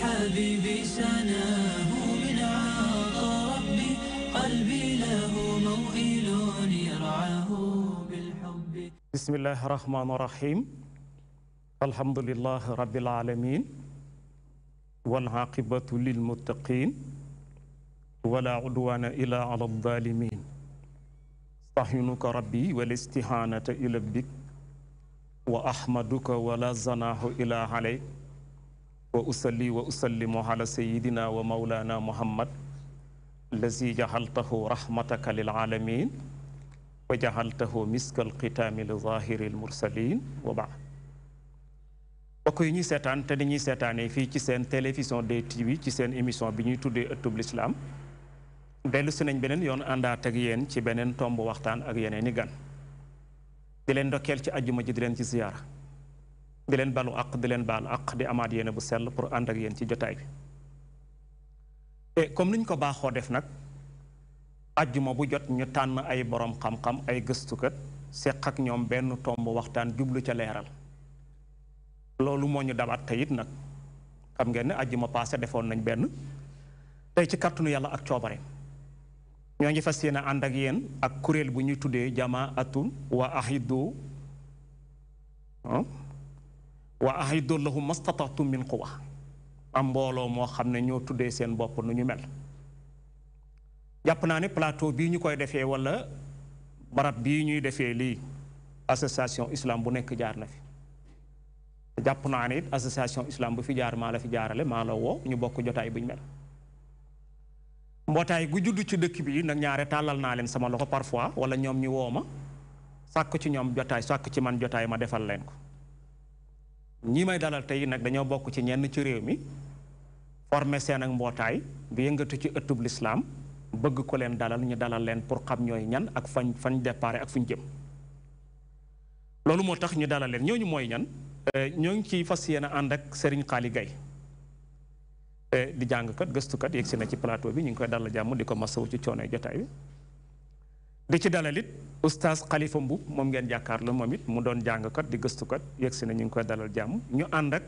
حبيبي سناه من عطا ربي قلبي له موئل يرعاه بالحب. بسم الله الرحمن الرحيم. الحمد لله رب العالمين والعاقبة للمتقين ولا عدوان إلا على الظالمين. استعينك ربي والاستعانة إلى بك وأحمدك ولا زناه إلا عليك وأصلي وأسلم على سيدنا ومولانا محمد الذي جعلته رحمتك للعالمين وجعلته مسك الختام لظاهر المرسلين وبعد. mbokk yi ñuy seetaan te dañuy seetaanee fii ci seen télévision DTV ci seen émission bi ñuy tuddee ëttub lislaam dellu si nañ beneen yoon àndaat ak yéen ci beneen tomb waxtaan ak yeneen i gan di leen ndokkeel ci ajjuma ji di leen ci ziyaara di leen balu aq di leen baal aq di amaat yéene bu sell pour ànd ak yéen ci jotaay bi et comme niñ ko baaxoo def nag ajjuma bu jot ñu tànn ay borom xam-xam ay gëstukat seq ak ñoom benn tomb waxtaan jublu ca leeral loolu moo ñu dabaat tey it nag xam ngeen ne ajjuma passé defoon nañ benn tey ci kàttanu yàlla ak coobare ñoo ngi fas yéene ànd ak yéen ak kuréel bu ñuy tuddee jamaatun wa ahiddu lahum mastata'tum min quwwa am mbooloo moo xam ne ñoo tuddee seen bopp nu ñu mel jàpp naa ne plateau bii ñu koy defee wala barab bii ñuy defee lii association islam bu nekk jaar na fi jàpp naa ne it association islam bu fi jaar maa la fi jaarale maa la woo ñu bokk jotaay buñ mel mbootaay gu judd ci dëkk bi nag ñaare tàllal naa leen sama loxo parfois wala ñoom ñu woo ma sàkk ci ñoom jotaay sàkk ci man jotaay ma defal leen ko ñi may dalal tey nag dañoo bokk ci ñenn ci réew mi formé seen ak mbootaay bi yëngatu ci ëttub lislaam bëgg ko leen dalal ñu dalal leen pour xam ñooy ñan ak fañ déparé ak fuñ jëm loolu moo tax ñu dalal leen ñooñu mooy ñan ñoo ngi ci fas yéene ànd ak Serigne Xaali Gay di jàngkat gëstukat yegg si na ci plateau bi ñu ngi koy dalal jàmm di ko masawu ci coonoy jotaay bi di ci dalal it oustaz Khalifa Mboup moom ngeen jàkkaarloo moom it mu doon jàngkat di gëstukat yegg si na ñu ngi koy dalal jàmm ñu ànd ak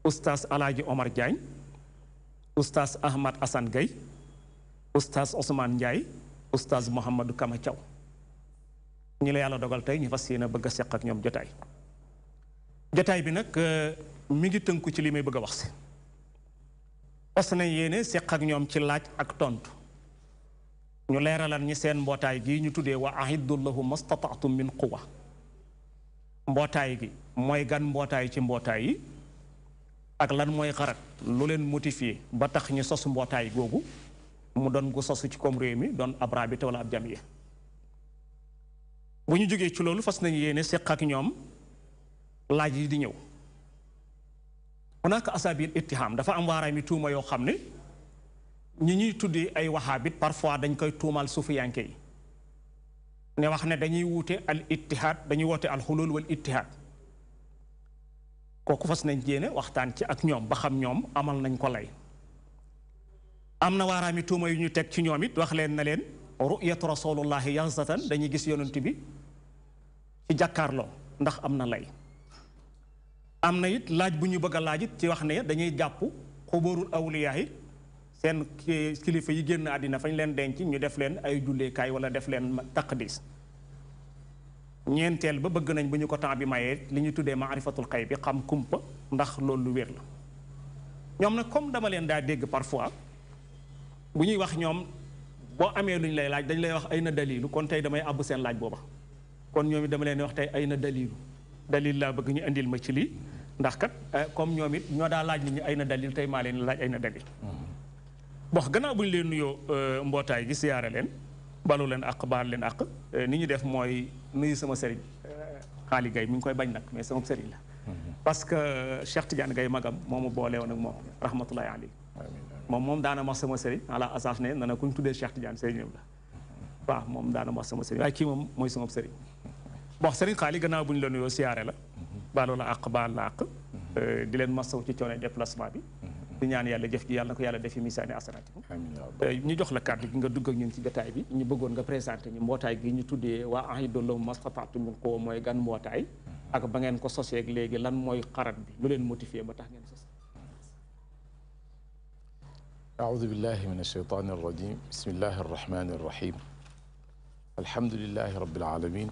oustaz Alaaji Omar Diagne oustaz Ahmad Assane Gueye oustaz Ousmane Ndiaye oustaz Mouhamadou Kama Thiaw ñi la yàlla dogal tey ñu fas yéene bëgg a seq ak ñoom jotaay jotaay bi nag mi ngi tënku ci li may bëgg a wax si fas nañ yéene seq ak ñoom ci laaj ak tontu ñu leeralal ñi seen mbootaay gi ñu tuddee wa ahiddu lahum mastata'tum min quwwa mbootaay gi mooy gan mbootaay ci mbootaay yi ak lan mooy xarat lu leen motivé ba tax ñu sos mbootaay googu mu doon gu sosu ci comme réew mi doon ab rabita wala ab jamiya bu ñu jógee ci loolu fas nañ yéene seq ak ñoom laaj yi di ñëw hunaka asabil ittiham dafa am waaraay mi tuuma yoo xam ne ñi ñuy tuddee ay wahabit parfois dañ koy tuumal sufiyanke yi ne wax ne dañuy wuute al ittihad dañuy woote al xulul wal ittihad kooku fas nañ jéene waxtaan ci ak ñoom ba xam ñoom amal nañ ko lay am na waaraay mi tuuma yu ñu teg ci ñoom it wax leen na leen ru'yatu rasulullahi yaxzatan dañuy gis yonent bi ci jàkkaarloo ndax am na lay am na it laaj bu ñu bëgg a laaj it ci wax ne dañuy jàpp xuburul awliyaa yi seen kilifa yi génn àddina fañ leen denc ñu def leen ay julleekaay wala def leen taqdis ñeenteel ba bëgg nañ bu ñu ko temps bi mayee li ñu tuddee maarifatul xay bi xam kumpa ndax loolu lu wér la ñoom nag comme dama leen daa dégg parfois bu ñuy wax ñoom boo amee lu ñu lay laaj dañ lay wax ay na dalilu kon tey damay àbb seen laaj booba kon ñoom it dama leen wax tey ay na dalilu dalil laa bëgg ñu indil ma ci lii ndax kat comme ñoom it ñoo daa laaj nit ñi ay na dalil tey maa leen laaj ay na dalil box gannaaw bu ñu leen nuyoo mbootaay gi siyaare leen balu leen àq baal leen àq ni ñu def mooy nuyu sama sëriñ Xaali Gay mi ngi koy bañ nag mais sama sëriñ la parce que Cheikh Tidiane Gay magam moomu boole woon ak moom rahmatullahi alayhi moom daana wax sama sëriñ ala asaf ne na ku ñu tuddee Cheikh Tidiane sëriñam la waaw moom daana wax sama sëriñ waaye kii moom mooy sama sëriñ bon sëriñ Xaali gannaaw bu ñu la nuyoo siyaare la baalu la àq baal la àq di leen masaw ci coono déplacement bi di ñaan yàlla jëf ji yàlla na ko yàlla defi misaani asanaatikum ñu jox la kàddu gi nga dugg ak ñun ci jotaay bi ñu bëggoon nga présenté ñu mbootaay gi ñu tuddee waa ahiddu lahum mastata'tum min quwwa mooy gan mbootaay ak ba ngeen ko soseeg léegi lan mooy xarat bi lu leen motivé ba tax ngeen sos أعوذ بالله من الشيطان الرجيم بسم الله الرحمن الرحيم الحمد لله رب العالمين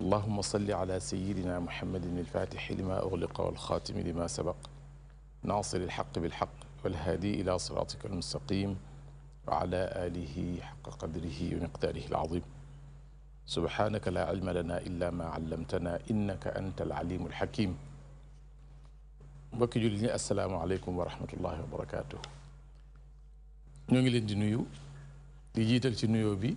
اللهم صل على سيدنا محمد الفاتح لما أغلق والخاتم لما سبق ناصر الحق بالحق والهادي إلى صراطك المستقيم وعلى آله حق قدره ومقداره العظيم سبحانك لا علم لنا إلا ما علمتنا إنك أنت العليم الحكيم mbokki jullit ñi asalaamaaleykum wa rahmatullahi wa barakaatu. ñoo ngi leen di nuyu di jiital ci nuyoo bi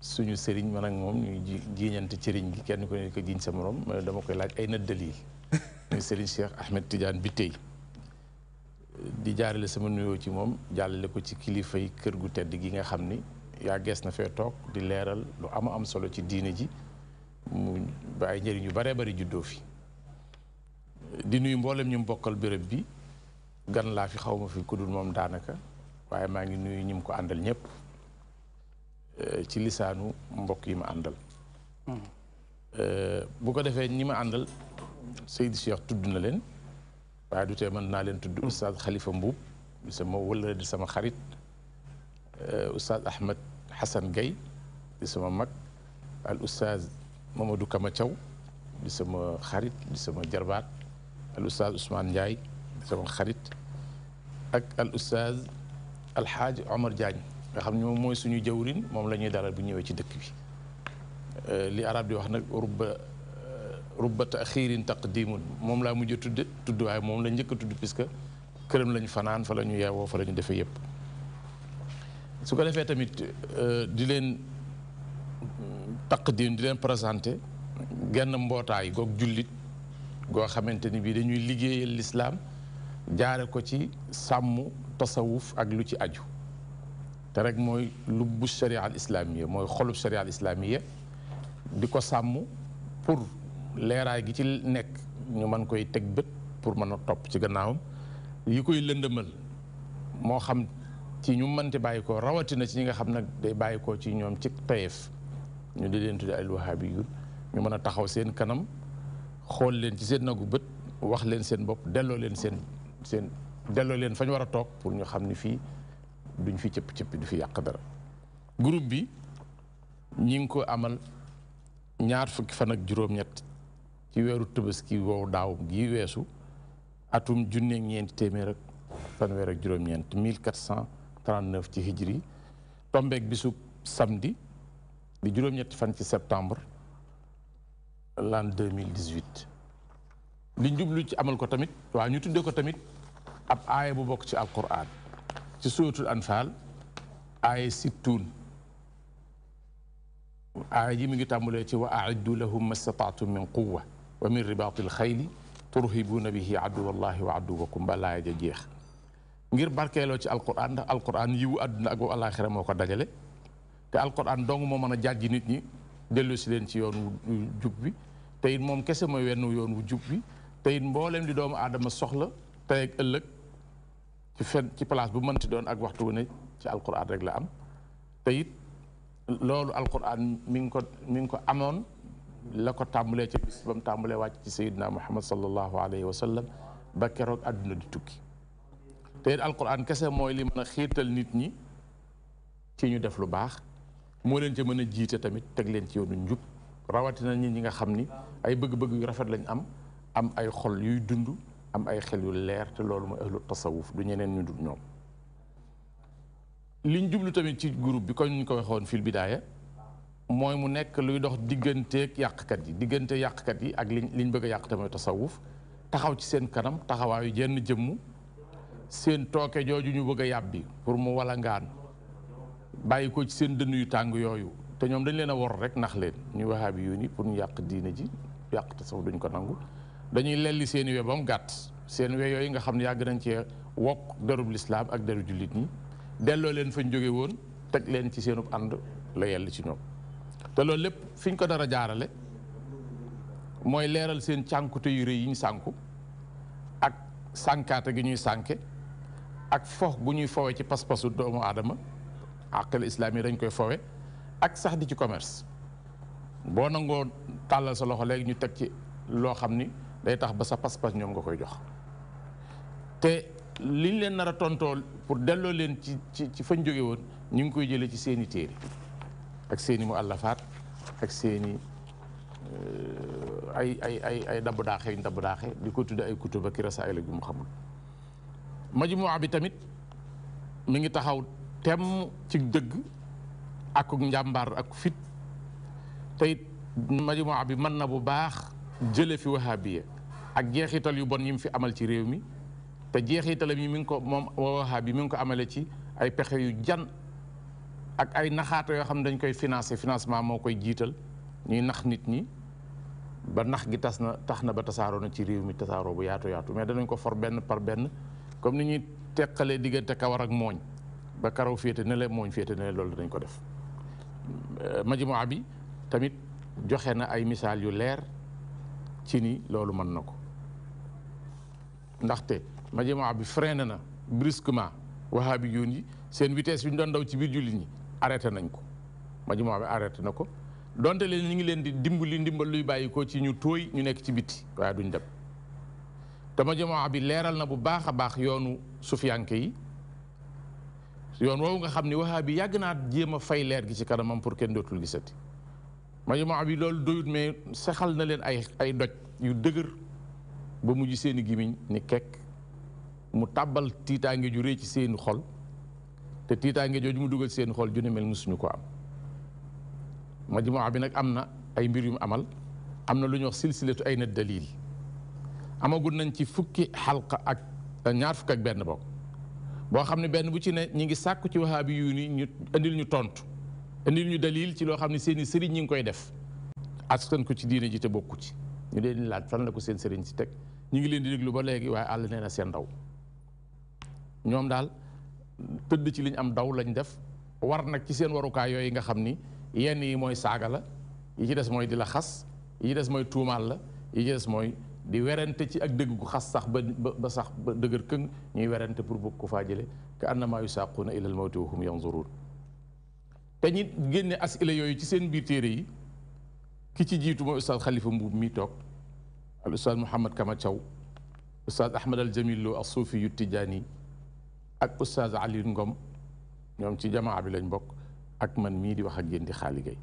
suñu sëriñ man ak moom ñuy jiiñante cëriñ gi kenn ku ne ko jiiñ sa morom ma dama koy laaj ay na dalil muy sëriñ Cheikh Ahmed Tidiane Bitèye di jaarale sama nuyoo ci moom jàllale ko ci kilifa yi kër gu tedd gi nga xam ni yaa gees na fee toog di leeral lu am solo ci diine ji mu ba ay njëriñ yu baree bari juddoo fi di nuyu mboolem ñu bokkal béréb bi gan laa fi xaw ma fi ku dul moom daanaka waaye maa ngi nuyu ñi mu ko àndal ñëpp ci lisaanu mbokk yi ma àndal. bu ko defee ñi ma àndal Seydi Cheikh tudd na leen waaye du tee mën naa leen tudd Oustaz Khalifa Mbuub di sama wëllëre di sama xarit Oustaz Ahmed Hassan Gaye di sama mag al Oustaz Mamadou Kama Thiaw di sama xarit di sama jarbaat al Oustaz Ousmane Ndiaye di sama xarit ak al Oustaz Alxaaji Omar Diagne nga xam ne moom mooy suñu jawrin moom la ñuy dalal bu ñëwee ci dëkk bi li arab di wax nag rubba taxiirin taqdimun moom laa mujj tudd waaye moom la njëkk a tudd puisque këram lañu fanaan fa la ñu yeewoo fa la ñu defee yëpp su ko defee tamit di leen taqdim di leen présenté genn mbootaay goog jullit goo xamante ni bii dañuy liggéeyal lislaam jaare ko ci sàmm tasawuf ak lu ci aju te rek mooy lubbu sharia al islamiya mooy xolub sharia al islamiya di ko sàmm pour leeraay gi ci nekk ñu mën koy teg bët pour mën a topp ci gannaawam yi koy lëndëmal moo xam ci ñu mënti bàyyi ko rawatina ci ñi nga xam nag day bàyyi ko ci ñoom ci tayef ñu di leen tudde al wahabiyun ñu mën a taxaw seen kanam xool leen ci seen nagu bët wax leen seen bopp delloo leen delloo leen fañ war a toog pour ñu xam ni fii duñ fi cëpp-cëppi du fi yàq dara groupe bi ñi ngi ko amal ñaar fukki fan ak juróom-ñett ci weeru Tabaski wow daaw gi weesu atum junneeg ñeenti téeméer ak fanweer ak juróom-ñeent 1439 ci hijri tombeeg bisu samedi di juróom-ñetti fan ci septembre l'an 2018 liñ jublu ci amal ko tamit waaw ñu tuddee ko tamit ab aaya bu bokk ci alquran ci suuratul anfaal aaya 60 aaya ji mi ngi tàmbalee ci wa aiddu lahum mastataatum min quwa wa min ribaatil xayli turhibuuna bihi aduwallahi wa aduwakum ba laaya ja jeex ngir barkeeloo ci alquran ndax alquran yiwu àdduna ak alaaxira moo ko dajale te alquran dong moo mën a jàjji nit ñi dellu si leen ci yoon wu jub bi te it moom kese mooy wenn yoon wu jub bi te it mboolem di doomu aadama soxla tey ak ëllëg ci place bu mënti doon ak waxtu wu ne ci alquran rek la am te it loolu alquran mi ngi ko amoon la ko tàmbalee ca bis ba mu tàmbalee wàcc ci sayidina muhammad sallallahu alayhi wa sallam ba keroog àdduna di tukki te it alquran kese mooy li mën a xiirtal nit ñi ci ñu def lu baax moo leen ca mën a jiite tamit teg leen ci yoonu njub rawatina nit ñi nga xam ni ay bëgg-bëgg yu rafet lañ am ay xol yuy dund am ay xel yu leer te loolu mooy ahlu tasawuf du ñeneen ñu dul ñoom liñ jublu tamit ci groupe bi comme ñu ko waxoon fil bidaaya mooy mu nekk luy dox digganteeg yàqkat yi ak liñ bëgg a yàq te mooy tasawuf taxaw ci seen kanam taxawaayu jenn jëmm seen tooke jooju ñu bëgg a yàbbi pour mu walangaan bàyyi ko ci seen dënn yu tàng yooyu te ñoom dañ leen a wor rek nax leen ñu wahaabi yu ni pour ñu yàq diine ji yàq tasawuf duñ ko nangu dañuy lelli seen i we ba mu gàtt seen we yooyu nga xam ne yàgg nañ cee wokk derub lislaam ak deru jullit ñi delloo leen fañ jóge woon teg leen ci seenub ànd la yell ci ñoom te loolu lépp fi ñu ko dara jaarale mooy leeral seen cànkute yu rëy yi ñu sànku ak sànkaate gi ñuy sànke ak fox gu ñuy fowe ci pas-pasu doomu aadama àqal islaam yi dañ koy fowe ak sax di ci commerce boo nangoo tàllal sa loxo léegi ñu teg ci loo xam ni day tax ba sa pas-pas ñoom nga koy jox te liñ leen nar a tontool pour delloo leen ci fañ jóge woon ñu ngi koy jëlee ci seeni téere ak seeni mu àllafaat ak seeni ay dabb daaxe yuñ dabb daaxe di ko tudde ay kutuba ki rasaayil yu mu xamul. majmuwa bi tamit mi ngi taxaw temm ci dëgg ak njàmbaar ak fit tey majmuwa bi mën na bu baax jële fi wahabiya ak jeexital yu bon yi mu fi amal ci réew mi te jeexitalam yi mi ngi ko moom wahabi mi ngi ko amale ci ay pexe yu jan ak ay naxaata yoo xam ne dañ koy financement moo koy jiital ñuy nax nit ñi ba nax gi tax na ba tasaaroo na ci réew mi tasaaroo bu yaatu yaatu mais danañ ko for benn par benn comme ni ñuy teqalee diggante kawar ak mooñ ba karaw féete ne le mooñ féete ne le loolu dañ ko def. majmuwa bi tamit joxe na ay misaal yu leer ci ni loolu mën na ko ndaxte majmuwa bi freiné na brusquement wahabi yoon yi seen vitesse bi ñu doon daw ci biir jullit ñi arrêté nañ ko majmuwa bi arrêté na ko donte leen ñu ngi leen di ndimbal luy bàyyi ko ci ñu tooy ñu nekk ci bitti waaye duñ dem te majmuwa bi leeral na bu baax a baax yoonu sufiyanke yi yoon woowu nga xam ne wahabi yàgg naa jéem a fay leer gi ci kanamam pour kenn dootul gisati majmuwa bi loolu doyut mais saxal na leen ay doj yu dëgër ba mujj seeni gimiñ ni kekk mu tàbbal tiitaange ju rëy ci seeni xol te tiitaange jooju mu dugal seeni xol ju ne mel musuñu ko am. majmuwa bi nag am na ay mbir yu mu amal am na lu ñuy wax silsilatu ay na dalil amagul nañ ci fukki xalqa ak ñaar fukk ak benn bokk boo xam ne benn bu ci ne ñi ngi sàkku ci wahaabi yu ni ñu indil ñu tontu indil ñu dalil ci loo xam ne seen i sëriñ ñi ngi koy def askan ko ci diine ji te bokku ci ñu leen di laaj fan la ko seen sëriñ si teg ñu ngi leen di déglu ba léegi waaye àll nee na seen ndaw ñoom daal tëdd ci liñ am daw lañ def war nag ci seen warukaay yooyu nga xam ni yenn yi mooy saaga la yi ci des mooy di la xas yi ci des mooy tuumaal la yi ci des mooy di werante ci ak dëgg gu xas sax ba sax ba dëgër këng ñuy werante pour bëgg ko faa jële ka annama yusaquuna ila al mawti wa hum yanzurun te ñi génne asila yooyu ci seen biir téere yi ki ci jiitu mooy ustaaz Xalifa Mbuub mi toog al ustaaz Mouhamad Kama Thiaw ustaaz Ahmad al Jamil Lo as suufi yu Tijaani ak ustaaz Ali Ngom ñoom ci jamaa bi lañ bokk ak man mii di wax ak yéen di Xaali Gay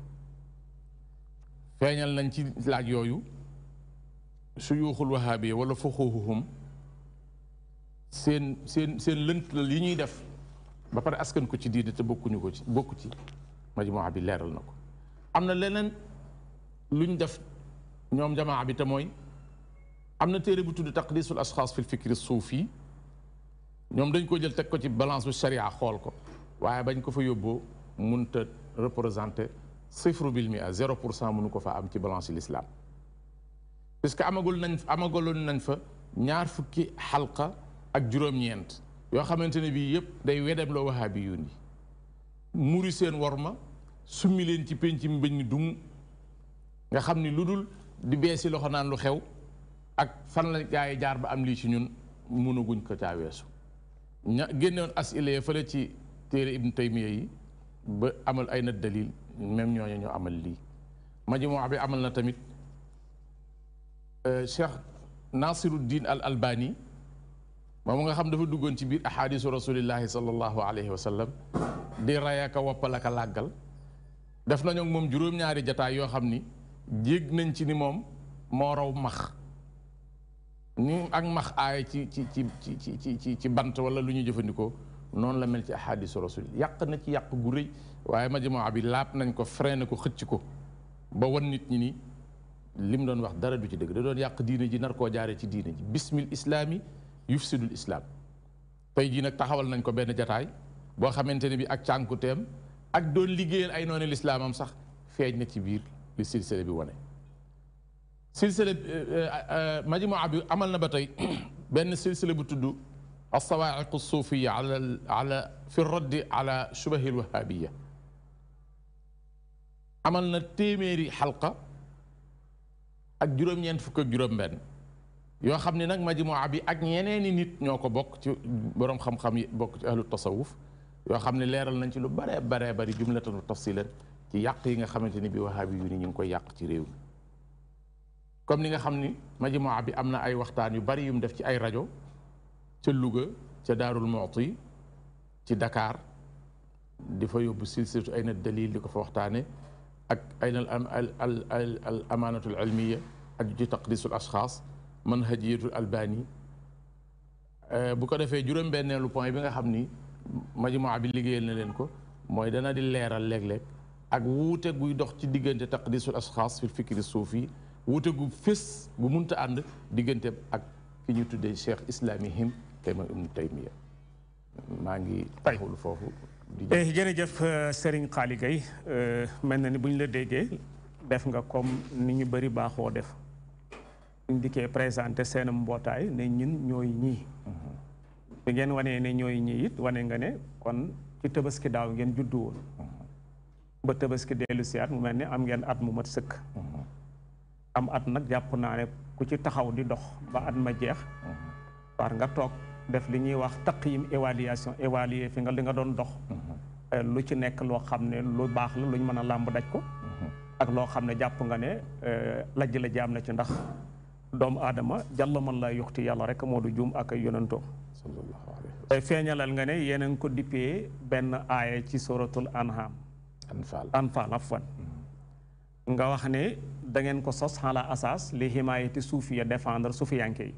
feeñal nañ ci laaj yooyu suyuuxul wahaabiya wala fuxuuxuhum seen lënt la yi ñuy def ba pare askan ko ci diine te bokku ci majmuwa bi leeral na ko. am na leneen luñ def ñoom jamaa bi te mooy am na téere bu tudd taqdisul ashxaas fi lfikri suufi ñoom dañ ko jël teg ko ci balance bu sharia xool ko waaye bañ ko fa yóbboo munta représenté 0% mënu ko fa am ci balance l'islam puisque amagaloon nañ fa ñaar fukki xalqa ak juróom-ñeent yoo xamante ne bii yëpp day wedem loo wahaabi yoon yi muri seen worma summi leen ci penc mi bañ ni dung nga xam ni lu dul di beesi loxo naan lu xew ak fan la gaay jaar ba am lii ci ñun mënaguñ ko caa weesu génnewoon asile fële ci téere Ibn Taymiya yi ba amal ay na dalil même ñooñu ñoo amal lii majmuwa bi amal na tamit Cheikh Nasiruddin al Albani moom nga xam dafa duggoon ci biir ahadisu rasulillahi sallallahu alayhi wa sallam di rayaka woppalaka làggal def nañu moom juróom-ñaari jataay yoo xam ni jég nañ ci ni moom moo raw max ni ak max aay ci bant wala lu ñuy jëfandikoo noonu la mel ci ahadisu rasul yàq na ci yàq gu rëy waaye majmuwa bi laab nañ ko freiné ko xëcc ko ba wan nit ñi ni lim doon wax dara du ci dëgg da doon yàq diine ji nar koo jaare ci diine ji bismil islaami yufsidul islam tey jii nag taxawal nañ ko benn jataay boo xamante ne bi ak cànkuteem ak doon liggéeyal ay noonu lislaamam sax feeñ na ci biir li silsile bi wane silsile majmuwa bi amal na ba tey benn silsile bu tudd alsawaa'iq alsuufiya ala fi raddi ala shubahi alwahabiya amal na téeméeri xalqa ak juróom-ñeent fukk ak juróom-benn yoo xam ne nag majmuwa bi ak ñeneeni nit ñoo ko bokk ci boroom xam-xam yi bokk ci ahlu tasawuf yoo xam ne leeral nañ ci lu baree baree bari jumlatan wa tafsilan ci yàq yi nga xamante ni bi wahaabi yu ni ñu ngi koy yàq ci réew mi comme ni nga xam ni majmuwa bi am na ay waxtaan yu bari yu mu def ci ay rajo ca Louga ca Daarul Muxti ci Dakar di fa yóbbu silsilatu ayna dalil di ko fa waxtaane ak ayna al amaanatul ilmiya aju ci taqdisul ashxaas manhajiyatul albani bu ko defee juróom-benneelu point bi nga xam ni majmuwa bi liggéeyal na leen ko mooy dana di leeral léeg-léeg ak wuute guy dox ci diggante taqdisul ashxaas fil fikri suufi wuute gu fés gu munta ànd diggante ak ki ñu tuddee cheikh islamihim tey mooy Ibnu Taymiya maa ngi taxawlu foofu. jërëjëf Serigne Xaali Gay mel na ni bu ñu la déggee def nga comme ni ñu bëri baaxoo def ñu dikkee présenté seen mbootaay ne ñun ñooy ñii. bi ngeen wanee ne ñooy ñii it wane nga ne kon ci tabaski daaw ngeen juddu woon. ba tabaski dellu siyaat mu mel ni am ngeen at mu mat sëkk. am at nag jàpp naa ne ku ci taxaw di dox ba at ma jeex. war nga toog def li ñuy wax taqyim évaluation évaluer fi nga li nga doon dox. lu ci nekk loo xam ne lu baax la luñ mën a làmb daj ko. ak loo xam ne jàpp nga ne lajj la jaam na ci ndax doomu aadama jàll man laa yuxti yàlla rek moo du juum ak ay yonantoo. feeñalal nga ne yéen a ngi ko dippee benn aaya ci suratul anham anfal afwan nga wax ne da ngeen ko sos xala asas li himayati suufiya défendre suufiyanke yi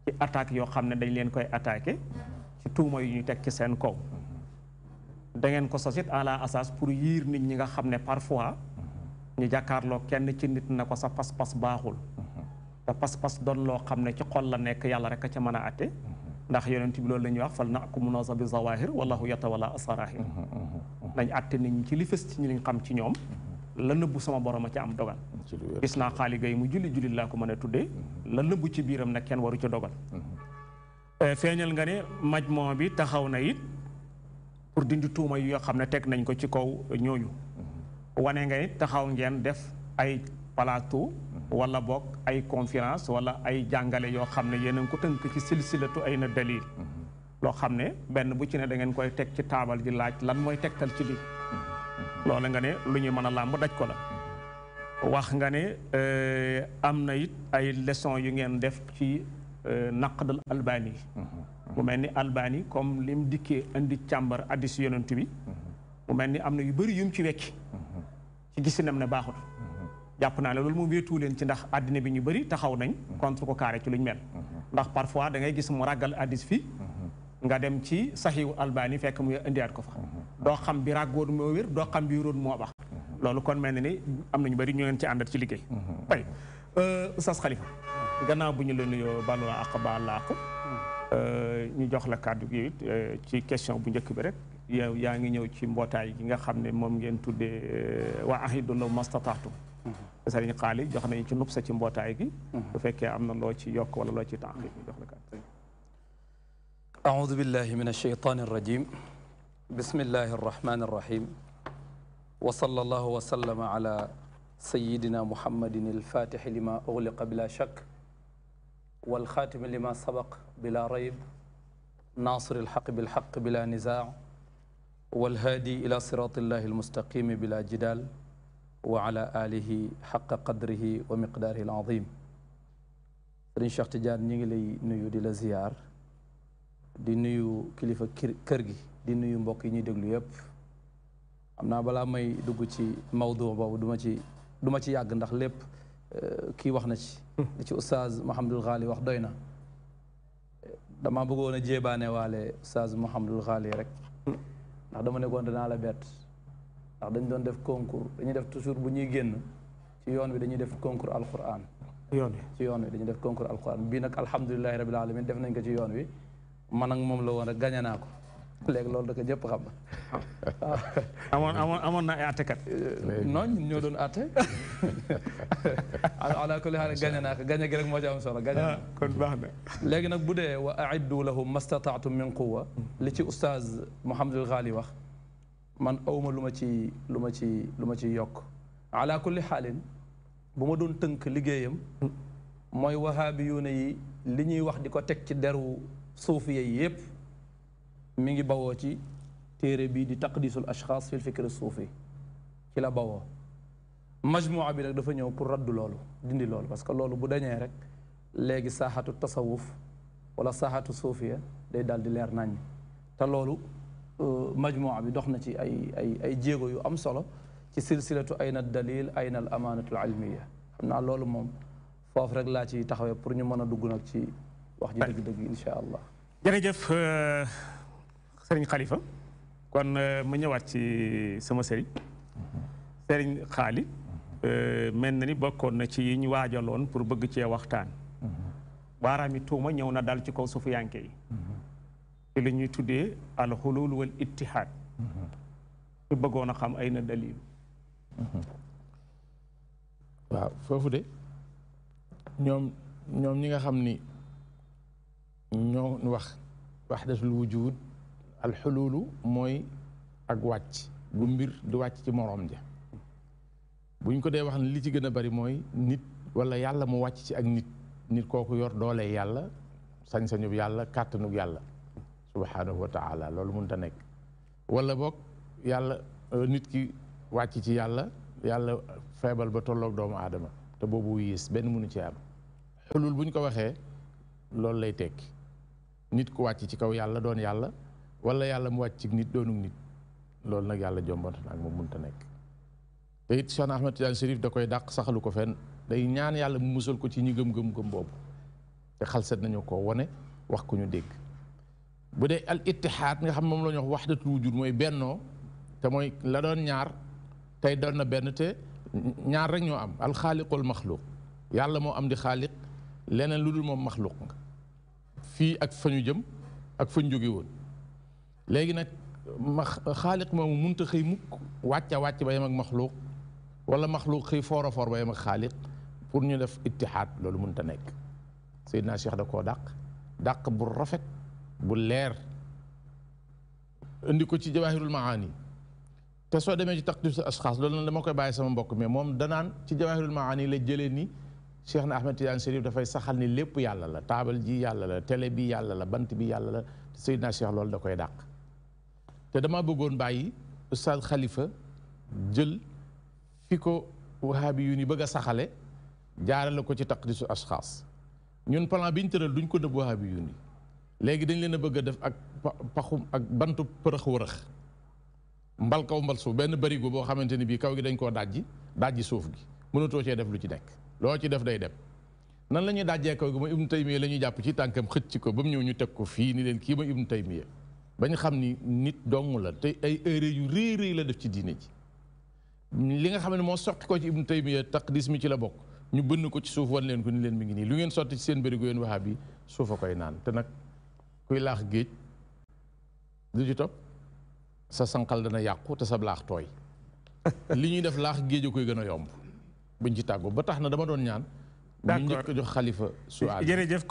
ci attaque yoo xam ne dañ leen koy attaqué ci tuuma yu ñu teg ci seen kaw da ngeen ko sos it ala asas pour yiir nit ñi nga xam ne parfois ñu jàkkaarloo kenn ci nit na ko sa pas-pas baaxul te pas-pas doon loo xam ne ci xol la nekk yàlla rek a ca mën a atte ndax yonent bi loolu la ñuy wax fal nakumu nasa bi zawahir wallahu yatawalla asarahir nañ atte nit ñi ci li fës ci ñu liñ xam ci ñoom la nëbbu sama borom a ci am dogal gis naa Xaali Gay mu julli laa ko mën a tuddee la nëbbu ci biiram nag kenn waru ci dogal feeñal nga ne majmoo bi taxaw na it pour dindi tuuma yi yoo xam ne teg nañ ko ci kaw ñooñu wane nga it taxaw ngeen def ay plateau wala boog ay conférence wala ay jàngale yoo xam ne yéen a ngi ko tënk ci silsilatu ay na dalil loo xam ne benn bu ci ne da ngeen koy teg ci taabal ji laaj lan mooy tegtal ci lii loolu nga ne lu ñuy mën a làmb daj ko la wax nga ne am na it ay leçon yu ngeen def ci naqdal albani mu mel ni albani comme lim dikkee indi càmbar addis yonent bi mu mel ni am na yu bëri yum ci wekki ci gisinam ne baaxut jàpp naa ne loolu moom wéetu leen ci ndax àddina bi ñu bëri taxaw nañ contre ko carré ci luñ mel ndax parfois da ngay gis mu ràggal addis fii nga dem ci saxiwu albani fekk mu indiwaat ko fa doo xam bi ràggoon moo wér doo xam bi wéroon moo baax loolu kon mel na ni am nañu bëri ñu ngeen ci àndat ci liggéey tey Oustaz Khalifa gannaaw bu ñu la nuyoo balu àq baal la àq ñu jox la kàddu gi it ci question bu njëkk bi rek yow yaa ngi ñëw ci mbootaay gi nga xam ne moom ngeen tuddee wa ahidu law mastataatum Sëriñ Xaali jox nañu ci nub sa ci mbootaay gi bu fekkee am na loo ci yokk wala loo ci tànk ñu jox la kàddu أعوذ بالله من الشيطان الرجيم بسم الله الرحمن الرحيم وصلى الله وسلم على سيدنا محمد الفاتح لما أغلق بلا شك والخاتم لما سبق بلا ريب ناصر الحق بالحق بلا نزاع والهادي إلى صراط الله المستقيم بلا جدال وعلى آله حق قدره ومقداره العظيم سيرين شيخ تيجان ñi ngi lay nuyu di la ziyaar di nuyu kilifa kër gi di nuyu mbokk yi ñuy déglu yëpp am naa balaa may dugg ci mawdu boobu du ma ci yàgg ndax lépp kii wax na ci li ci oustaz Mouhamadul Ghali wax doy na dama bëggoon a jéebaane waale oustaz Mouhamadul Ghali rek ndax dama nekkoon danaa la bett ndax dañ doon def concours dañuy def toujours bu ñuy génn ci yoon wi dañuy def concours alquran ci yoon wi dañuy def concours alquran bii nag alhamdulilahi rabil alamin def nañ ko ci yoon wi man ak moom la woon rek gañe naa ko léegi loolu da ko ñëpp xam amoon na ay àttekat non ñun ñoo doon àtte ala kulli haal gañe naa ko gañe gi rek moo ci am solo gañe naa kon baax na léegi nag bu dee wa aiddu lahum mastataatum min quwa li ci oustaz Mouhamadul Ghali wax man awma lu ma ci yokk ala kulli xaalin bu ma doon tënk liggéeyam mooy wahabiyuuna yi li ñuy wax di ko teg ci deru suufiya yi yëpp mi ngi bawoo ci téere bii di taqdisul ashxaas fil fikri suufi ci la bawoo majmua bi nag dafa ñëw pour raddu loolu dindi loolu parce que loolu bu dañee rek léegi saaxatu tasawuf wala saaxatu suufiya day daal di leer nañ te loolu majmua bi dox na ci ay jéego yu am solo ci silsilatu ayna dalil ayna al amanatu al ilmiya xam naa loolu moom foofu rek laa ci taxawee pour ñu mën a dugg nag ci wax ji dëgg-dëgg insha allah jërëjëf sëriñ Khalifa kon ma ñëwaat ci sama sëriñ sëriñ Xaali mel na ni bokkoon na ci yi ñu waajaloon pour bëgg cee waxtaan baaraami tuuma ñëw na dal ci kaw sufiyanke yi ci li ñuy tuddee al xulul wal ittihaad su bëggoon a xam ay na dalil waaw foofu de ñoom ñi nga xam ni ñoo wax waxdatul wujud al xululu mooy ak wàcc bu mbir di wàcc ci moroom ja buñ ko dee wax ne li ci gën a bari mooy nit wala yàlla mu wàcc ci ak nit kooku yor doole yàlla sañ-sañub yàlla kàttanug yàlla subhanahu wa taala loolu mënut a nekk wala boog yàlla nit ki wàcc ci yàlla feebal ba tolloog doomu aadama te boobu yées benn mënu ci am xulul buñ ko waxee loolu lay tekki nit ku wàcc ci kaw yàlla doon yàlla wala yàlla mu wàcc ci nit doonug nit loolu nag yàlla jombante na ak moom mënut a nekk te it Cheikh Ahmed Tidiane Chérif da koy dàq saxalu ko fenn day ñaan yàlla mu musal ko ci ñi gëm boobu te xalset nañu ko wone wax ko ñu dégg bu dee al ittihaad nga xam moom la ñu wax waxdatul wujud mooy bennoo te mooy la doon ñaar tey doon na benn te ñaar rek ñoo am al xaaliq wal maxluuq yàlla moo am di xaaliq leneen lu dul moom maxluuq nga fii ak fa ñu jëm ak fa ñu jóge woon léegi nag xaaliq moomu mënut a xëy mukk wàcc ba yem ak maxluuq wala maxluuq xëy foor a foor ba yem ak xaaliq pour ñu def ittihaad loolu mënut a nekk Seydina Cheikh da koo dàq bu rafet bu leer indi ko ci jawaahirul maani te soo demee ci taqdiisul ashxaas loolu nag dama koy bàyyi sama mbokk mais moom danaan ci jawaahirul maani la jëlee ni Cheikh na Ahmed Tidiane Chérif dafay saxal ni lépp yàlla la taabal ji yàlla la télé bi yàlla la bant bi yàlla la Seydina Cheikh loolu da koy dàq te dama bëggoon bàyyi Oustaz Khalifa jël fi ko wahaabi yu ni bëgg a saxale jaarale ko ci taqdiisul ashxaas ñun plan bi ñu tëral duñ ko nëbb wahaabi yu ni léegi dañ leen a bëgg a def ak paxum ak bantu përëx wërëx mbal kaw mbal suuf benn barigo boo xamante ni bii kaw gi dañ koo dajji suuf gi mënatoo cee def lu ci nekk loo ci def day dem nan la ñuy dajjee kaw gi mooy Ibnu Taymiya la ñuy jàpp ci tànkam xëcc ko ba mu ñëw ñu teg ko fii ni leen kii mooy Ibnu Taymiya bañ xam ni nit dong la te ay erreur yu rëy la def ci diine ji li nga xam ne moo soqi ko ci Ibnu Taymiya taqdis mi ci la bokk ñu bënn ko ci suuf wan leen ko ni leen mi ngi nii lu ngeen sotti ci seen barigo yéen wahaab yi suufa koy naan te nag kuy laax géej du ci topp sa sanqal dana yàqu te sa laax tooy li ñuy def laax géej a koy gën a yomb buñ ci tàggoo ba tax na dama doon ñaan ñu njëkk jox xalifa suwaal jërëjëf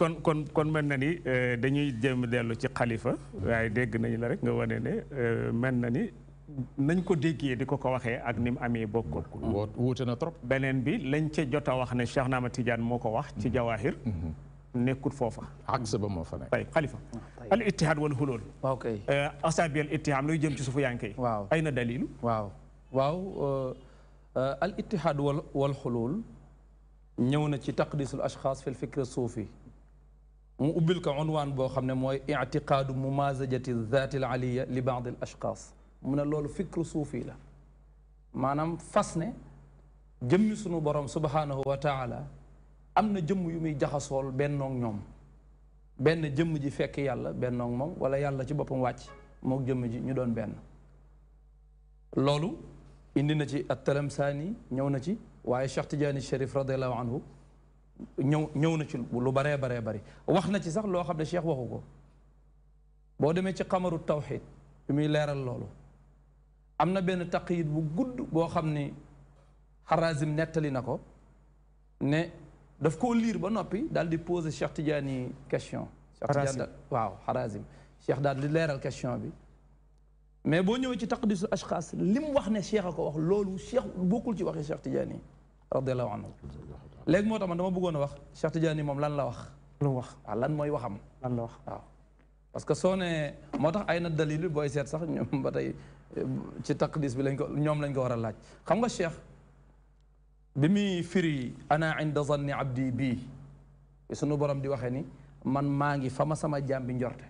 kon mel na ni dañuy jëm dellu ci xalifa waaye dégg nañu la rek nga wane ne mel na ni nañ ko déggee di ko waxee ak ni mu amee bokkul wuute na trop beneen bi lañ ca jot a wax ne Cheikh Ahmed Tidiane moo ko wax ci jawaahir nekkut foofa aks ba moo fa nekk tay xalifa al ittihaad wal xulul ok asaabi al ittihaam luy jëm ci suufu yanke yi waaw ay na dalilu waaw al ittihaad wal xulul ñëw na ci taqdisul ashxaas fi l fikr suufi mu ubbil ko unwaan boo xam ne mooy ictiqaadu mumazajati zaati al aliya li baad al ashxaas mu ne loolu fikru suufi la maanaam fas ne jëmmi sunu borom subhanahu wa taala am na jëmm yu muy jaxasool bennoog ñoom benn jëmm ji fekk yàlla bennoog moom wala yàlla ci boppam wàcc mook jëmm ji ñu doon benn loolu indi na ci at-Talamsaani ñëw na ci waaye Cheikh Tidiane Chérif radiallahu anhu ñëw na ci lu baree bari wax na ci sax loo xam ne Cheikh waxu ko boo demee ci xamaru tawxid bi muy leeral loolu am na benn taqyid bu gudd boo xam ni Harazim nettali na ko ne daf koo liir ba noppi daal di poser Cheikh Tidiane question Cheikh Tidiane waaw Harazim Cheikh daal di leeral question bi mais boo ñëwee ci taqdisul ashxaas li mu wax ne Cheikh a ko wax loolu Cheikh bokkul ci waxi Cheikh Tidiane radiallahu anhu léegi moo tax man dama bëggoon a wax Cheikh Tidiane moom lan la wax lu wax waaw lan mooy waxam lan la wax waaw parce que soo ne moo tax ay na dalil bi booy seet sax ñoom ba tey ci taqdis bi ñoom lañ ko war a laaj xam nga Cheikh bi muy firi ana inda zanni abdi bii sunu borom di waxee ni man maa ngi fa ma sama jaam bi njorte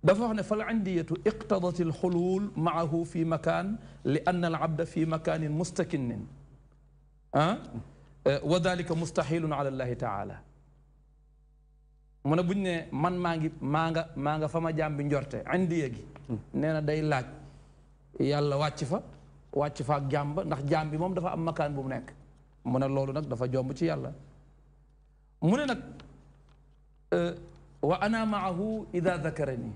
dafa wax ne fal indiyatu iqtadat al xulul maahu fi makan li anna al abda fi makanin mustakinin wa dalika mustahilun ala allahi taala mu ne buñ ne man maa nga fa ma jaam bi njorte indiya gi nee na day laaj yàlla wàcc fa ak jaam ba ndax jaam bi moom dafa am makaan bu mu nekk mu ne loolu nag dafa jomb ci yàlla mu ne nag wa ana maahu ida dakarani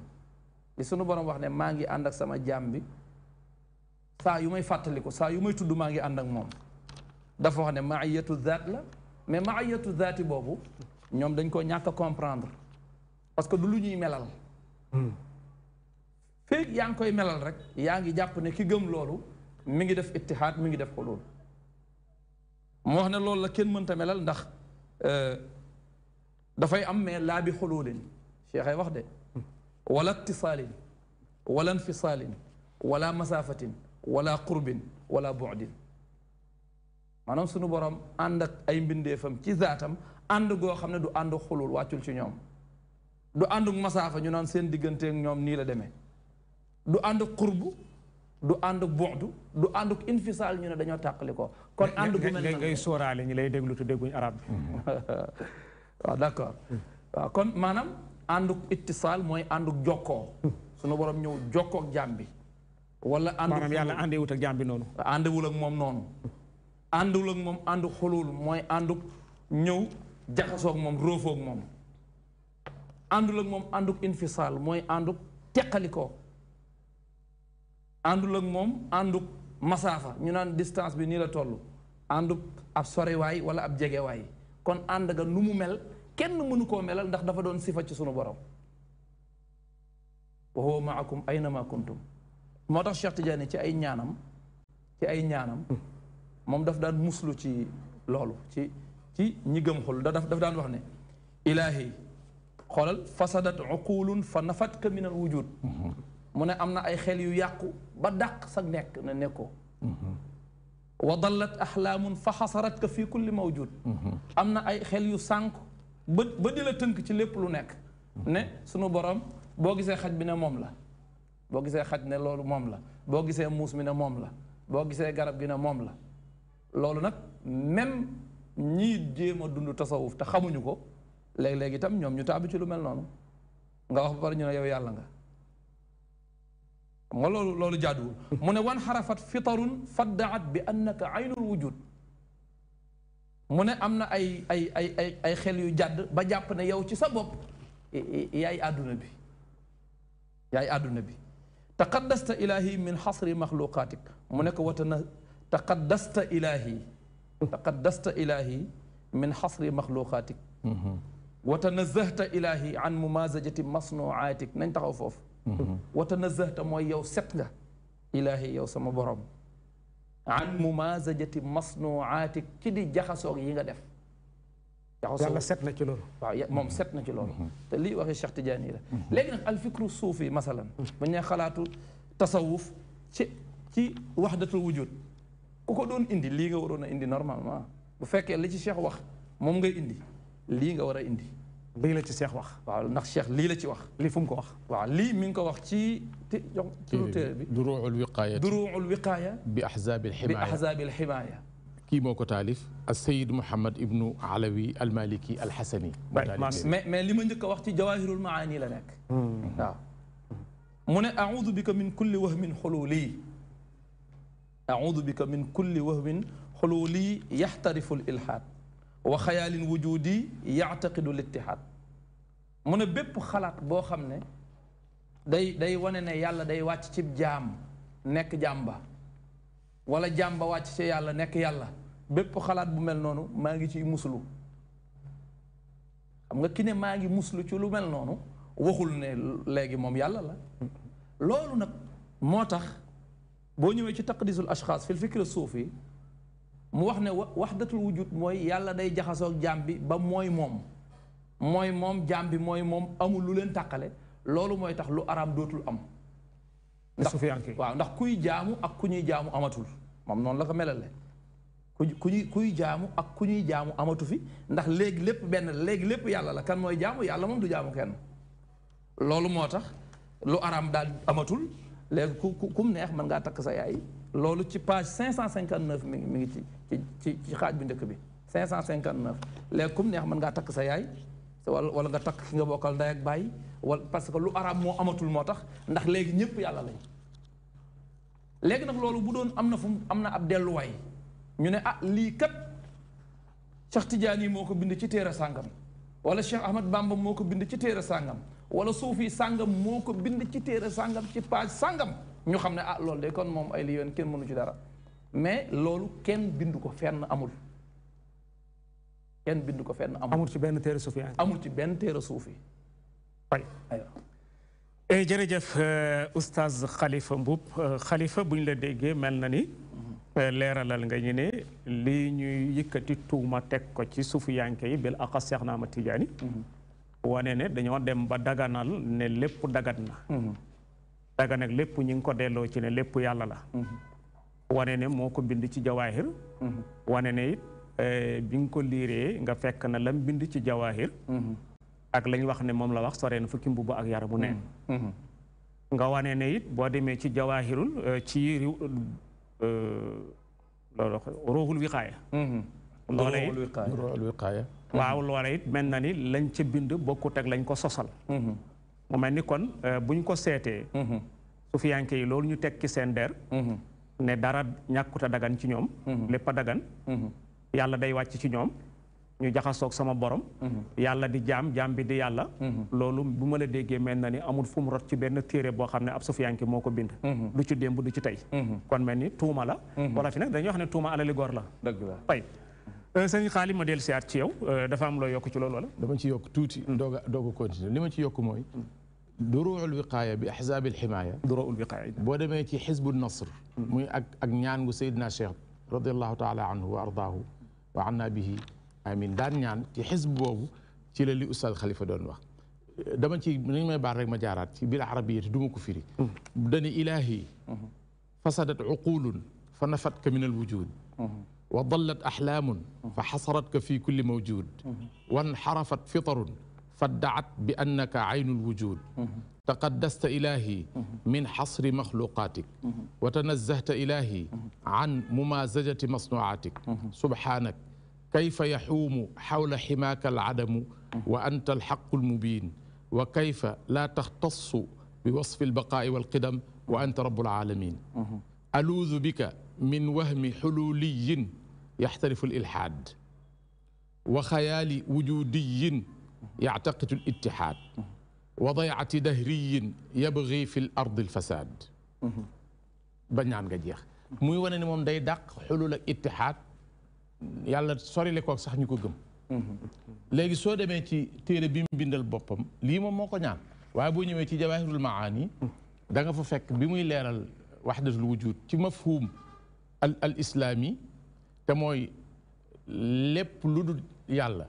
li sunu borom wax ne maa ngi ànd ak sama jaam bi saa yu may fàttaliku saa yu may tudd maa ngi ànd ak moom dafa wax ne maiyatu zaat la mais maiyatu zaati boobu ñoom dañ ko ñàkk a comprendre parce que du lu ñuy melal feeg yaa ngi koy melal rek yaa ngi jàpp ne ki gëm loolu mi ngi def ittihaad mi ngi def xulul moo wax ne loolu la kenn mënta melal ndax dafay am mais laa bi xululin cheikh ay wax de wala ittisaalin wala infisaalin wala masaafatin wala qurbin wala bu'din maanaam sunu borom ànd ak ay mbindeefam ci zaatam ànd goo xam ne du ànd xulul wàccul ci ñoom du ànduk masaafa ñu naan seen digganteek ñoom nii la demee du ànduk qurbu du ànduk bu'du du ànduk infisaal ñu ne dañoo tàqali ko kon ànd gu mel ngay sóoraale ñi lay déglu te dégguñ arab bi waaw d'accord waaw kon maanaam ànduk ittisaal mooy ànduk jokkoo sunu borom ñëw jokkoo ak jaam bi wala ànduk maanaam yàlla àndewut ak jaam bi noonu àndewul ak moom noonu àndul ak moom ànduk xulul mooy ànduk ñëw jaxasoog moom róofoog moom àndul ak moom ànduk infisaal mooy ànduk teqalikoo àndul ak moom ànduk masaafa ñu naan distance bi nii la toll ànduk ab soriwaay wala ab jegewaay kon ànd ga nu mu mel kenn mënu koo melal ndax dafa doon sifa ci sunu borom wa huwa maakum aynama kuntum moo tax Cheikh Tidiane ci ay ñaanam moom daf daan muslu ci loolu ci ñi gëm xul daf daan wax ne ilaahi xoolal fasadat uqulun fa nafatka min al wujud mu ne am na ay xel yu yàqu ba dàq sa nekk na nekkoo wa dallat axlaamun fa xasaratka fi kulli mawjud am na ay xel yu sànk ba di la tënk ci lépp lu nekk ne sunu borom boo gisee xaj bi ne moom la boo gisee xaj ne loolu moom la boo gisee muus mi ne moom la boo gisee garab gi ne moom la loolu nag même ñii jéem a dund tasawuf te xamuñu ko léeg-léeg itam ñoom ñu taabi ci lu mel noonu nga wax ba pare ñu ne yow yàlla nga xam nga loolu jaaduwul mu ne wan xarafat fitarun faddaat bi annaka aynul wujud mu ne am na ay xel yu jàdd ba jàpp ne yow ci sa bopp yaay àdduna bi taqaddasta ilahi min xasri maxluqaatik mu ne ko watana taqaddasta ilahi min xasri maxluqaatik wa tanazahta ilahi an mumazajati masnuaatik nañ taxaw foofu wa tanazahta mooy yow set nga ilahi yow sama borom an mumazajati masnuaatik ci di jaxasoog yi nga def yàlla set na ci loolu waaw moom set na ci loolu te lii waxee Cheikh Tidiane yi la léegi nag alfikru suufi masalan bu ñu nee xalaatu tasawuf ci wahdatul wujud ku ko doon indi lii nga waroon a indi normalement bu fekkee li ci Cheikh wax moom ngay indi lii nga war a indi bii la ci Cheikh wax waaw ndax Cheikh lii la ci wax lii fu mu ko wax waaw lii mi ngi ko wax ci téere bi duruul wiqaaya bi ahzaabil himaaya kii moo ko taalif as-Sayyid Mouhamed Ibnu Alawi al-Maliki al-Hasani mais li ma njëkk a wax ci Jawaahirul Maani la nekk waaw mu ne audu bika min kulli wahmin xululi audu bika min kulli wahmin xululi yaxtarifu l-ilhaad wa xayaalin wujudi yactaqidu l-ittihaad mu ne bépp xalaat boo xam ne day wane ne yàlla day wàcc ci jaam nekk jaam ba wala jaam ba wàcc ci yàlla nekk yàlla bépp xalaat bu mel noonu maa ngi ciy muslu xam nga ki ne maa ngi muslu ci lu mel noonu waxul ne léegi moom yàlla la loolu nag moo tax boo ñëwee ci taqdisul ashxaas fi lfikr suufi mu wax ne waxdatul wujud mooy yàlla day jaxasoog jaam bi ba mooy moom jaam bi mooy moom amul lu leen tàqale loolu mooy tax lu araam dootul am waaw ndax kuy jaamu ak ku ñuy jaamu amatul moom noonu la ko melale kuy jaamu ak ku ñuy jaamu amatu fi ndax léegi lépp benn léegi lépp yàlla la kan mooy jaamu yàlla moom du jaamu kenn loolu moo tax lu araam daal amatul léegi kum neex mën ngaa takk sa yaay loolu ci page 559 mi ngi ci xaaj bi njëkk bi 559 léegi kum neex mën ngaa takk sa yaay wala nga takk ki nga bokkal ndey ak baay wala parce que lu araam moo amatul moo tax ndax léegi ñëpp yàlla lañ léegi nag loolu bu doon am na ab delluwaay ñu ne ah lii kat Cheikh Tidiane moo ko bind ci téere sàngam wala Cheikh Ahmad Bamba moo ko bind ci téere sàngam wala suufi sàngam moo ko bind ci téere sàngam ci page sàngam ñu xam ne ah loolu de kon moom ay li yoon kenn mënu ci dara mais loolu kenn bindu ko fenn amul kenn bindu ko fenn amul ci benn téere suufi amul ci benn téere suufi way jërëjëf oustaz Khalifa Mboup Khalifa bu ñu la déggee mel na ni leeralal nga ñu ne lii ñuy yëkkati tuuma teg ko ci suufiyanke yi bil aqas Seex na Ahmad Tijaani wane ne dañoo dem ba daganal ne lépp dagat na dagan ak lépp ñu ngi ko delloo ci ne lépp yàlla la wane ne moo ko bind ci jawaahir wane ne it bi nga ko liiree nga fekk na lam bind ci jawaahir ak lañ wax ne moom la wax soree na fukki mbubb ak yaramu neen nga wane ne it boo demee ci jawaahirul ci loolu ruuxul wiqaaya ruuxul wiqaaya waaw loola it mel na ni lañ ca bind bokkut ak lañ ko sosal mu mel ni kon buñ ko seetee sufiyanke yi loolu ñu teg ci seen der ne dara ñàkkut a dagan ci ñoom lépp a dagan yàlla day wàcc ci ñoom ñu jaxasoog sama borom yàlla di jaam bi di yàlla loolu bu ma la déggee mel na ni amul fu mu rot ci benn téere boo xam ne ab sufiyanke moo ko bind du ci démb du ci tey kon mel ni tuuma la wala fi nag dañuy wax ne tuuma alali góor la dëgg la fay sëñ Xaali ma dellu siyaat ci yow dafa am loo yokk ci loolu wala dama ci yokk tuuti doog a continuer li ma ci yokk mooy duruul wiqaaya bi ahzaabil himaaya duruul wiqaaya boo demee ci xizbu nasr muy ak ñaan gu Seydina Cheikh radiallahu taala anhu wa ardaahu wa anna bihi amin daan ñaan ci xizb boobu ci la li Oustaz Khalifa doon wax dama ci nañ may baal rek ma jaaraat ci bil arabiyati du ma ko firi dani ilaahi fasadat uqulun fa nafatka min al wujud wa dallat axlaamun fa xasaratka fi kulli mawjud wa nxarafat fitarun faddaat bi annaka aynu lwujud taqaddasta ilahi min xasri maxluqaatik wa tanazzahta ilahi an mumazajati masnuaatik subhanak kayfa yaxuumu xawla ximaaka alcadamu wa anta alxaqu almubin wa kayfa laa taxtassu bi wasfi albaqaai walqidam wa anta rabu alcaalamin aluudu bika min wahmi xululiyin yaxtarifu alilxaad wa xayaali wujudiyin yactaqidu alitixaad wa daycati dahriyin yabgi fi l ardi alfasaad ba ñaan nga jeex muy wane ne moom day dàq xulul ak itixaad yàlla sorile koog sax ñu ko gëm léegi soo demee ci téere bi mu bindal boppam lii moom moo ko ñaan waaye boo ñëwee ci jawaahirul maani da nga fa fekk bi muy leeral waxdatul wujud ci mafhum al islaami te mooy lépp lu dul yàlla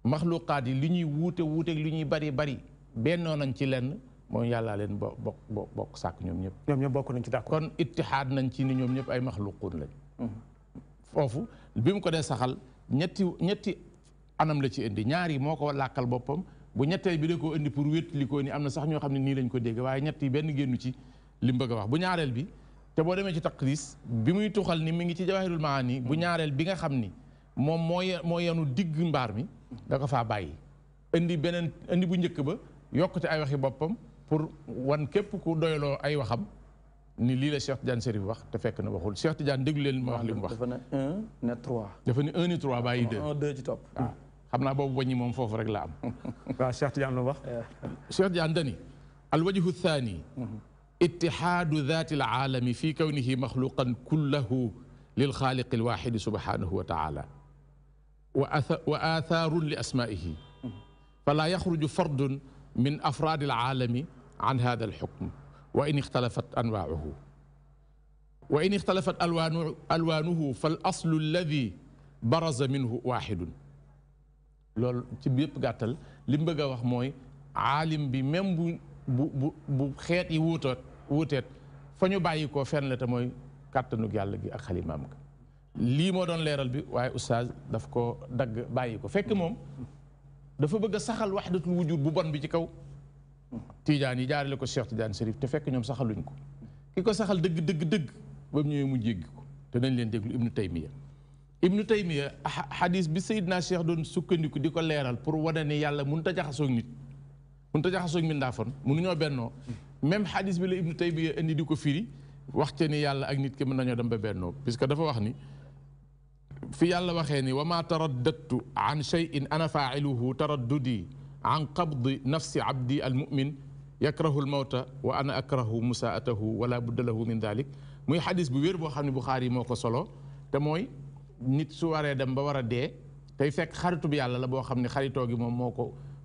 maxluqaat yi li ñuy wuute wuuteeg li ñuy bari bari bennoo nañ ci lenn mooy yàllaa leen bokk sàkk ñoom ñëpp bokk nañ ci d'accord kon ittihaad nañ ci ni ñoom ñëpp ay maxluquun lañ foofu bi mu ko dee saxal ñetti anam la ci indi ñaar yi moo ko làkkal boppam bu ñetteel bi da koo indi pour wétli ko ni am na sax ñoo xam ne nii lañ ko dégg waaye ñett yi benn génnu ci li mu bëgg a wax bu ñaareel bi te boo demee ci taqris bi muy tuxal ni mi ngi ci jawahirul maani bu ñaareel bi nga xam ni moom moo yenu digg mbaar mi da ko faa bàyyi indi bu njëkk ba yokkute ay waxi boppam pour wan képp ku doyloo ay waxam ni lii la Cheikh Tidiane Chérif wax te fekk na waxul Cheikh Tidiane déglu leen ma wax li mu wax. dafa ne 1 ne 3. dafa ne 1 ni 3 bàyyi 2. 1 2 ci topp. waaw xam naa boobu wàññi moom foofu rek la am. waaw Cheikh Tidiane lu wax. Cheikh Tidiane dani alwajhu thani ittihaadu daati alaalami fi kawnihi maxluqan kullahu lilxaaliqi alwaxidi subhanahu wa taala wa aathaarun li asmaihi fala yaxruju fardun min afraadi alaalami an hada alxukm wa in ixtalafat anwaauhu wa in ixtalafat alwaanuhu fal aslu alladi baraza minhu waaxidun loolu ci bépp gàttal li mu bëgg a wax mooy aalim bi même bu xeet yi wuuteet fa ñu bàyyi koo fenn la te mooy kàttanug yàlla gi ak xalimaam ga lii moo doon leeral bi waaye oustaz daf ko dagg bàyyi ko fekk moom dafa bëgg a saxal waxdatul wujud bu bon bi ci kaw Tiijaan yi jaarale ko Cheikh Tidiane Chérif te fekk ñoom saxaluñ ko ki ko saxal dëgg dëgg dëgg ba mu ñëwee mu jéggi ko te nañ leen déglu Ibnu Taymiya xadis bi Seydina Cheikh doon sukkandiku di ko leeral pour wane ne yàlla mënut a jaxasoog nit mënut a jaxasoog mbindaafoon mënuñoo bennoo même xadis bi la Ibnu Taymiya indi di ko firi wax ca ni yàlla ak nit ki mën nañoo dem ba bennoo puisque dafa wax ni fi yàlla waxee ni wa ma taraddadtu an cheyin ana faa'iluhu taraddudi an qabdi nafsi abdi almumin yakrahu almawta wa ana akrahu musaatahu wala budda lahu min dalik muy xadis bu wér boo xam ne Buxaari moo ko solo te mooy nit su waree dem ba war a dee tey fekk xaritu bi yàlla la boo xam ne xaritoo gi moom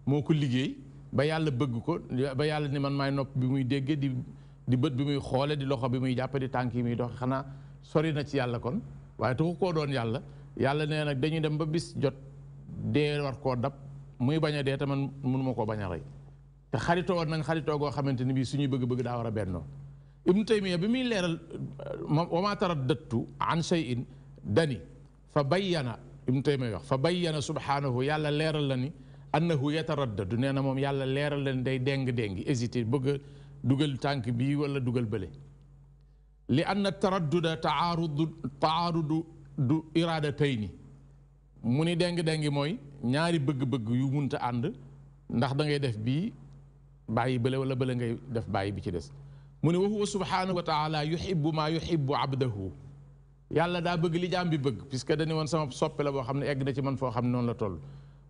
moo ko liggéey ba yàlla bëgg ko ba yàlla ni man maay nopp bi muy dégge di bët bi muy xoole di loxo bi muy jàppe di tànk yi muy doxe xanaa sori na ci yàlla kon waaye taxu koo doon yàlla nee nag dañuy dem ba bis jot dee war koo dab muy bañ a dee te man mënuma koo bañ a rey te xaritoo woon nañ xaritoo goo xamante ni bii suñuy bëgg-bëgg daa war a bennoo Ibnu Taymiya bi muy leeral wa ma taraddadtu an shay'in dani fa bayyana Ibnu Taymiya wax fa bayyana subhanahu yàlla leeral la ni annahu yataraddadu nee na moom yàlla leeral la ni day déng-déngi hésité bëgg a dugal tànk bii wala dugal bële li anna taradduda taarudu du iradatayni mu ni déng-déngi mooy ñaari bëgg-bëgg yu munta ànd ndax da ngay def bii bàyyi bële wala bële ngay def bàyyi bi ci des mu ne wa huwa subhanahu wa taala yuhibbu maa yuhibbu abdahu yàlla daa bëgg li jaam bi bëgg puisque dañu woon sama soppe la boo xam ne egg na ci man foo xam ne noonu la toll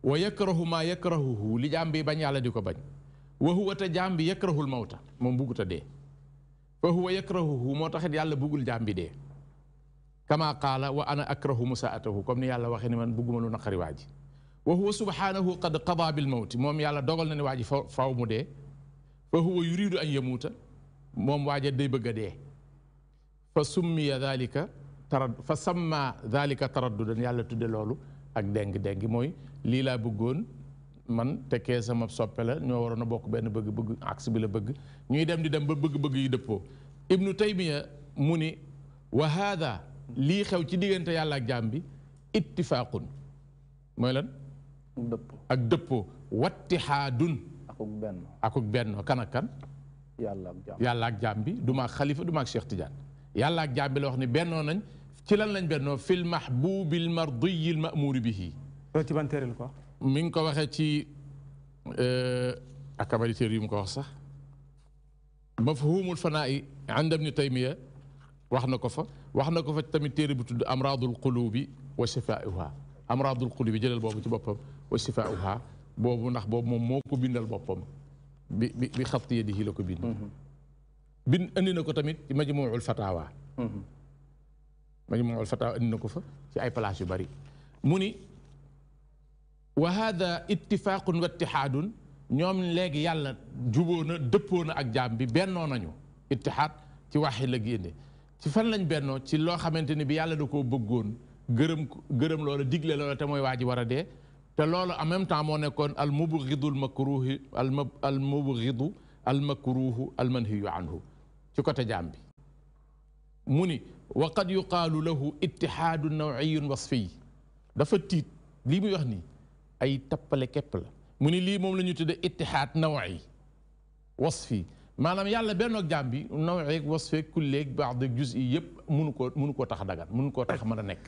wa yakrahu maa yakrahuhu li jaam bi bañ yàlla di ko bañ wa huwa te jaam bi yakrahul mawta moom buggut a dee fa huwa yakrahuhu moo taxit yàlla bëggul jaam bi dee kama qaala wa ana akrahu musaatahu comme ni yàlla waxee ni man bëgguma lu naqari waa ji wa huwa subhanahu qad qada bil mawti moom yàlla dogal na ne waa ji faw mu dee fa huwa yuridu an yamuuta moom waaja day bëgg a dee fa summiya dalika fa samma dalika taraddudan yàlla tudde loolu ak déng-déng mooy lii laa bëggoon man tekkee sama soppe la ñoo waroon a bokk benn bëgg-bëgg axe bi la bëgg ñuy dem di dem ba bëgg-bëgg yi dëppoo Ibnu Taymiya mu ni wa haada lii xew ci diggante yàlla ak jaam bi ittifaaqun mooy lan ak dëppoo wattihaadun akuk benn kan ak kan yàlla ak jaam bi du maag xalifa du maag Cheikh Tidiane yàlla ak jaam bi la wax ni bennoo nañ ci lan lañ bennoo fil mahbubil mardiyil ma'muri bihi ci ban téere la ko mi ngi ko waxee ci akabari téere yu mu ko wax sax mafhumul fanaa'i inda Ibni Taymiya wax na ko fa tamit téere bu tudd amradul qulubi wa shifaa'uha amradul qulubi jëlal boobu ci boppam wa shifaa'uha boobu ndax boobu moom moo ko bindal boppam bi xatti yadihi la ko bind indi na ko tamit ci majmuul fatawa majmuul fatawa indi na ko fa ci ay place yu bari mu ni wa hada ittifaaqun wa ittihaadun ñoom léegi yàlla juboo na dëppoo na ak jaam bi bennoo nañu ittihaad ci waxi la génne ci fan lañ bennoo ci loo xamante ni bi yàlla da koo bëggoon gërëm loola digle loola te mooy waa ji war a dee te loolu en même temps moo nekkoon al mubghidu al makruhi al mubghidu al makruhu al manhiyu anhu ci côté jaam bi mu ni wa qad yuqaalu lahu ittihaadu nawiyun wasfiy dafa tiit lii muy wax nii ay tappale képp la mu ni lii moom la ñu tudde ittihaad nawi wasfi maanaam yàlla bennoog jaam bi nawi wasfi kulleeg ba'd juz yi yëpp mënu koo tax dagan mënu koo tax mën a nekk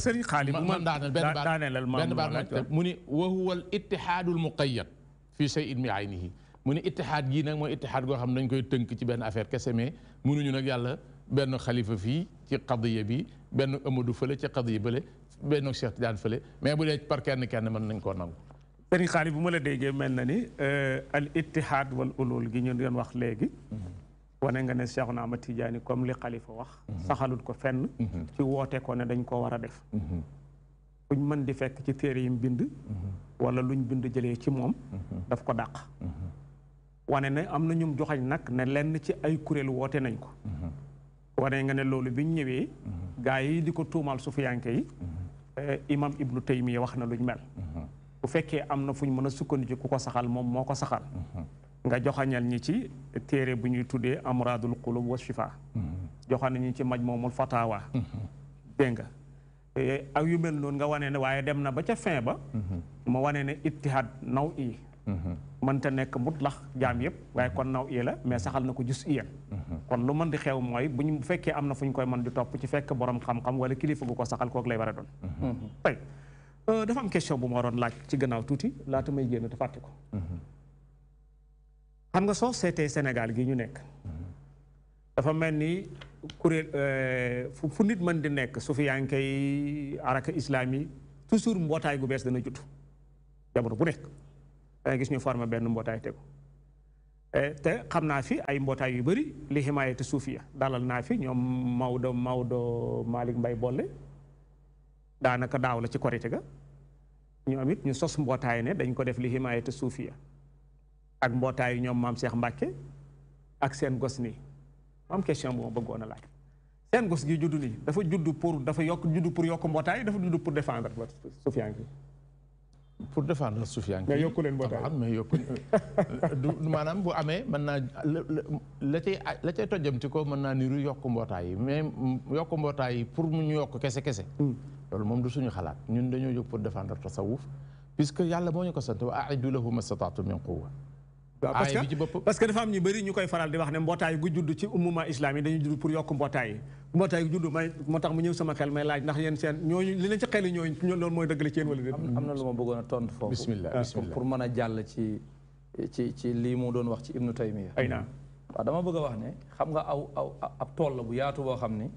sëriñ xaali bu man daaneel benn baat mu ni wa huwa al ittihaadu al muqayyad fi shay'in mi aynihi mu ni ittihaad gii nag mooy ittihaad goo xam ne dañ koy tënk ci benn affaire kese mais mënuñu nag yàlla benn xalifa fii ci qadiya bi benn Amadou fële ci qadiya bële benn Cheikh Tidiane fële mais bu dee par kenn mën nañ koo nangu sëriñ xaali bu ma la déggee mel na ni al ittihaad wal ulul gi ñu doon wax léegi wane nga ne Cheikhuna Ahmad Tidiane comme li xalifa wax saxalut ko fenn ci woote ko ne dañ koo war a def fuñ mën di fekk ci téere yi mu bind wala luñ bind jëlee ci moom daf ko dàq wane ne am na ñum joxañ nag ne lenn ci ay kuréel woote nañ ko wane nga ne loolu biñ ñëwee gaa yi di ko tuumal sufiyanke yi imam Ibnu Taymiya wax na luñ mel bu fekkee am na fuñ mën a sukkandiku ku ko saxal moom moo ko saxal nga joxañal ñi ci téere bu ñuy tuddee amradul qulub wa shifa joxañ ñi ci majmuul fatawa dégg nga ak yu mel noonu nga wane ne waaye dem na ba ca fin ba ma wane ne ittihaad naw i mënta nekk mutlax jaam yëpp waaye kon naw iya la mais saxal na ko jus iya kon lu mën di xew mooy bu ñu fekkee am na fu ñu koy mën di topp ci fekk borom xam-xam wala kilifa gu ko saxal kooku lay war a doon tey dafa am question bu ma waroon laaj ci gannaaw tuuti laata may génn te fàtte ko xam nga soo seetee Sénégal gi ñu nekk dafa mel ni kuréel fu nit mën di nekk su fi yaa ngi koy araka islami toujours mbootaay gu bees dana judd jamono bu nekk danga gis ñu formé benn mbootaay tegu te xam naa fi ay mbootaay yu bëri li himayatu suufiya dalal naa fi ñoom Maodo Malick Mbaye Bolle daanaka daaw la ci korite ga ñoom it ñu sos mbootaay ne dañ ko def li himayatu suufiya ak mbootaay ñoom maam Cheikh Mbacke ak seen gos nii am question bu ma bëggoon a laaj seen gos gi juddu nii dafa judd pour dafa judd pour yokk mbootaay dafa judd pour défendre suufiyanke pour défendre suufiyanke mais yokku leen mbootaay mais yokku du maanaam bu amee mën naa la cay tojjamti ko mën naa niru yokk mbootaay yi mais yokk mbootaay yi pour mu ñu yokk kese loolu moom du suñu xalaat ñun dañoo jóg pour défendre tasawuf puisque yàlla moo ñu ko sant wa a'iddu lahu mastata'tu min quwwa parce que dafa am ñu bëri ñu koy faral di wax ne mbootaay gu judd ci umuma islam yi dañuy judd pour yokk mbootaay yi mbootaay gu judd may moo tax mu ñëw sama xel may laaj ndax yéen seen ñooñu li leen ci xel ñooñu loolu mooy dëgg la ci yéen wala déet am na lu ma bëggoon a tontu foofu bismillah pour mën a jàll ci lii mu doon wax ci Ibnu Taymiya ay naa waaw dama bëgg a wax ne xam nga ab tool la bu yaatu boo xam ni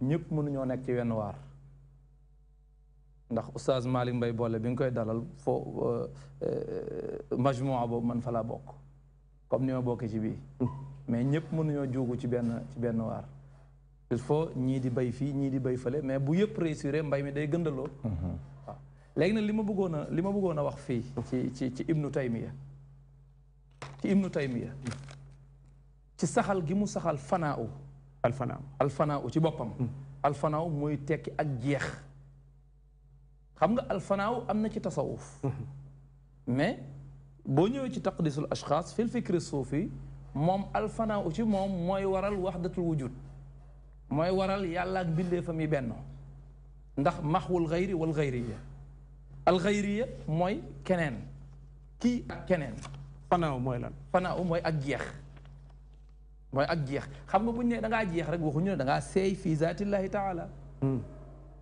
ñëpp mënuñoo nekk ci wenn waar ndax oustaz Malick Mbaye Bolle bi nga koy dalal foo majmua boobu man fa laa bokk comme ni ma bokkee ci bii mais ñëpp mënuñoo juugu ci benn waar il faut ñii di bay fii ñii di bay fële mais bu yëpp réussir mbay mi day gëndaloo waaw léegi nag li ma bëggoon a wax fii ci Ibnu Taymiya ci saxal gi mu saxal fanaaw alfanaaw ci boppam alfanaaw muy tekki ak jeex xam nga alfanaaw am na ci tasawuf mais boo ñëwee ci taqdisul ashxaas fil fikri suufi moom alfanaaw ci moom mooy waral waxdatul wujud mooy waral yàlla ak bindeefam yi benn ndax maxwul xayri wal xayriya al xayriya mooy keneen kii ak keneen fanaaw mooy lan fanaaw mooy ak jeex xam nga bu ñu ne da ngaa jeex rek waxuñu ne da ngaa seey fii zaatillahi taala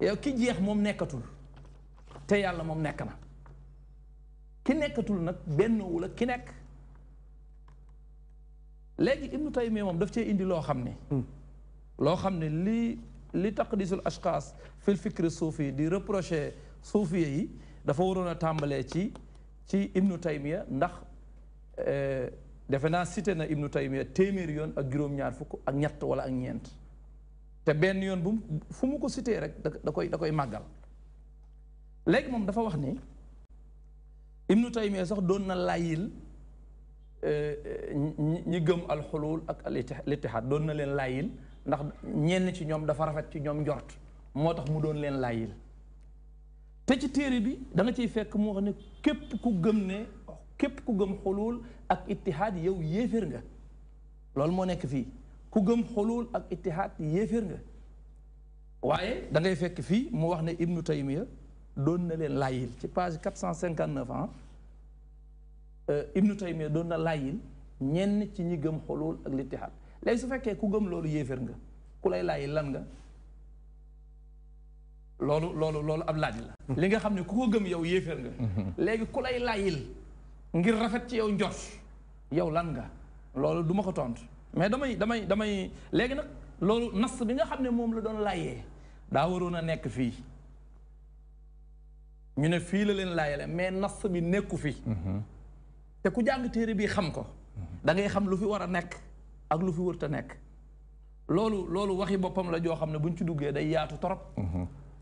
yow ki jeex moom nekkatul te yàlla moom nekk na ki nekkatul nag benn wula ki nekk léegi Ibnu Taymiya moom daf cee indi loo xam ne li taqdisul ashxaas fil fikri suufi di reproché suufiya yi dafa waroon a tàmbalee ci Ibnu Taymiya ndax defe naa cité na Ibnu Taymiya téeméeri yoon ak juróom-ñaar fukk ak ñett wala ak ñeent te benn yoon fu mu ko cité rek da koy màggal léegi moom dafa wax ni Ibnu Taymiya sax doon na laayil ñi gëm alxulul ak al-ittihaad doon na leen laayil ndax ñenn ci ñoom dafa rafet ci ñoom njort moo tax mu doon leen laayil te ci téere bi da nga ciy fekk mu wax ne képp ku gëm xulul ak ittihaad yow yéeféer nga loolu moo nekk fii ku gëm xulul ak ittihaad yéeféer nga waaye da ngay fekk fii mu wax ne Ibnu Taymiya doon na leen laayil ci page 459 Ibnu Taymiya doon na laayil ñenn ci ñi gëm xulul ak littihaad léegi su fekkee ku gëm loolu yéeféer nga ku lay laayil lan nga loolu ab laaj la li nga xam ne ku ko gëm yow yéeféer nga léegi ku lay laayil ngir rafet ci yow njort yow lan nga loolu du ma ko tontu mais damay léegi nag loolu nas bi nga xam ne moom la doon laayee daa waroon a nekk fii ñu ne fii la leen laayale mais nas bi nekku fi te ku jàng téere bi xam ko da ngay xam lu fi war a nekk ak lu fi wërta nekk loolu waxi boppam la joo xam ne buñ ci duggee day yaatu torop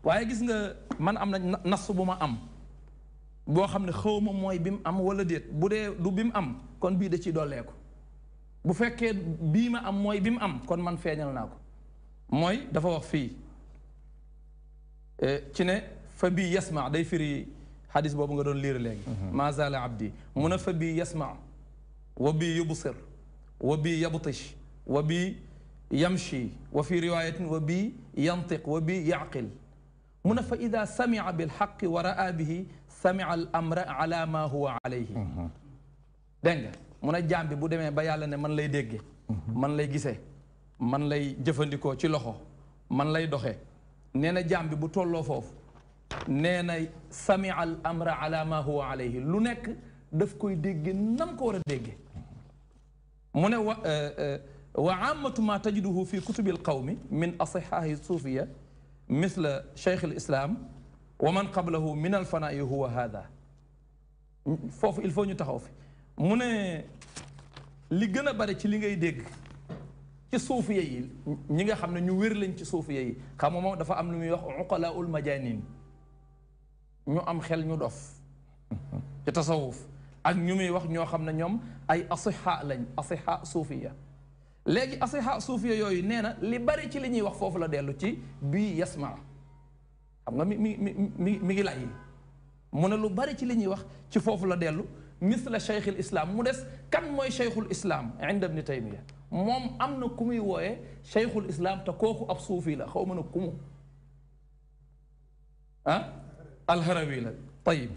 waaye gis nga man am na nas bu ma am boo xam ne xawma mooy bi mu am wala déet bu dee du bi mu am kon bii da ciy dolleeku bu fekkee bii ma am mooy bi mu am kon man feeñal naa ko mooy dafa wax fii ci ne fa bii yasma day firi xadis boobu nga doon liir léegi ma zaala abdi mu ne fa bii yasma wa bii yubsir wa bii yabtish wa bii yamshi wa fi riwayatin wa bii yantiq wa bii yaqil mu ne fa ida samia bilxaqi wa raa bihi samia al amra ala ma huwa alayhi dégg nga mu ne jaam bi bu demee ba yàlla ne man lay dégge man lay gisee man lay jëfandikoo ci loxo man lay doxee nee na jaam bi bu tolloo foofu nee na samia al amra ala ma huwa alayhi lu nekk daf koy dégge nam ko war a dégge mu ne wa aamatu ma tajiduhu fi kutubi alqawmi min asihaahi suufiya misla cheikh alislam wa man qablahu min alfanaa'i huwa hada foofu il faut ñu taxaw fi mu ne li gën a bari ci li ngay dégg ci suufiya yi ñi nga xam ne ñu wér lañ ci suufiya yi xam nga moom dafa am lu muy wax uqalaa'ul majaanin ñu am xel ñu dof ci tasawuf ak ñu muy wax ñoo xam ne ñoom ay asiha lañ asiha suufiya léegi asiha suufiya yooyu nee na li bari ci li ñuy wax foofu la dellu ci bii yasma xam nga mi ngi lay mu ne lu bari ci li ñuy wax ci foofu la dellu misla cheikhul islam mu des kan mooy cheikhul islam inda ibni taymiya moom am na ku muy wooyee cheikhul islam te kooku ab suufi la xaw ma na kumu ah alharawi la tayib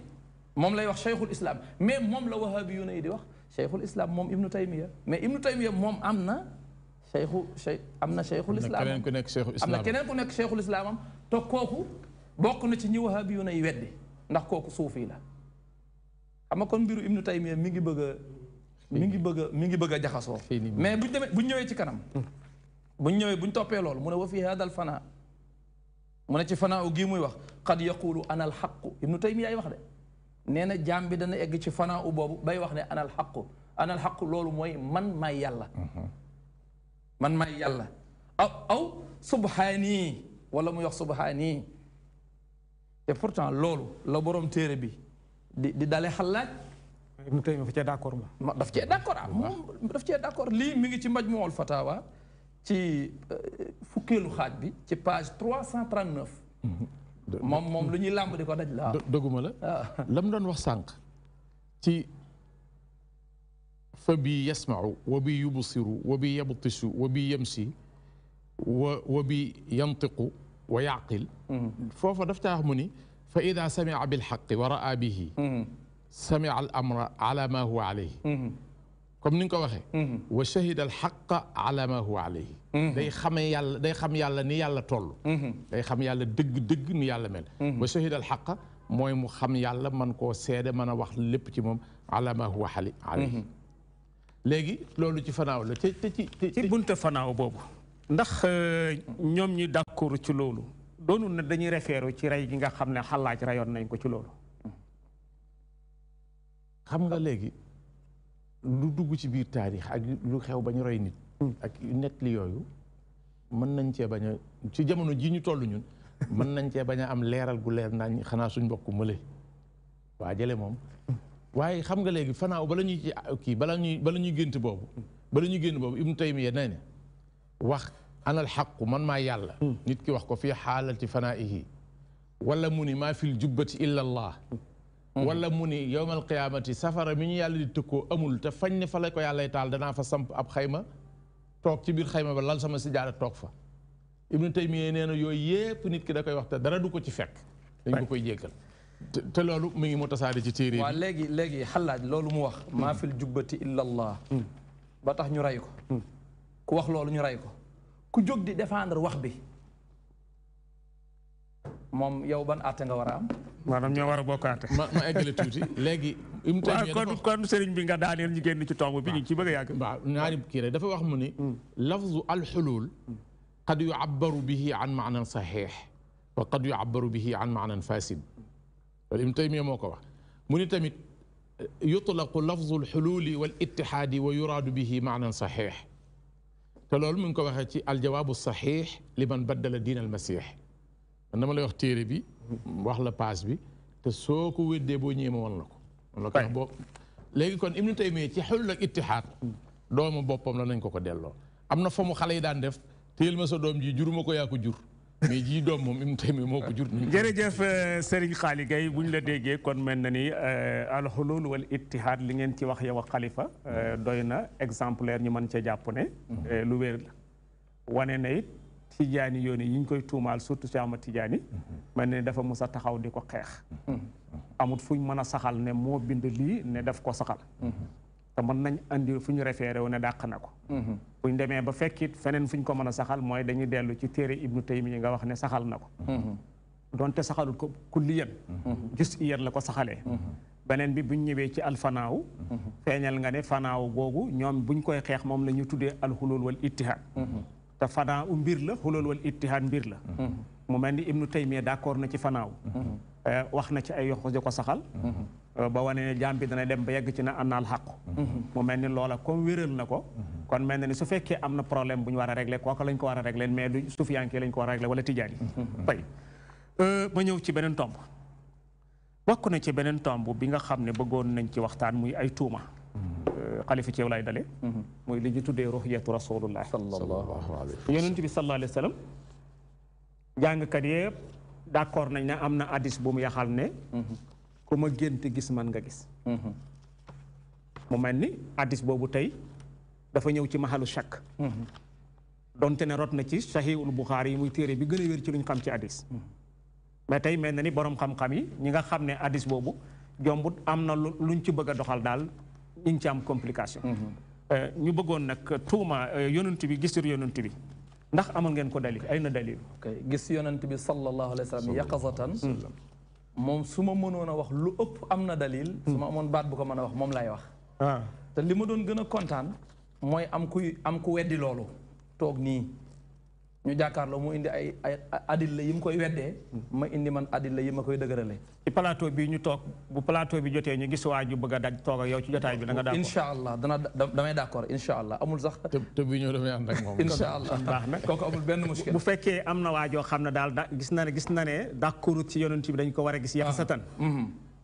moom lay wax cheikhul islam mais moom la wahabi yu ne yi di wax cheikhul islam moom ibnu taymiya mais ibnu taymiya moom am na cheikhul islam am na keneen ku nekk cheikhul islam am te kooku bokk na ci ñi wahabi yu ne yi weddi ndax kooku suufi la xam nga kon mbiru ibnu taymiya mi ngi bëgg a jaxasoo mais buñ ñëwee ci kanam buñ toppee loolu mu ne wa fi hada al fana mu ne ci fanaa gii muy wax qad yaqulu ana al xaqu ibnu taymiya ay wax de nee na jaam bi dana egg ci fanaa boobu bay wax ne ana al xaqu loolu mooy man maay yàlla man maay yàlla aw subhaanii wala muy wax subhaanii te pourtant loolu la borom téere bi di dalee xalaaj Ibnu Taymiya daf cee d'accord ma daf cee d'accord moom daf cee d'accord lii mi ngi ci Majmuul Fatawa ci fukkeelu xaaj bi ci page 339 moom lu ñuy làmb di ko daj la dëgguma la lam doon wax sànq ci fa bi yasmau wa bi yubsiru wa bi yabtisu wa bi yamsi wa bi yantiqu wa yaqil foofa daf caa wax mu ni fa ida samia bilxaqi wa raa bihi samia al amra ala ma huwa alayhi comme ni nga ko waxee wa shahida al xaqa ala ma huwa alayhi day xam yàlla ni yàlla toll day xam yàlla dëgg ni yàlla mel wa shahida al xaqa mooy mu xam yàlla man koo seede mën a wax lépp ci moom ala ma huwa alayhi léegi loolu ci fanaaw la ci bunte fanaaw boobu ndax ñoom ñi d'accord ci loolu doonul ne dañuy référé ci rey gi nga xam ne xalaaj rayoon nañ ko ci loolu xam nga léegi lu dugg ci biir taarix ak lu xew ba ñu rey nit ak net li yooyu mën nañ cee bañ a ci jamono ji ñu toll ñun mën nañ cee bañ a am leeral gu leer nañ xanaa suñ mbokk mële waa jële moom waaye xam nga léegi fanaaw bala ñuy ci kii bala ñuy gént boobu Ibnu Taymiya nee na wax anal xaqu man maa yàlla nit ki wax ko fii xaalati fanaa'ihi wala mu ni maa fil jubbati illa allah wala mu ni yowmal qiyaamati safara mi ñu yàlla di tëkkoo amul te fañ ne fa la ko yàllay taal danaa fa samp ab xayma toog ci biir xayma ba lal sama sijaada toog fa Ibnu Taymiya nee na yooyu yépp nit ki da koy wax te dara du ko ci fekk dañ ko koy jéggal te loolu mu ngi mu tasaare ci téere waaw léegi xalaaj loolu mu wax maa fil jubbati illa allah ba tax ñu rey ko ku wax loolu ñu rey ko ku jóg di défendre wax bi moom yow ban àtte nga war a am maanaam ñoo war a bokkaate ma eggale tuuti léegi kon sëriñ bi nga daaneel ñu génn ci tomb bi ñu ci bëgg a yàgg waaw ñaari kii rek dafa wax mu ni lafzu alxulul qad yu'abbaru bihi an maanan saxiix wa qad yu'abbaru bihi an maanan fasid loolu Ibnu Taymiya moo ko wax mu ni tamit yutlaqu lafzu alxululi wal ittihaadi wa yuraadu bihi maanan saxiix te loolu mu ngi ko waxee ci aljawaabu saxiix liman baddala diin almasix dama lay wax téere bi wax la paas bi te soo ko weddee boo ñëwee ma wan la ko. wan la ko boo léegi kon Ibnu Taymiya ci xulul ak ittihaad doomu boppam la nañ ko delloo am na fa mu xale yi daan def téyel ma sa doom ji juruma ko yaa ko jur mais ji doom moom Ibnu Taymiya moo ko jur. jërëjëf Serigne Xaali Gaye bu ñu la déggee kon mel na ni alxulul wal ittihaad li ngeen ci wax yow ak Xalifa doy na exemplaire ñu mën cee jàpp ne lu wér la wane na it Tijaani yooni yi ñu koy tuumaal surtout Cheikh Ahmad Tijaani mel na ni dafa mus a taxaw di ko xeex amut fuñ mën a saxal ne moo bind lii ne daf ko saxal te mën nañ andi fu ñu référé wu ne dàq na ko buñ demee ba fekkit feneen fu ñu ko mën a saxal mooy dañuy dellu ci téere Ibnu Taymiya nga wax ne saxal na ko donte saxalul ko kulliyan juz'iyan la ko saxalee beneen bi buñ ñëwee ci alfanaaw feeñal nga ne fanaaw googu ñoom buñ koy xeex moom la ñu tuddee alxulul wal ittihaad te fanaaw mbir la xulul wal ittihaad mbir la mu mel ni Ibnu Taymiya d'accord na ci fanaaw wax na ci ay yoxu di ko saxal ba wane ne jaam bi dana dem ba yegg ci na annaal xaqu mu mel ni loola comme wéral na ko kon mel na ni su fekkee am na problème bu ñu war a régler kooku lañ ko war a régler mais du sufiyanke lañ ko war a régler wala tijaan yi bay ma ñëw ci beneen tomb bokk na ci beneen tomb bi nga xam ne bëggoon nañ ci waxtaan muy ay tuuma xalifa ci yow lay dale muy li ñu tuddee ruhiyatu rasulullah sallallahu alayhi yonent bi sallallahu alayhi wa sallam jàngkat yëpp d'accord nañ ne am na hadis bu mu yaxal ne ku ma gént gis man nga gis mu mel ni hadis boobu tey dafa ñëw ci mahalu shakk donte ne rot na ci sahihul Buxaari yi muy téere bi gën a wér ci luñ xam ci hadis mais tey mel na ni borom xam-xam yi ñi nga xam ne hadis boobu jombut am na luñ ci bëgg a doxal daal ñu ngi ci am complication ñu bëggoon nag tuuma yonent bi gisur yonent bi ndax amal ngeen ko dalil ay na dalil gis yonent bi sallallahu alayhi wa sallam yaqazatan moom su ma mënoon a wax lu ëpp am na dalil su ma amoon baat bu ko mën a wax moom laay wax te li ma doon gën a kontaan mooy am ku weddi loolu toog nii ñu jàkkaarloo mu indi ay adilla yi mu koy weddee ma indi man adilla yi ma koy dëgërale ci plateau bi ñu toog bu plateau bi jotee ñu gis waa ju bëgg a daj toog ak yow ci jotaay bi da nga d'accord incha allah damay d'accord incha allah amul sax te bi ñëw damay ànd ak moom incha allah baax na kooku amul benn muskil bu fekkee am na waa joo xam ne daal gis na ne d'accord ci yonent bi dañ ko war a gis yaxasatan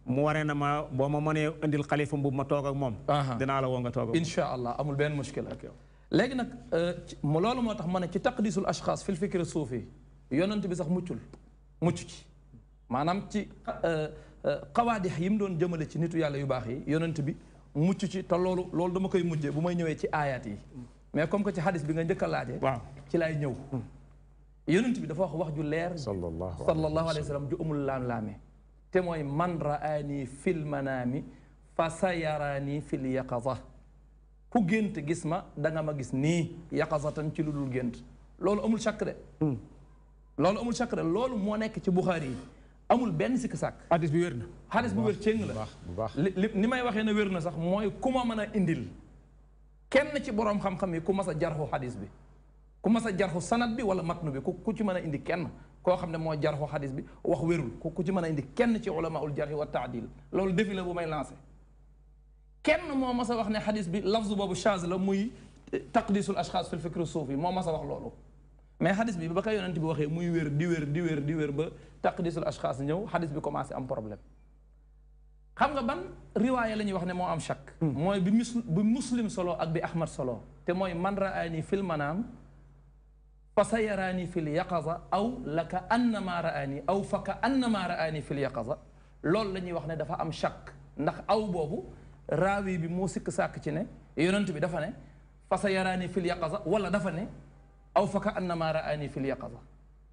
mu waree na ma boo ma mënee indil xalifa bu ma toog ak moom dinaa la woo nga toog ak incha allah amul benn muskil léegi nag loolu moo tax ma ne ci taqdisul ashxaas fil fikri suufi yonent bi sax mucc ci maanaam ci xawaadix yi mu doon jëmale ci nitu yàlla yu baax yi yonent bi mucc ci te loolu dama koy mujjee bu may ñëwee ci aayaat yi mais comme que ci hadis bi nga njëkk a laaje waaw ci laay ñëw yonent bi dafa wax ju leer sallallahu alayhi wa sallam ju amul laam-laame te mooy man raani fil manaami fa sayaraani fil yaqaza ku gént gis ma da nga ma gis nii yaqazatan ci lu dul gént loolu amul chakk de loolu moo nekk ci Buxaari yi amul benn sikk sàkk hadis bi wér na hadis bu wér céng la ni may waxee ne wér na sax mooy ku ma mën a indil kenn ci boroom xam-xam yi ku mas a jarxu hadis bi ku mas a jarxu sanad bi wala matnu bi ku ci mën a indi kenn koo xam ne moo jarxu hadis bi wax wérul ku ci mën a indi kenn ci ulamaul jarxi wa taadil loolu défi la bu may lancé kenn moo mas a wax ne xadis bi lafzu boobu change la muy taqdisul ashxaas fil fikri suufi moo mas a wax loolu mais xadis bi ba ko yonent bi waxee muy wér di wér ba taqdisul ashxaas ñëw xadis bi commencé am problème xam nga ban riwaaya la ñuy wax ne moo am chak mooy bi muslim solo ak bi ahmad solo te mooy man raani fil manaam fa sa yaraani fil yaqaza aw la ka annama raani aw fa ka annama raani fil yaqaza loolu la ñuy wax ne dafa am chak ndax aw boobu raawi bi moo sikk sàkk ci ne yonent bi dafa ne fa sa yaraani fil yaqaza wala dafa ne aw fa ka annama raani fil yaqaza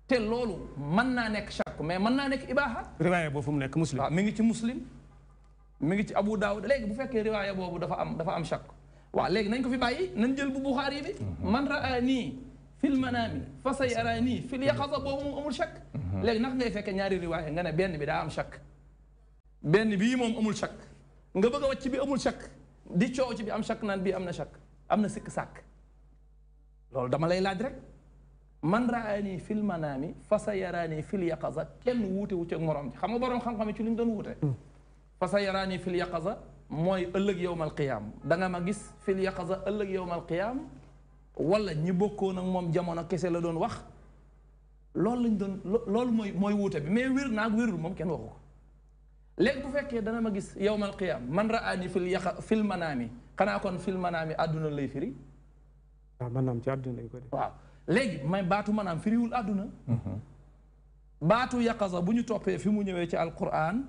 te loolu mën naa nekk chak mais mën naa nekk ibaaha riwaaya boobu fu mu nekk muslim waaw mi ngi ci muslim mi ngi ci abu daawud léegi bu fekkee riwaaya boobu dafa am chak waaw léegi nañ ko fi bàyyi nañ jël bu buxaari bi man raani fil manaami fa sa yaraani fil yaqaza boobu moom amul chak léegi nag ngay fekkee ñaari riwaaya nga ne benn bi daa am chak benn bii moom amul chak nga bëgg a wàcc bi amul chak di coow ci bi am chak naan bii am na chak am na sikk sàkk loolu dama lay laaj rek man raani fil manaami fa sa yaraani fil yaqaza kenn wuute wu ci ak morom ji xam nga borom xam-xam ci li ñu doon wuute fa sa yaraani fil yaqaza mooy ëllëg yowmal qiyaam da nga ma gis fil yaqaza ëllëg yowmal qiyaam wala ñi bokkoon ak moom jamono kese la doon wax loolu lañ doon loolu mooy wuute bi mais wér naag wérul moom kenn waxu ko léegi bu fekkee dana ma gis yowmal qiyaam man raani fil manaami xanaa kon fil manaami àdduna lay firi waaw maanaam ci àdduna lay ko def waaw léegi may baatu manaam firiwul àdduna baatu yaqaza bu ñu toppee fi mu ñëwee ci alquran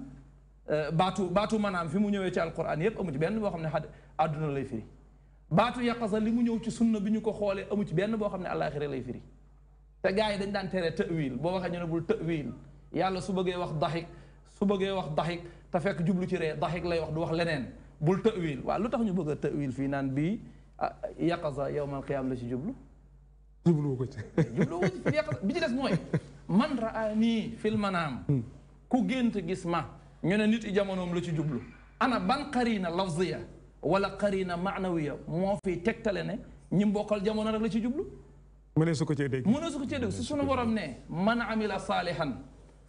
baatu manaam fi mu ñëwee ci alquran yépp amu ci benn boo xam ne àdduna lay firi baatu yaqaza li mu ñëw ci sunna bi ñu ko xoolee amu ci benn boo xam ne àllaaxira lay firi te gars yi dañ daan tere ta'wil boo waxee ñu ne bul ta'wil yàlla su bëggee wax daxik te fekk jublu ci ree daxik lay wax du wax leneen bul ta'wil waaw lu tax ñu bëgg a ta'wil fii naan bii yaqaza yawmal qiyaam la ci jublu jubluwu ko ci bi ci des mooy man raani fil manaam ku gént gis ma ñu ne nit i jamonoom la ci jublu ana ban qarina lafziya wala qarina maanawiya moo fi tegtale ne ñi mbokkal jamono rek la ci jublu mënee su ko cee dégg su sunu borom ne man amila saalihan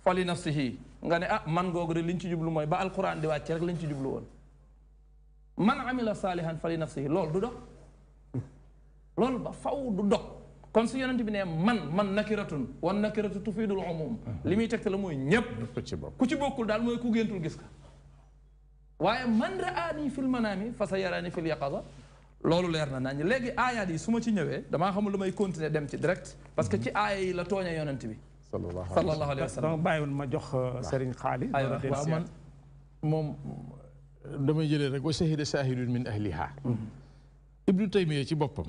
fa li nafsihi nga ne man googu de liñ ci jublu mooy ba alquran di wàcce rek lañ ci jublu woon man amila saalihan fa li nafsihi loolu du dog loolu ba faw du dog kon su yonent bi ne man nakiratun wan nakiratu tufidul umum li muy tegte la mooy ñépp ku ci bokkul daal mooy ku géntul gis ka waaye man raani fil manaami fa sa yaraani fil yaqaza loolu leer na nañ léegi aayaat yi su ma ci ñëwee damaa xamul lu may continuer dem ci direct parce que ci aaya yi la tooñee yonent bi sallallahu alayhi wa sallam bàyyiwoon ma jox Serigne Xaali waaw man moom damay jëlee rek wa shahida shahidun min ahliha ibnu taymiya ci boppam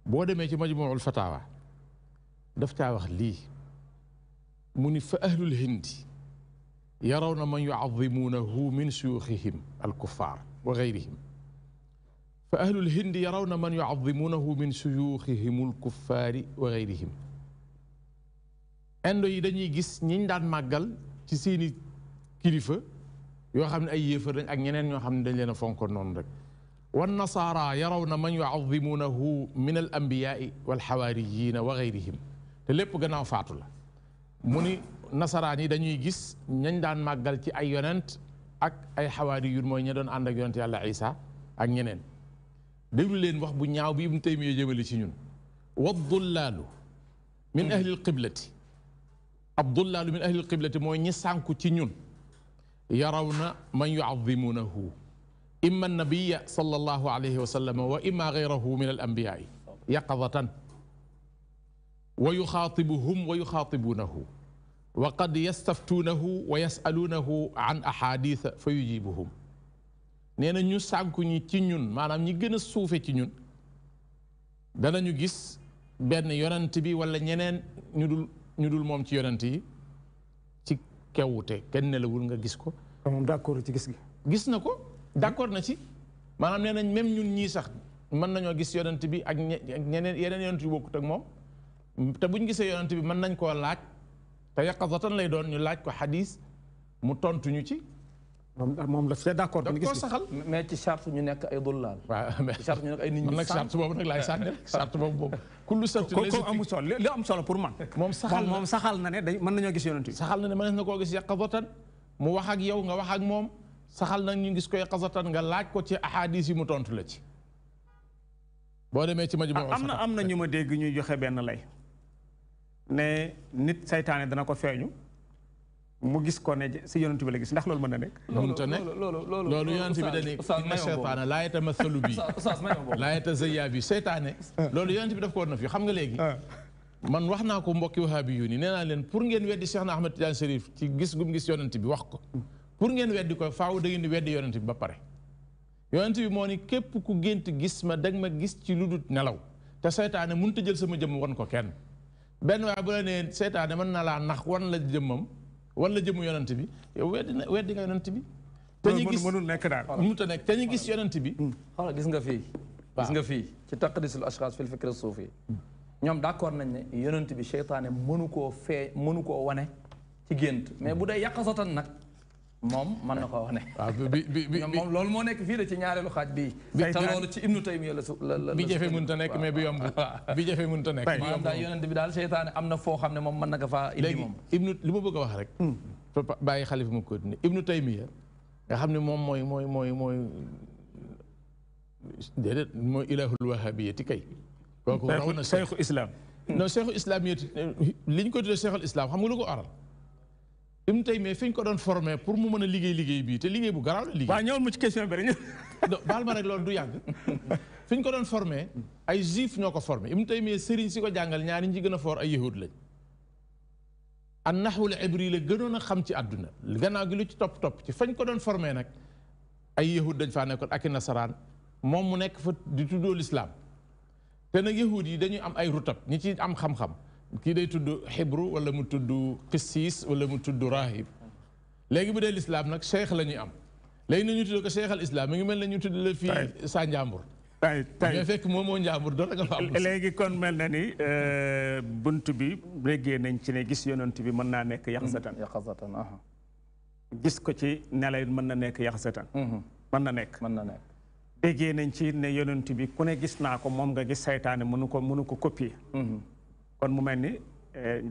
boo demee ci majmuul fatawa daf caa wax lii mu ni fa ahlul hindi yarawna man yuadimuunahu min suyuxihim alkuffar wa gayrihim fa ahlul hindi yarawna man yuadimuunahu min suyuxihim alkuffaari wa gayrihim indo yi dañuy gis ñiñ daan màggal ci seeni kilifa yoo xam ne ay yéefar lañ ak ñeneen ñoo xam ne dañ leen a fonkoon noonu rek والنصارى يرون من يعظمونه من الأنبياء والحواريين وغيرهم te lépp gannaaw faatu la mu ni nasaraan yi dañuy gis ñañ daan màggal ci ay yonent ak ay xawaariyun mooy ña doon ànd ak yonent yàlla Isa ak ñeneen déglu leen wax bu ñaaw bi Ibnu Taymiya jëmale ci ñun waddullaalu min ahli alqiblati abdullaalu min ahli alqiblati mooy ñi sànku ci ñun yarawna man yuadimuunahu إما النبي صلى الله عليه وسلم وإما غيره من الأنبياء يقظة ويخاطبهم ويخاطبونه وقد يستفتونه ويسألونه عن أحاديث فيجيبهم نينا ñu sànku ñi ci ñun maanaam ñi gën a suufe ci ñun danañu gis benn yonent bi wala ñeneen ñu dul moom ci yonent yi ci kewute kenn nelawul nga gis ko moom d'accord ci gis gi gis na ko d'accord na ci maanaam nee nañ même ñun ñii sax mën nañoo gis yonent bi ak ñeneen yeneen yonent yu bokkut ak moom te buñ gisee yonent bi mën nañ koo laaj te yaqazatan lay doon ñu laaj ko xadis mu tontu ñu ci moom la c'est d'accord da koo saxal mais ci charte ñu nekk ay dullaal waaw mais ci charte ñu nekk ay nit ñu nag charte boobu nag laay sànni charte boobu kullu charte ko amul solo li am solo pour man moom saxal na ne mën nañoo gis yonent bi saxal na ne mën na koo gis yaqazatan mu wax ak yow nga wax ak moom saxal nag ñu gis ko yaqazatan nga laaj ko ci ahadis yi mu tontu la ci boo demee ci majmu am na ñu ma dégg ñuy joxe benn lay ne nit saytaane dana ko feeñu mu gis ko ne si yonent bi la gis ndax loolu mën na nekk mënut a nekk loolu yonent bi dañuy inna seytaana laa yatamathalu bi laa yatazayya bi seytaane loolu yonent bi daf ko war na fi xam nga léegi man wax naa ko mbokki wahaabi yu ni nee naa leen pour ngeen weddi Cheikh na Ahmed Tidiane Chérif ci gis gum gis yonent bi wax ko pour ngeen weddi ko faaw da ngeen di weddi yonent bi ba pare yonent bi moo ni képp ku gént gis ma dag ma gis ci lu dul nelaw te seytaane mënut a jël sama jëmm wan ko kenn benn waaye bu la nee seytaane mën na laa nax wan la jëmmam wan la jëmmu yonent bi yow weddi nga yonent bi te ñu gis mënul nekk daal mënut a nekk te ñu gis yonent bi xoolal gis nga fii ci taqdisul ashxaas fil fikr suufi ñoom d'accord nañ ne yonent bi seytaane mënu koo wane ci gént mais bu dee yaqazatan nag moom mën na koo wane waaw moom loolu moo nekk fii de ci ñaareelu xaaj bii te loolu ci ibnu taymiya la bi jafe mënut a nekk mais bi yomb bi jafe mënut a nekk maanaam daal yonent bi daal seytaane am na foo xam ne moom mën na ko faa indi moom ibnu li ma bëgg a wax rek bàyyi xalifa mu ko ne ibnu taymiya nga xam ne moom mooy déedéet mooy ilahul wahabiyati kay kooku raw na cheikhu islam non cheikhu islamiyati li ñu ko tuddee cheikhul islam xam nga lu ko aral Ibnu Taymiya fi ñu ko doon formé pour mu mën a liggéey bii te liggéey bu garaaw la liggéey. waaw ñëwal mu ci question bi rek. baal ma rek loolu du yàgg fi ñu ko doon formé ay juif ñoo ko formé Ibnu Taymiya sëriñ si ko jàngal ñaari ñi ci gën a foor ay yahud lañ. an naxwul ibri la gënoon a xam ci àdduna gannaaw gi lu ci topp ci fañ ko doon formé nag ay yahud dañ faa nekkoon ak i nasaraan moom mu nekk fa di tuddoo lislaam te nag yahud yi dañuy am ay rutab ñi ci am xam-xam. kii day tudd xibru wala mu tudd qissiis wala mu tudd rahib léegi bu dee lislaam nag cheikh la ñuy am léegi na ñu tudd ko Cheikh al Islam mi ngi mel ne ñu tudd la fii saa njàmbur tay mais fekk moom moo njàmbur dara nga fa am léegi kon mel na ni bunt bi réggee nañ ci ne gis yonent bi mën naa nekk yaxsatan gis ko ci nelaw mën na nekk yaxsatan mën na nekk déggee nañ ci ne yonent bi ku ne gis naa ko moom nga gis saytaane mënu ko copier kon mu mel ni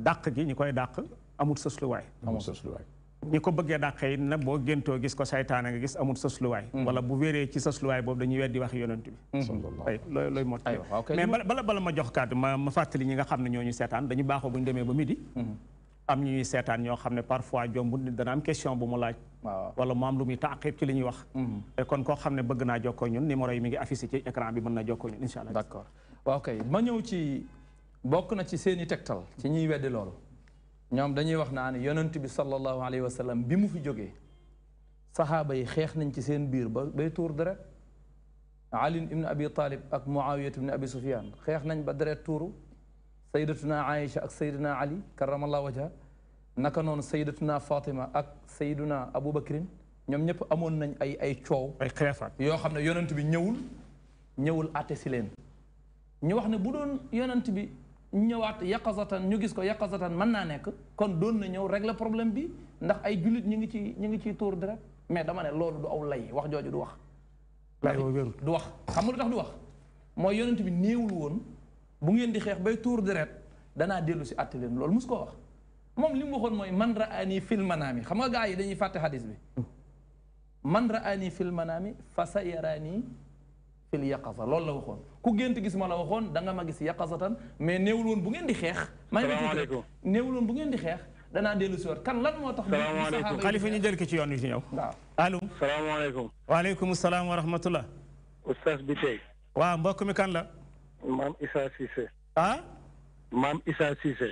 dàq gi ñi koy dàq amul sësluwaay ñi ko bëggee dàqee it nag boo géntoo gis ko saytaane nga gis amul sësluwaay wala bu wéree ci sësluwaay boobu dañuy weddi wax yonent bi ay looy mot mais bala ma jox kàddu ma fàttali ñi nga xam ne ñooñu seetaan dañu baaxoo bu ñu demee ba midi am ñuy seetaan ñoo xam ne parfois jombu nit dana am question bu mu laaj wala mu am lu muy taqib ci li ñuy wax kon koo xam ne bëgg naa jokkoo ñun numéro yi mi ngi affiché ci écran bi mën na jokkoo ñun incha allah d'accord waaw kay ma ñëw ci bokk na ci seeni tegtal ci ñuy weddi loolu ñoom dañuy wax naa ne yonent bi sallallahu alayhi wa sallam bi mu fi jógee saxaaba yi xeex nañ ci seen biir ba bay tuur deret Ali ibn Abi Talib ak Muawiya ibn Abi Sufyan xeex nañ ba deret tuuru sayyidatuna Aïcha ak sayyiduna Ali karamallahu wajha naka noonu sayyidatuna Fatima ak sayyiduna Abu Bakrin ñoom ñëpp amoon nañ ay coow ay xeefaat yoo xam ne yonent bi ñëwul àtte si leen ñu wax ne bu doon yonent bi ñëwaat yaqazatan ñu gis ko yaqazatan mën naa nekk kon doon na ñëw régler problème bi ndax ay jullit ñu ngi ciy tuur deret mais dama ne loolu du aw lay wax jooju du wax lay woo wérul du wax xam nga lu tax du wax mooy yonent bi néewul woon bu ngeen di xeex bay tuur deret danaa dellu si àtte leen loolu mus koo wax moom li mu waxoon mooy man raani fil manaami xam nga gaa yi dañuy fàtte xadis bi man raani fil manaami fa sa yaraani fil yaqaza loolu la waxoon ku gént gis ma la waxoon da nga ma gis yaqazatan mais néewul woon bu ngeen di xeex maa ngi néewul woon bu ngeen di xeex danaa dellu si waat kan lan moo tax xalifa ñu jël ki ci yoon wi ci ñëw waaw allo salaamaaleykum waaleykum salaam wa rahmatullah oustaz bi tey waaw mbokk mi kan la maam Issa Cissé ah maam Issa Cissé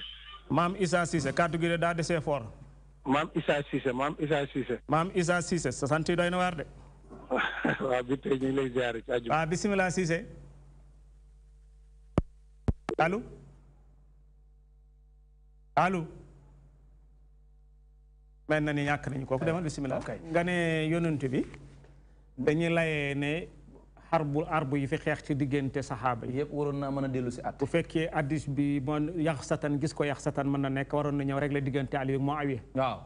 maam Issa Cissé kàddu gi de daa desee fort maam Issa Cissé maam Issa Cissé maam Issa Cissé sa sant yi doy na waar de waaw bi tey ñu ngi lay ziare ci aju waaw bisimilah Cissé allo allo mel na ni ñàkk nañu kooku demal bisimilah nga ne yonent bi dañuy layee ne arbu yi fi xeex ci diggante saxaaba yi yëpp waroon naa mën a dellu si at bu fekkee addis bi moom yaxsatan gis ko yaxsatan mën na nekk waroon na ñëw rek la diggante Aliyu ak Muawiya waaw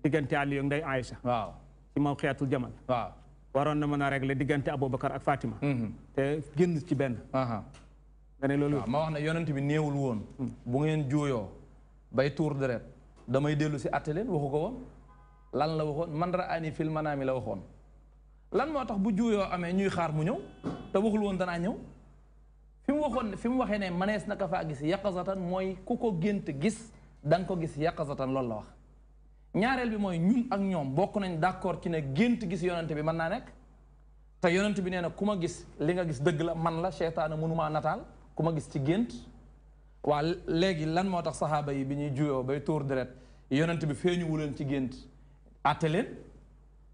diggante Aliyu ak Ndey Aïcha waaw ci maw xiyatul jamal waaw waroon na mën a régler diggante Aboubacar ak Fatima te génn ci benn nga ne loolu ma wax ne yonent bi néewul woon bu ngeen juuyoo bay tuur deret damay dellu si atte leen waxu ko woon lan la waxoon man raani fil manaami la waxoon lan moo tax bu juuyoo amee ñuy xaar mu ñëw te waxul woon danaa ñëw fi mu waxee ne manees naka faa gis yaqazatan mooy ku ko gént gis da nga ko gis yaqazatan loolu la wax ñaareel bi mooy ñun ak ñoom bokk nañ d'accord ci ne gént gis yonent bi mën naa nekk te yonent bi nee na ku ma gis li nga gis dëgg la man la seytaane mënumaa nataal ku ma gis ci gént waa léegi lan moo tax saxaaba yi bi ñuy juyoo bay tuur deret yonent bi feeñuwu leen ci gént atte leen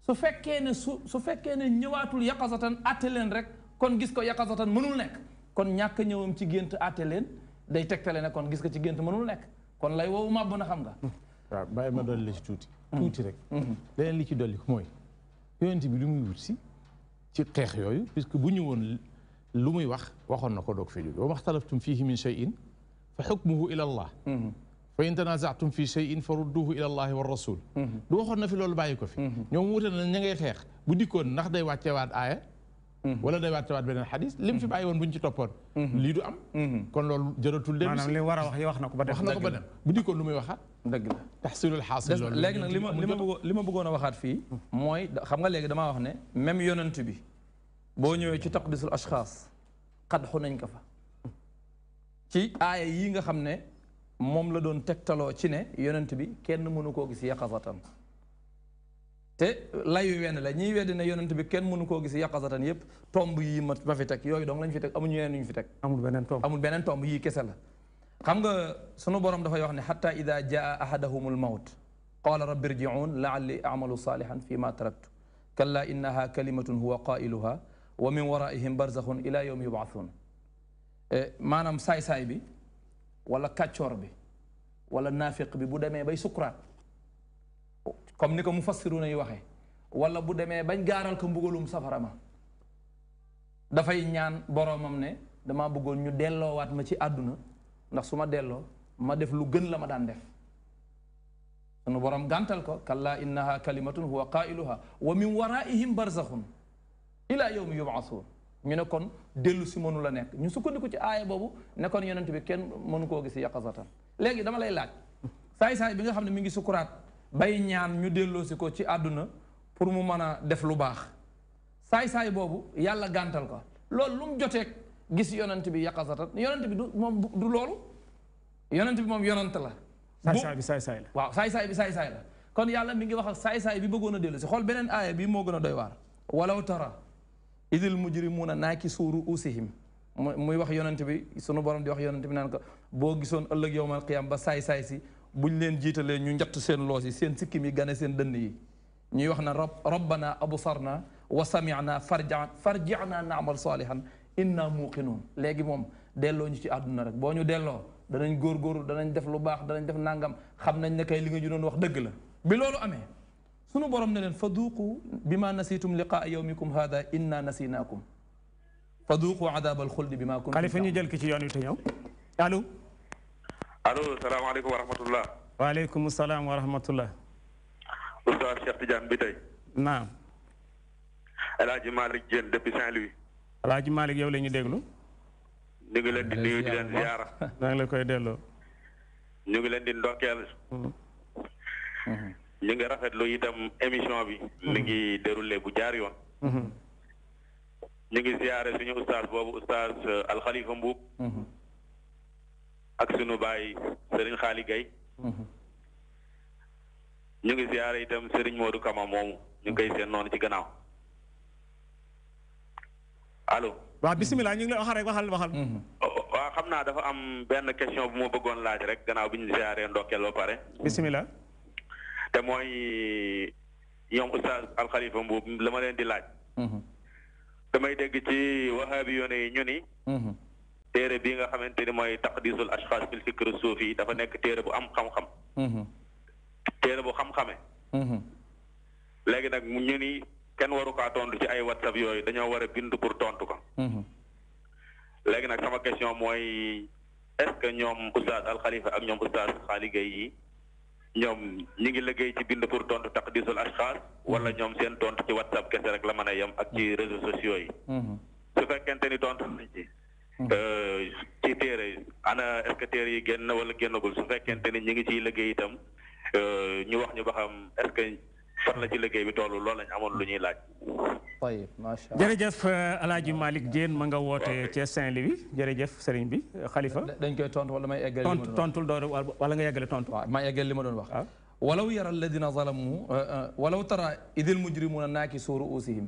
su fekkee ne ñëwaatul yaqazatan atte leen rek kon gis ko yaqazatan mënul nekk kon ñàkk ñëwam ci gént atte leen day tegtale ne kon gis ko ci gént mënul nekk kon lay woowu màbb na xam nga waaw bàyyi ma dolli la ci tuuti rek leneen li ci dolli ko mooy yonent bi lu muy wut si ci xeex yooyu puisque bu ñëwoon lu muy waxoon na ko doog fee jóge wa maxtalaftum fiihi min shay'in fa xukmuhu ila allah fa in tanazatum fi shay'in fa rudduhu ila allahi wa rasul du waxoon na fi loolu bàyyi ko fi ñoom wute na ña ngay xeex bu dikkoon ndax day wàccewaat aaya wala day wàccewaat beneen xadis lim fi bàyyi woon bu ñu ci toppoon lii du am kon loolu jëratul dem maanaam li war a wax yi wax na ko ba dem bu dikkoon lu muy waxaat dëgg la taxsilul xaasil loolu léegi nag li ma bëggoon a waxaat fii mooy xam nga léegi damaa wax ne même yonent bi boo ñëwee ci taqdisul ashxaas xadxu nañ ko fa ci aaya yi nga xam ne moom la doon tegtaloo ci ne yonent bi kenn mënu koo gis yaqazatan te layu wenn la ñiy weddi ne yonent bi kenn mënu koo gis yaqazatan yépp tomb yi ma fi teg yooyu donc lañ fi teg amuñu yeneen ñu fi teg amul beneen tomb yii kese la xam nga sunu borom dafay wax ne xatta ida jaa ahadahumul mawt qaala rabbi irji'un la'alli a'malu salihan fi ma taraktu kalla innaha kalimatun huwa qailuha wa min waraihim barzakhun ila yawmi yub'athun maanaam saay-saay bi wala kàccoor bi wala naafiq bi bu demee bay sukuraat comme ni ko mufassiruna yi waxee wala bu demee bañ gaaral ko mbugalum safara ma dafay ñaan boroomam ne dama bëggoon ñu delloowaat ma ci àdduna ndax su ma delloo ma def lu gën la ma daan def sunu borom gàntal ko kalla innaha kalimatun huwa qailuha wa min waraihim barzakhun ila yawmi yub'athun ñu ne kon dellu si mënu la nekk ñu sukkandiku ci aaya boobu ne kon yonent bi kenn mënu koo gis yaqazatan léegi dama lay laaj saay-saay bi nga xam ne mi ngi sukuraat bay ñaan ñu delloo si ko ci àdduna pour mu mën a def lu baax saay-saay boobu yàlla gàntal ko loolu lu mu joteeg gis yonent bi yaqazatan yonent bi du moom du loolu yonent bi moom yonent la saay-saay bi saay-saay la waaw saay-saay bi saay-saay la kon yàlla mi ngi wax ak saay-saay bi bëggoon a dellu si xool beneen aaya bi moo gën a doy waar walaw tara idil mujrimuuna naakisu ruusihim muy wax yonent bi sunu borom di wax yonent bi naan ko boo gisoon ëllëg yowmal qiyaam ba saay-saay si buñ leen jiitalee ñu njatt seen loos yi seen sikkim yi gane seen dënn yi ñuy wax na rabbana absarna wa sami'na farji'na na'mal salihan inna muqinuun léegi moom delloo ñu ci àdduna rek boo ñu delloo danañ góorgóorlu danañ def lu baax danañ def nangam xam nañ ne kay li nga ñu doon wax dëgg la bi loolu amee sunu borom ne leen fa duuqu bima nasitum liqaa yawmikum hada inna nasinakum fa duuqu adab alxuldi bima kuntum xalifa ñu jël ki ci yoon wi te ñëw allo allo salaamaaleykum wa rahmatullah waaleykum salaam wa rahmatullah oustaz Cheikh Tidiane bi tey naam El Hadj Malick Diène depuis Saint-Louis El Hadj Malick yow la ñu déglu ñu ngi leen di nuyu di leen ziyaara maa ngi la koy delloo ñu ngi leen di ndokkeel ñu ngi rafetlu itam émission bi mi ngi déroulé bu jaar yoon ñu ngi ziyaare suñu oustaz boobu oustaz Alxalifa Mbuub ak suñu baay Serigne Xaali Gay ñu ngi ziyaare itam Serigne Modou Kama moomu ñu ngi koy seen noonu ci gannaaw allo waaw bisimilah ñu ngi lay waxal rek waxal waaw xam naa dafa am benn question bu ma bëggoon laaj rek gannaaw bi ñu ziyaaree ndokkeel ba pare bisimilah te mooy ñoom oustaz Alxalifa Mbuub la ma leen di laaj damay dégg ci wahabi yoone yi ñu ni téere bii nga xamante ni mooy taqdisul ashxaas fil fikr suufi dafa nekk téere bu am xam-xam téere bu xam-xame léegi nag ñu ni kenn waru kaa tontu ci ay whatsapp yooyu dañoo war a bind pour tontu ko léegi nag sama question mooy est-ce que ñoom oustaz Alxalifa ak ñoom oustaz Xaali Gay yi ñoom ñi ngi liggéey ci bind pour tontu taqdisul ashxaas wala ñoom seen tontu ci whatsapp kese rek la mën a yem ak ci réseaux sociaux yi su fekkente ni tontu nañ ci téere ana est-ce que téere yi génn wala génnagul su fekkente ni ñi ngi ciy liggéey itam ñu wax ñu ba xam est-ce que fan la ci liggéey bi toll loolu lañ amoon lu ñuy laaj tayib macha Allah jërëjëf Alaaji Malick Diène ma nga woote ci Saint-Louis jërëjëf sëriñ bi Xalifa dañ koy tontu wala may eggal tontul door wala nga yeggale tontu waaw may eggal li ma doon wax walaw yara alladina zalamu walaw tara idil mujrimuna naakisu ruusihim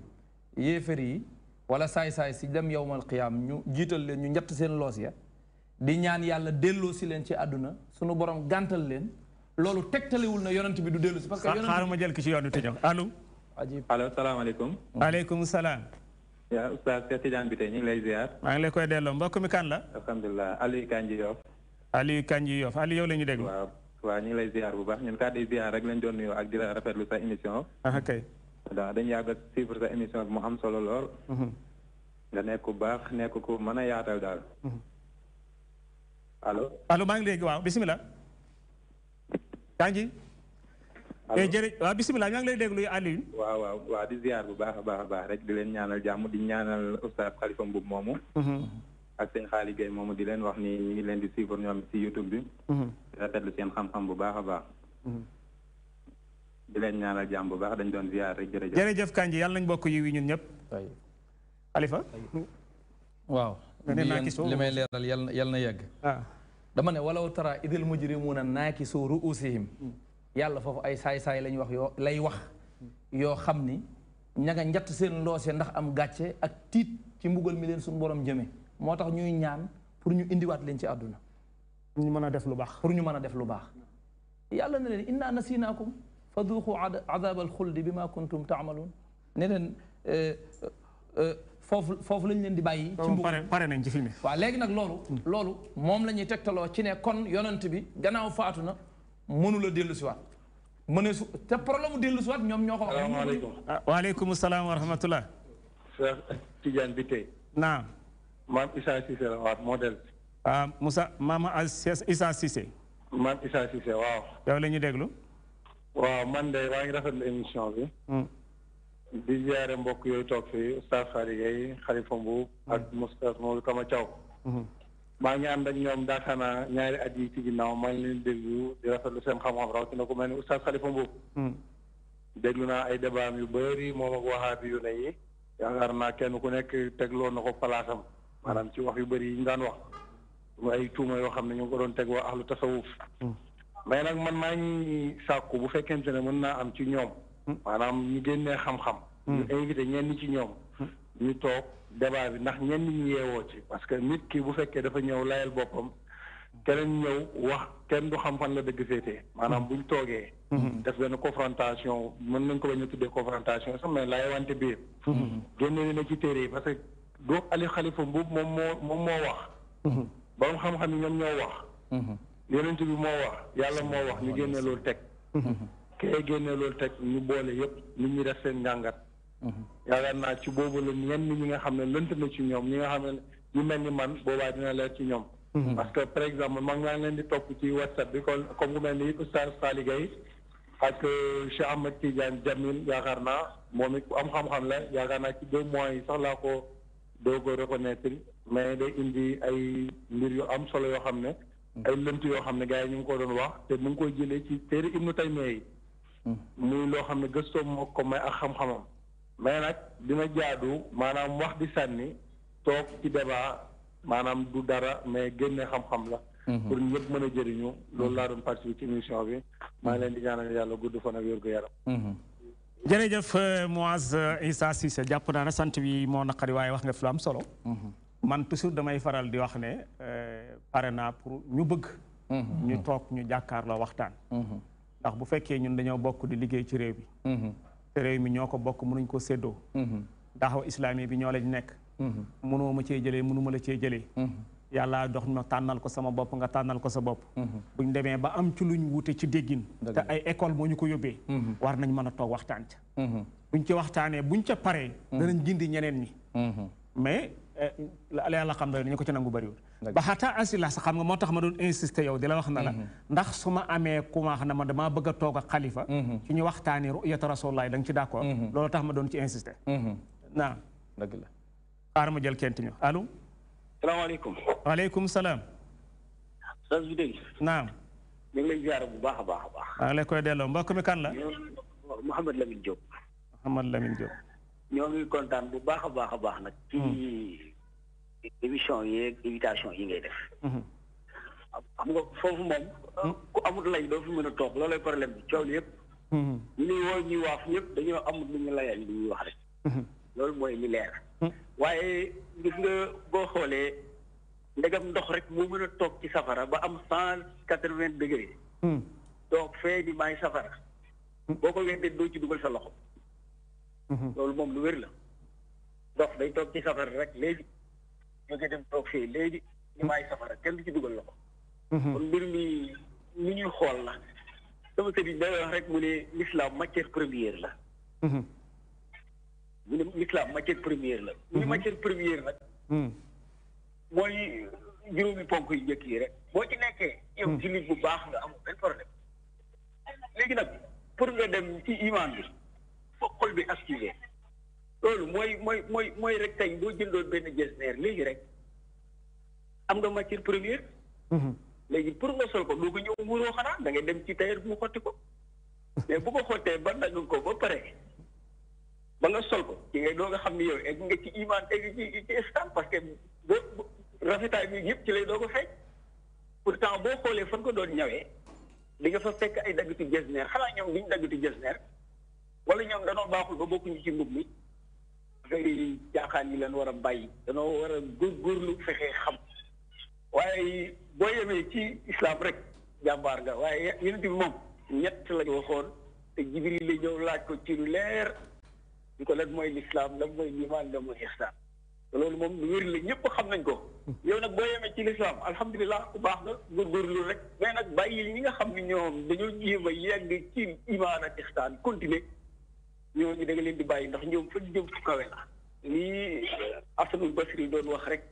yéefar yi wala saay-saay si dem yowmal qiyaam ñu jiital leen ñu njett seen loos ya di ñaan yàlla delloo si leen ci àdduna sunu borom gàntal leen loolu tegtalewul na yonent bi du dellu si parce que xaaral ma jël ki ci yoon wi te ñëw allo allo salaamaaleykum waaleykum salaam yaa oustaz Cheikh Tidiane bi tey ñu ngi lay ziar maa ngi lay koy delloo mbokk mi kan la alhamdulilah Aliou Kanji Yoff Aliou Kanji Yoff Aliou yow la ñu déglu waaw ñu ngi lay ziar bu baax ñun kàddu ziar rek lañ doon nuyoo ak di la rafetlu sa émission kay waaw dañu yàgg a suivre sa émission bi mu am solo lool nga nekk ku baax nekk ku mën a yaatal daal allo maa ngi léegi waaw bisimilah Kanji waaw bisimilah ñaa ngi lay déglu Aliou waaw di ziar bu baax a baax rek di leen ñaanal jàmm di ñaanal oustaz Xalifa Mbuub moomu ak seen Xaali Gay moomu di leen wax ni ñu ngi leen di suivre ñoom ci YouTube bi di rafetlu seen xam-xam bu baax a baax di leen ñaanal jàmm bu baax dañ doon ziar rek jërëjëf Kanji yàlla nañ bokk yi wi ñun ñëpp Xalifa waaw li may leeral yal na yegg dama ne walaw tara idil mujrimuuna naakisu ruusihim yàlla foofu ay saay-saay lañ wax lay wax yoo xam ni ña nga njatt seen loose ndax am gàcce ak tiit ci mbugal mi leen suñu borom jëme moo tax ñuy ñaan pour ñu indiwaat leen ci àdduna ñu mën a def lu baax pour ñu mën a def lu baax yàlla ne leen inna nasinaakum fa duuqu adab alxuldi bi ma kuntum taamaluun ne leen foofu lañ leen di bàyyi ci mbugal pare nañ ci film bi waaw léegi nag loolu moom la ñuy tegtaloo ci ne kon yonent bi gannaaw faatu na mënula dellu si waat mu ne su te problème mu dellu si waat ñoom ñoo ko wax. salaamaaleykum. waaleykum salaam wa rahmatullah. Cheikh Tidiane bi tey. naam. maam Issa Cissé la waat modèle. Moussa Mama Issa Cissé. maam Issa Cissé waaw. yow la ñu déglu. waaw man de maa ngi rafetlu émission bi. di ziare mbokk yooyu toog fii Oustaz Khady Gueye Khalifa Mbuub ak Moustapha Modou Kama Thiaw. maa ngi ànd ak ñoom daakaana ñaari at yi ci ginnaaw maa ngi leen déglu di rafetlu seen xam-xam rawatina ku mel ni Oustaz Khalifa Mbuub. déglu naa ay débat yu bëri moom ak waxaabi yu ne yi. yaakaar naa kenn ku nekk tegloo na ko palaasam. maanaam ci wax yu bëri yi ñu daan wax. ay tuuma yoo xam ne ñu ngi ko doon teg waa ahlu tasawuf. mais nag man maa ngi sàkku bu fekkente ne mën naa am ci ñoom. maanaam ñu génnee xam-xam. ñu invité ñenn ci ñoom. ñu toog débat bi ndax ñenn ñi yeewoo ci. parce que nit ki bu fekkee dafa ñëw layal boppam. keneen ñëw wax kenn du xam fan la dëgg féetee. maanaam buñ toogee. def benn confrontation mën nañ ko bañ a tuddee confrontation sax mais laay wante biir. génne na ci téere yi parce que du Ali Khalifa Mbuub moom moo wax. borom xam-xam yi ñoom ñoo wax. yonent bi moo wax yàlla moo wax ñu génne loolu teg. kee génne loolu teg ñu boole yëpp nit ñi def seen njàngat. yaakaar naa ci boobu la ñenn ñi nga xam ne lënt na ci ñoom ñi nga xam ne ñu mel ni man boobaa dina leer ci ñoom. parce que par exemple man maa ngi leen di topp ci WhatsApp bi comme ku mel ni Oustaz Khady Gueye ak Cheikh Ahmed Tidiane Jamil yaakaar naa moom it ku am xam-xam la yaakaar naa ci 2 mois yi sax laa ko doog a reconnaître mais day indi ay mbir yu am solo yoo xam ne. ay lënt yoo xam ne gars yi ñu ngi ko doon wax te mu ngi koy jëlee ci téere Ibnu Taymiya yi. muy loo xam ne gëstoom moo ko may ak xam-xamam. mais nag dina jaadu maanaam wax di sànni toog ci débat maanaam du dara mais génne xam-xam la. pour ñëpp mën a jëriñu. loolu laa doon participer ci émission bi. maa ngi leen di ñaanal yàlla gudd fan ak wér gu yaram. jërëjëf Mouaz Issa Cissé jàpp naa ne sant bi moo naqari waaye wax nga fi lu am solo. man toujours damay faral di wax ne pare naa pour ñu bëgg. ñu toog ñu jàkkaarloo waxtaan. ndax bu fekkee ñun dañoo bokk di liggéey ci réew bi. te réew mi ñoo ko bokk mënuñ ko séddoo. daaxaw islami bi ñoo lañ nekk. mënoo ma cee jëlee mënuma la cee jëlee. yàlla dox ma tànnal ko sama bopp nga tànnal ko sa bopp. buñ demee ba am ci luñ wute ci déggin. te ay école moo ñu ko yóbbee. war nañ mën a toog waxtaan ca. buñ ci waxtaanee buñ ca paree. danañ gindi ñeneen ñi. mais yàlla xam ne ñu ko ci nangu bëriwul. ba xataa asila sax xam nga moo tax ma doon insister yow di la wax na la. ndax su ma amee ku ma wax ne ma damaa bëgg a toog ak xalifa. ci ñu waxtaanee ru'yata rasulullah da nga ci d'accord. loolu tax ma doon ci insister. naam. dëgg la. xaaral ma jël kent ñu allo. salaamaaleykum. waaleykum salaam. sas bi dégg. naam. ñu ngi lay ziar bu baax a baax a baax. maa ngi lay koy delloo mbokk mi kan la. Mouhamed Lamine Diop. Mouhamed Lamine Diop. ñoo ngi kontaan bu baax a baax nag. ci émission yeeg invitation yi ngay def. xam nga foofu moom. ku amut lay doo fi mën a toog loolay problème bi coow li yëpp. ñu ñuy woo ñuy waaf ñëpp dañoo amut lu ñu layal li ñuy wax rek. loolu mooy li leer. waaye gis nga boo xoolee ndegam ndox rek moo mën a toog ci safara ba am 180 degré. toog fee di maay safara. boo ko weddee doo ci dugal sa loxo. loolu moom lu wér la. ndox day toog ci safara rek léegi jóge dem toog fee léegi di maay safara kenn du ci dugal loxo. kon mbir mi ni ñuy xool la. sama sëriñ day wax rek mu ne l'islam matière première la. mu ne l'islam matière première la. mu ne matière première nag. mooy juróomi ponk yu njëkk yi rek. boo ci nekkee yow ci nit bu baax nga amul benn problème. léegi nag pour nga dem ci iman bi foog xol bi activé. loolu mooy rek tey boo jëndoon benn jesneer léegi rek am nga matière première. léegi pour nga sol ko doo ko ñëw muuroo xanaa da ngay dem ci tailleur mu xotti ko. mais bu ko xottee ba dagg ko ba pare. ba nga sol ko ci ngay doo nga xam ni yow egg nga ci iman egg ci islam parce que boo rafetaay bi yëpp ci lay doo ko fekk pourtant boo xoolee fan ko doon ñawee di nga fa fekk ay daggitu jesneer xanaa ñoom duñ daggitu jesneer wala ñoom danoo baaxul ba bokkuñu ci mbub mi affaire yi jaaxaan yi leen war a bàyyi danoo war a góorgóorlu fexee xam waaye boo yemee ci islam rek jàmbaar nga waaye yonent bi moom ñett lañu waxoon te Jibril la ñëw laaj ko ci lu leer ñu ko lan mooy l'islam lan mooy liman lan mooy ihsan loolu moom lu wér la ñëpp xam nañ ko. yow nag boo yemee ci lislaam alhamdulilah ku baax nga góorgóorlu rek mais nag bàyyi ñi nga xam ne ñoom dañoo jéem a yegg ci imaan ak ihsaan continuer ñooñu da nga leen di bàyyi ndax ñoom fa ñu jëm fu kawe la. lii Asanul Basri doon wax rek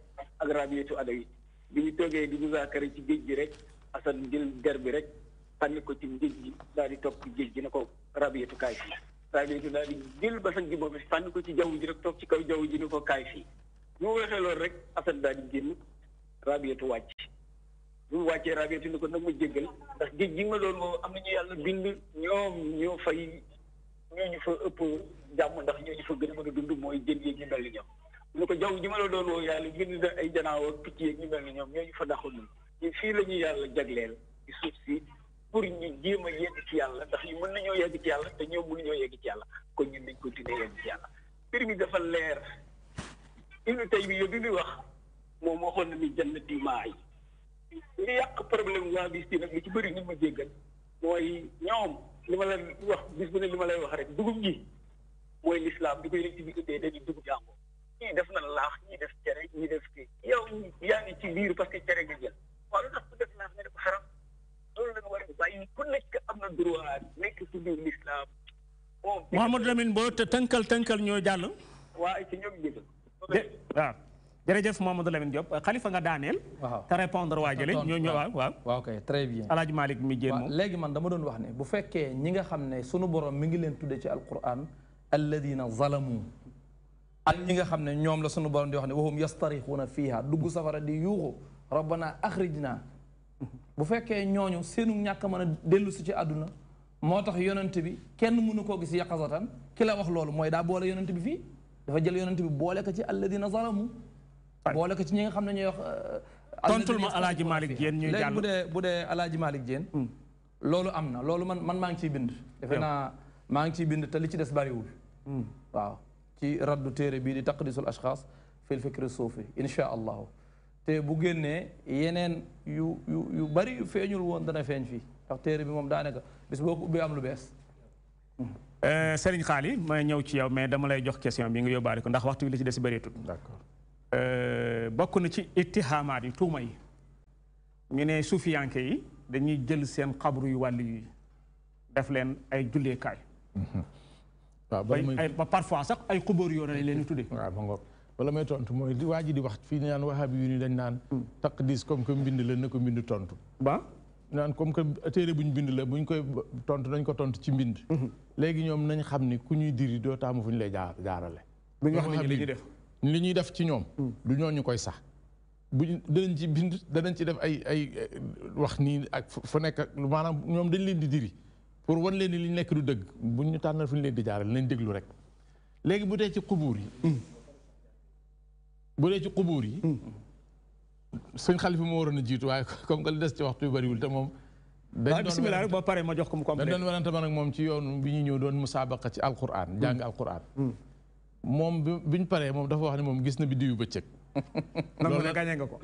ak Rabiatu Adawi bi ñu toogee di muzaakara ci géej gi rek Asan jël der bi rek sànni ko ci géej gi daal di toog ci géej gi ne ko Rabiatu kaay fii. Rabiatu daal di jël basan gi boobu sànni ko ci jaww ji rek toog ci kaw jaww ji ne ko kaay fii. bu mu waxee loolu rek Asan daal di génn Rabiatu wàcc bu mu wàccee Rabiatu ni ko nag ma jéggal ndax géej gi ma doon woo am nañu yàlla bind ñoom ñoo fay ñooñu fa ëpp jàmm ndax ñooñu fa gën a mën a dund mooy jën yeeg ñu mel ni ñoom mu ne ko jaww ji ma la doon woo yàlla bind na ay janaaw ak picc yeeg ñu mel ni ñoom ñooñu fa daxul ñu fii la ñu yàlla jagleel ci suuf si pour ñu jéem a yegg ci yàlla ndax ñu mën nañoo yegg ci yàlla te ñoom mënuñoo yegg ci yàlla kon ñun dañ continuer yegg ci yàlla mbir mi dafa leer Ibnu Taymiya bi muy wax moom waxoon na ni jannati maay li yàq problème waa bis bi nag li ci bëri ni ma jéggal mooy ñoom li ma la wax bis bu ne li ma lay wax rek dugub ji mooy lislaam di koy leen ci bi indee dañuy dugub jàngoo ñii def na laax ñii def cere ñii def kii yow yaa ngi ci biir parce que cere nga jël waaw lu tax ku def laax nga def xaram loolu la nga war a bàyyi ku nekk am na droit nekk ci biir lislaam moom Mouhamadou Lamine boo tënkal ñoo jàll waa ay ci ñoom jéggal waaw jërëjëf Mouhamadou Lamine Diop xalifa nga daaneel te répondre waa jële ñoo ñëwaat waaw kay très bien Alaaji Malick mi jéem moom léegi man dama doon wax ne bu fekkee ñi nga xam ne sunu borom mi ngi leen tudde ci alquran alladina zalamu ak ñi nga xam ne ñoom la sunu borom di wax ne wahum yastarixuuna fiiha dugg safara di yuuxu rabbana axrijna bu fekkee ñooñu seenu ñàkk mën a dellu si ci àdduna moo tax yonent bi kenn mënu koo gis yaqazatan ki la wax loolu mooy daa boole yonent bi fii dafa jël yonent bi boole ko ci alladina zalamu boole ko ci ñi nga xam ne ñooy wax tontul ma Alaaji Malick Diène ñuy jàll léegi bu dee Alaaji Malick Diène loolu am na loolu man maa ngi ciy bind defe naa maa ngi ciy bind te li ci des bariwul waaw ci raddu téere bii di taqdisul ashxaas fil fikri suufi insha allahu te bu génnee yeneen yu bari yu feeñul woon dana feeñ fii ndax téere bi moom daanaka bis boo ko ubbee am lu bees Serigne Xaali ma ñëw ci yow mais dama lay jox question bi nga yóbbaale ko ndax waxtu bi li ci des bëreetul d'accord bokk na ci ittihaamaat yi tuuma yi ñu ne suufiyanke yi dañuy jël seen xabru yu wàllu yi def leen ay julleekaay waaw ba parfois sax ay xubóor yoo lañ leen tudde waaw ba ngoog wala may tontu mooy di waa ji di wax fii naan wahabi yu ni dañ naan taqdis comme que mbind la na ko mbind tontu ba naan comme que téere buñ bind la buñ koy tontu nañ ko tontu ci mbind léegi ñoom nañ xam ni ku ñuy diri doo taamu fu ñu lay jaarale bu ñu wax ni li ñuy def li ñuy def ci ñoom du ñooñu koy sax buñ danañ ci bind danañ ci def ay wax nii ak fu nekk maanaam ñoom dañ leen di diri pour wan leen ni li ñu nekk du dëgg buñ ñu tànnal fu ñu leen di jaarale nañ déglu rek léegi bu dee ci xubuur yi sëñ Xalifa moo waroon a jiitu waaye comme que li des ci waxtu yu bariwul te moom dañ bismillah rek boo paree ma jox ko mu complet dañ doon warante man ak moom ci yoon bi ñu ñëw doon musaabaqa ci alquran jàng alquran moom biñ paree moom dafa wax ne moom gis na biddiw yu bëccëg nangu ne gañe nga ko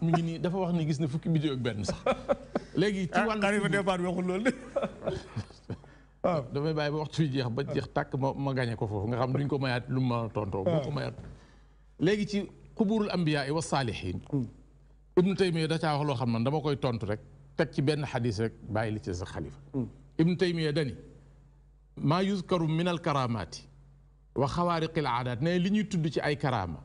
mi ngi nii dafa wax ni gis na fukki biddiw ak benn sax léegi ci wàllu Xalifa départ waxul loolu de waaw damay bàyyi ba waxtu yu jeex ba jeex tàkk ma gañe ko foofu nga xam duñ ko mayaat lu ma tontoo boo ko mayaat léegi ci xuburul ambiyaa wa saalihiin Ibnu Taymiya da caa wax loo xam ne dama koy tontu rek teg ci benn xadis rek bàyyi li ci sa Xalifa Ibnu Taymiya dani maa yuzkaru min al karamaati wa xawaariqil aadaat ne li ñuy tudd ci ay karaama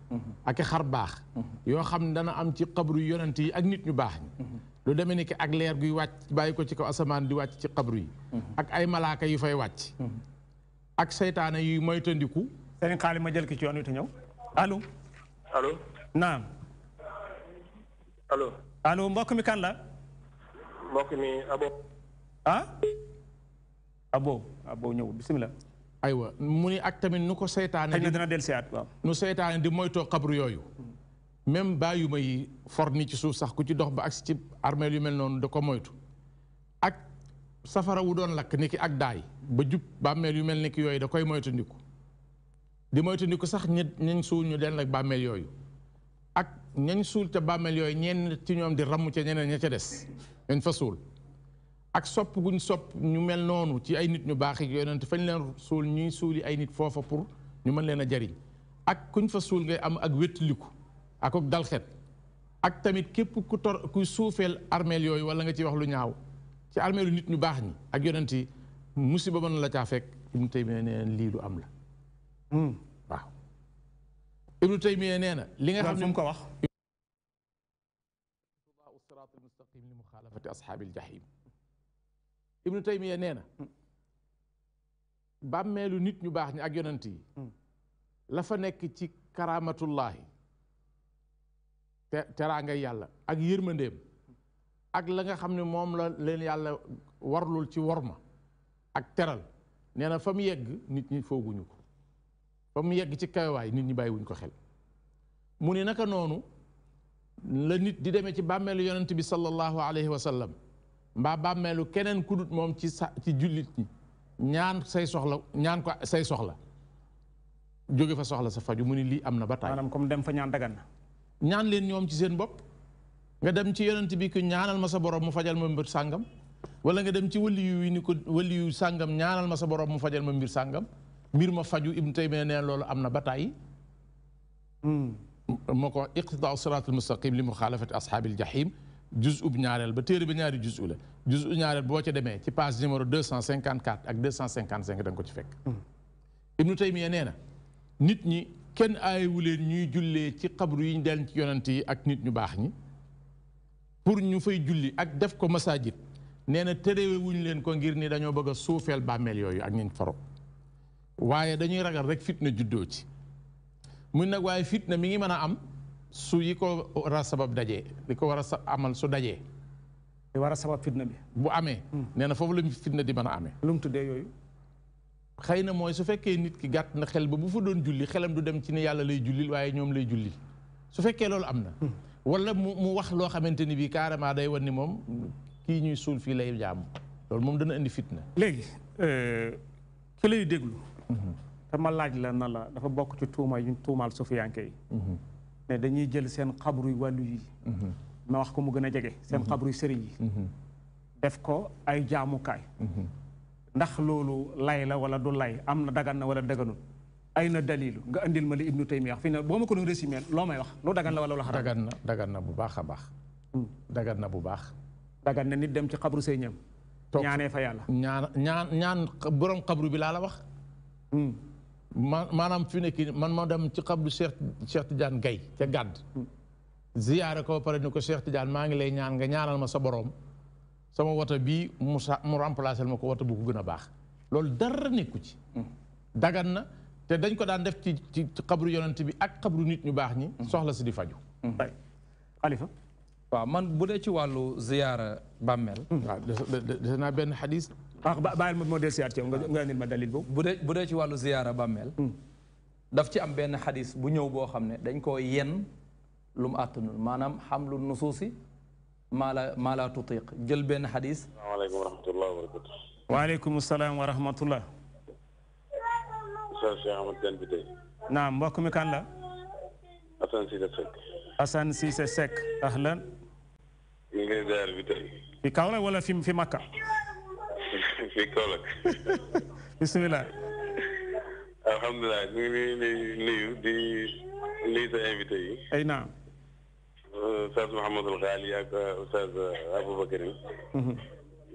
ak xar baax yoo xam ne dana am ci xabru yonent yi ak nit ñu baax ñi lu demee ni ki ak leer guy wàcc bàyyi ko ci kaw asamaan di wàcc ci xabru yi ak ay malaaka yu fay wàcc ak seytaane yuy moytandiku Serigne Xaali ma jël ki ci yoon wi te ñëw allo allo naam allo mbokk mi kan la mbokk mi abo abo ñëw bismillah aywa mu ni ak tamit nu ko seytaane xëy na dina del siyaat waaw nu seytaane di moytoo xabru yooyu même bàyyu ma yi for ni ci suuf sax ku ci dox ba agsi ci armeel yu mel noonu da ko moytu ak safara wu doon lakk ni ki ak daay ba jub bàmmeel yu mel ni ki yooyu da koy moytandiku di moytandiku sax ñañ suul ñu den ak bàmmeel yooyu ak ñañ suul ca bàmmeel yooyu ñenn ci ñoom di ramm ca ñeneen ña ca des ñañ fa suul ak sopp guñ sopp ñu mel noonu ci ay nit ñu baax ak yonent fañ leen suul ñuy suuli ay nit foofa pour ñu mën leen a jariñ ak kuñ fa suul ngay am ak wéttaliku ak dalxet ak tamit képp ku kuy suufeel armeel yooyu wala nga ci wax lu ñaaw ci armeelu nit ñu baax ñi ak yonent yi musiba mën la caa fekk Ibnu Taymiya nee na lii lu am la waaw Ibnu Taymiya nee na li nga xam ne mu ko wax siraatal mustaqim li muxaalafati ashaabil jahim Ibnu Taymiya nee na bàmmeelu nit ñu baax ñi ak yonent yi la fa nekk ci karaamatullaahi teraanga yàlla ak yërmandeem ak la nga xam ne moom la leen yàlla warlul ci worma ak teral nee na fa mu yegg nit ñi fooguñu ko fa mu yegg ci kawaay nit ñi bàyyiwuñ ko xel mu ne naka noonu la nit di demee ci bàmmeelu yonent bi sallallahu alayhi wa sallam mbaa bàmmeelu keneen ku dut moom ci jullit ñi ñaan say soxla ñaan ko say soxla jóge fa soxla sa faju mu ni lii am na ba taay maanaam comme dem fa ñaan dagan na ñaan leen ñoom ci seen bopp nga dem ci yonent bi ko ñaanal ma sa borom mu fajal ma mbir sàngam wala nga dem ci waliyu yi ni ko waliyu sàngam ñaanal ma sa borom mu fajal ma mbir sàngam mbir ma faju Ibnu Taymiya nee loolu am na ba taay moo ko iqtidaa siraatal mustaqim li muxaalafati ashaabil jahim juzu bu ñaareel ba téere ba ñaari juzu la juzu ñaareel boo ca demee ci page numéro 254 ak 255 da nga ko ci fekk Ibnu Taymiya nee na nit ñi kenn aayewu leen ñuy jullee ci xabru yi ñu del ci yonent yi ak nit ñu baax ñi pour ñu fay julli ak def ko masajid nee na terewuñ leen ko ngir ni dañoo bëgg a suufeel bàmmeel yooyu ak ñiñ faro waaye dañuy ragal rek fitna juddoo ci mun nag waaye fitna mi ngi mën a am su yi ko war a sabab dajee li ko war a amal su dajee li war a sabab fitna bi bu amee nee na foofu la fitna di mën a amee lu mu tuddee yooyu xëy na mooy su fekkee nit ki gàtt na xel ba bu fa doon julli xelam du dem ci ne yàlla lay jullil waaye ñoom lay jullil su fekkee loolu am na wala mu wax loo xamante ni bii carrément day wan ni moom kii ñuy suul fii lay jaamu loolu moom dana indi fitna léegi ki lay déglu te ma laaj la na la dafa bokk ci tuuma yu tuumaal sufiyanke yi ne dañuy jël seen xabru yu wàllu yi ma wax ko mu gën a jege seen xabru yu sëriñ yi def ko ay jaamukaay ndax loolu lay la wala du lay am na dagan na wala daganul ay na dalilu nga andil ma li Ibnu Taymiya fii ne boo ma ko doon résumé loo may wax lu dagan la wala lu xaraam dagan na bu baax a baax dagan na bu baax dagan na nit dem ci xabru sëriñam ñaanee fa yàlla ñaan borom xabru bi laa la wax maanaam fi nekk man ma dem ci xabru Cheikh Tidiane Gaye ca gàdd ziyaare ko pare ni ko Cheikh Tidiane maa ngi lay ñaan nga ñaanal ma sa borom sama wata bii mu remplacer ma ko wata bu ko gën a baax loolu dara nekku ci dagan na te dañ ko daan def ci xabru yonent bi ak xabru nit ñu baax ñi soxla si di faju xalifa waaw man bu dee ci wàllu ziyaara bàmmeel waaw dese naa benn xadis waaw bàyyil ma moo del siyaat ci yow nga andil ma dalil boobu bu dee ci wàllu ziyaara bàmmeel daf ci am benn xadis bu ñëw boo xam ne dañ koo yen lu mu àttanul maanaam xamlu nusuusi maa laa tutiq jël benn xadis asalaamaaleykum wa rahmatulah wa barakatu waaleykum salaam wa rahmatullah Oustaz Cheikh Ahmad Tidiane bi tey naam mbokk mi kan la Assane Cissé Seck Assane Cissé Seck ahlan ñu ngi lay ziar bi tey fi Kaolack wala fi Makka fi Kaolack bismillah alhamdulilah ñu ngi lay nuyu di nuyu sa invité yi ay naam Oustaz Mouhamadul Xaali ak Oustaz Aboubacar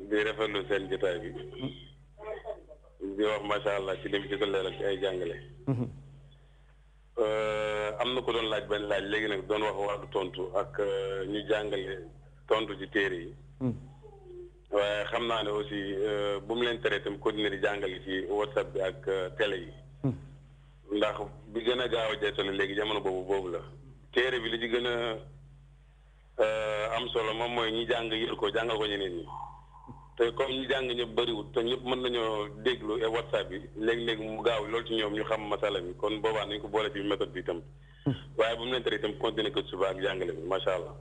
di rafetlu seen jotaay bi di wax macha allah ci lim ci ko leeral ci ay jàngale am na ko doon laaj benn laaj léegi nag doon wax wàllu tontu ak ñu jàngale tontu ci téere yi waaye xam naa ne aussi bu mu leen tere itam continuer di jàngale ci WhatsApp bi ak télé yi ndax bi gën a gaaw a jeetale léegi jamono boobu la téere bi li ci gën a am solo moom mooy ñi jàng yër ko jàngal ko ñeneen ñi te comme ñi jàng ñëpp bëriwul te ñëpp mën nañoo déglu et WhatsApp bi léegi-léegi mu gaaw loolu ci ñoom ñu xam masala bi kon boobaa nañ ko boole ci méthode bi itam waaye bu mu leen tere itam continuer ko suba ak jàngale bi macha allah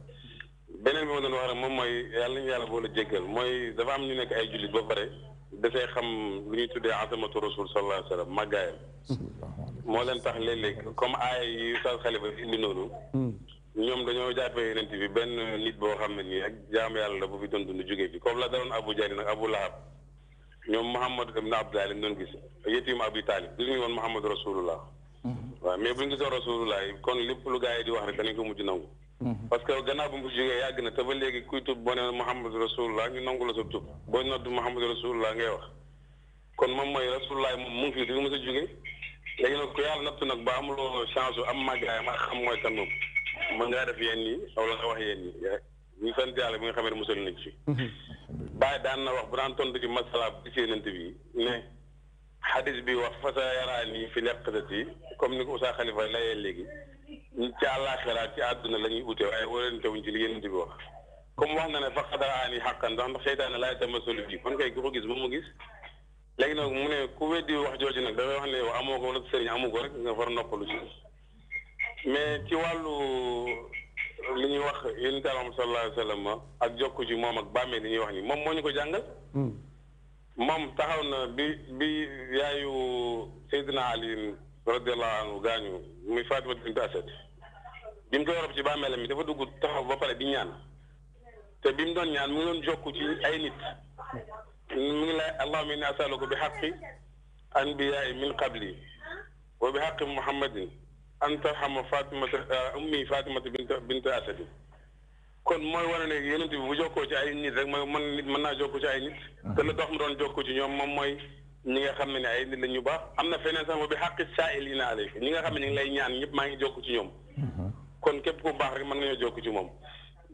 beneen bi ma doon wax rek moom mooy yàlla nañu yàlla boole jéggal mooy dafa am ñu nekk ay jullit ba pare dafay xam lu ñuy tuddee asamatu rasul sallallahu alayhi wa sallam màggaayam moo leen tax léeg-léeg comme aaya yi Oustaz Khalifa indi noonu ñoom dañoo jàppee yonent bi benn nit boo xam ne nii ak jaam yàlla la bu fi doon dund jógee fi comme la daloon Abu Jahl nag Abu Lahab ñoom Muhammad ibn Abdullah lañ doon gis yetiim Abi Talib gis ñu woon Muhammad rasulullah waaw mais bu ñu gisoo rasulullah kon lépp lu gars yi di wax rek danañ ko mujj nangu. parce que gannaaw bu mu jógee yàgg na te ba léegi kuy tub boo nee Muhammad rasulullah ñu nangu la sa tub boo nodd Muhammad rasulullah ngay wax kon moom mooy rasulullah moom mu ngi fi du mës a jógee léegi nag ku yàlla nattu nag ba amuloo chance am màggaayam ak xam mooy kan moom mën ngaa def yenn yi wala nga wax yenn yi ñu sant yàlla bi nga xamee ne musal nañ ci. Baye daan na wax bu daan tontu ci masala bi ci Yonent bi ne xadis bi wax fa sa yaraani fi leqatati comme ni ko Oustaz Khalifa layee léegi ci àllaaxira ci àdduna la ñuy ute waaye warante wuñ ci li Yonent bi wax comme wax na ne fa xadaraani xàqan ndax seytaane laay tamasalu bi kon kay ku ko gis ba mu gis léegi nag mu ne ku weddi wax jooju nag dafay wax ne yow amoo ko wala sëriñ amu ko rek nga far noppalu ci mais ci wàllu li ñuy wax yonent Yàlla sallallahu alayhi wa sallam ak jokku ci moom ak bàmmee li ñuy wax ni moom moo ñu ko jàngal moom taxaw na bi yaayu Seydina Ali radiyallahu anhu gaañu muy Fatima bint Asad bi mu koy rob ci bàmmeelam mi dafa dugg taxaw ba pare di ñaan te bi mu doon ñaan mu ngi doon jokku ci ay nit mu ngi lay allahumma inni as'aluka bi haqqi anbiya'i min qabli wa bi haqqi muhammadin an tarhama Fatimata ummi Fatimata bint Asad kon mooy wane ne yonent bi bu jokkoo ci ay nit rek mooy nit mën naa jokkoo ci ay nit te la dox mu doon jokkoo ci ñoom moom mooy ñi nga xam ne ay nit la ñu baax am na feneen sax bi haqqi saa'ilina alayka ñi nga xam ne ñu ngi lay ñaan ñëpp maa ngi jokku ci ñoom kon képp ku baax rek mën nañoo jokku ci moom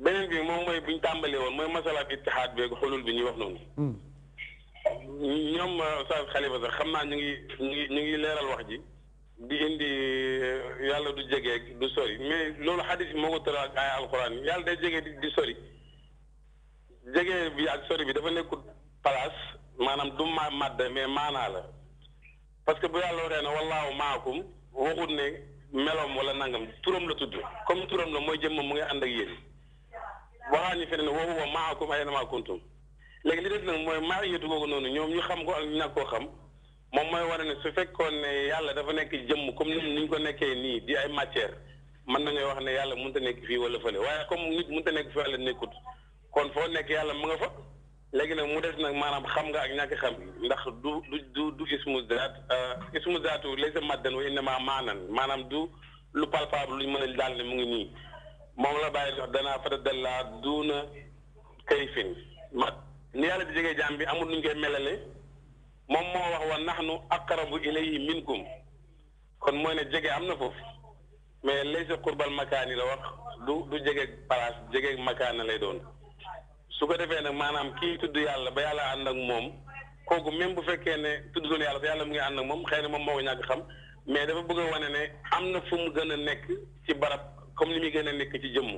beneen bi moom mooy buñ tàmbalee woon mooy masalaat ittihaad beeg xulul bi ñuy wax noonu ñoom Oustaz Khalifa sax xam naa ñu ngi leeral wax ji di indi yàlla du jege du sori mais loolu xadis bi moo ko tëral ak ay alxuraan yi yàlla day jege di sori jege bi ak sori bi dafa nekkul place maanaam du màdd mais maanaa la parce que bu yàlla waxee ne wallaahu maakum waxut ne meloom wala nangam turam la tudd comme turam la mooy jëmmam mu ngi ànd ak yéen waxaa ñu feneen wa huwa maakum aynamaa kuntum léegi li des nag mooy maa yëtu googu noonu ñoom ñu xam ko ak ñu ñàkk koo xam moom mooy wane ne su fekkoon ne yàlla dafa nekk jëmm comme ni ñu ko nekkee nii di ay matière mën nañoo wax ne yàlla mënut a nekk fii wala fële waaye comme nit mënut a nekk fii wala nekkut kon foo nekk yàlla mu nga fa léegi nag mu des nag maanaam xam nga ak ñàkk xam ndax du ismu zaatu laysa maddan wa innama maanan maanaam du lu palpable luñ mën a daal ne mu ngi nii moom la bàyyi wax danaa fata dallaa duuna kayfin ni yàlla di jegee jaam bi amul nuñ koy melale moom moo wax wa nahnu aqrabu ilayhi minkum kon mooy ne jege am na foofu mais laysa qurbal makaani la wax du jege place jege makaana lay doon su ko defee nag maanaam kii tudd yàlla ba yàlla ànd ak moom kooku même bu fekkee ne tudd doon yàlla te yàlla mu ngi ànd ak moom xëy na moom moo ko ñàkk xam mais dafa bëgg a wane ne am na fu mu gën a nekk ci barab comme ni muy gën a nekk ci jëmm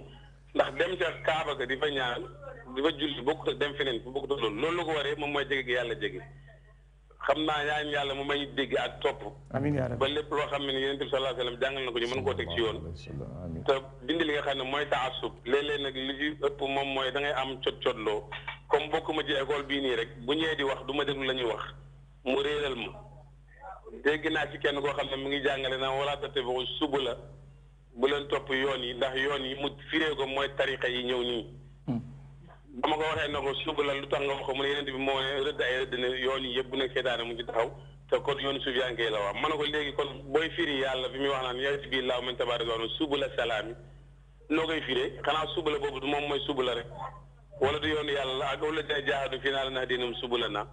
ndax dem ca Kaaba ga di fa ñaan di fa julli bokkut ak dem feneen fu bokkut ak loolu la ko waree moom mooy jege gi yàlla jege xam naa ñaan yàlla mu may dégg ak topp ba lépp loo xam ne Yonent bi sallallahu alayhi wa sallam jàngal na ko ñu mën koo teg ci yoon te dindi li nga xam ne mooy taasub léeg-léeg nag li ci ëpp moom mooy da ngay am cot-cotloo comme bokk ma ci école bii nii rek bu ñëwee di wax du ma déglu la ñuy wax mu réeral ma dégg naa ci kenn koo xam ne mu ngi jàngale na wala tattabi'u subula bu leen topp yoon yi ndax yoon yi mu firee ko mooy tariqa yi ñëw nii ba ma ko waxee ne ko subula lu tax nga wax ko mu ne Yonent bi moo ne rëdd ay rëdd ne yoon yi yëpp bu nekk seetaane mu ci taxaw te kon yoonu sufiyanke la wax ma ne ko léegi kon booy firi yàlla bi muy wax naan yahdi bihi llaahu man tabaaraka wa taala subula salaami noo koy firee xanaa subula boobu du moom mooy subula rek wala du yoonu yàlla la ak wala dina jaahadu fii naa lanahdiyannahum subulanaa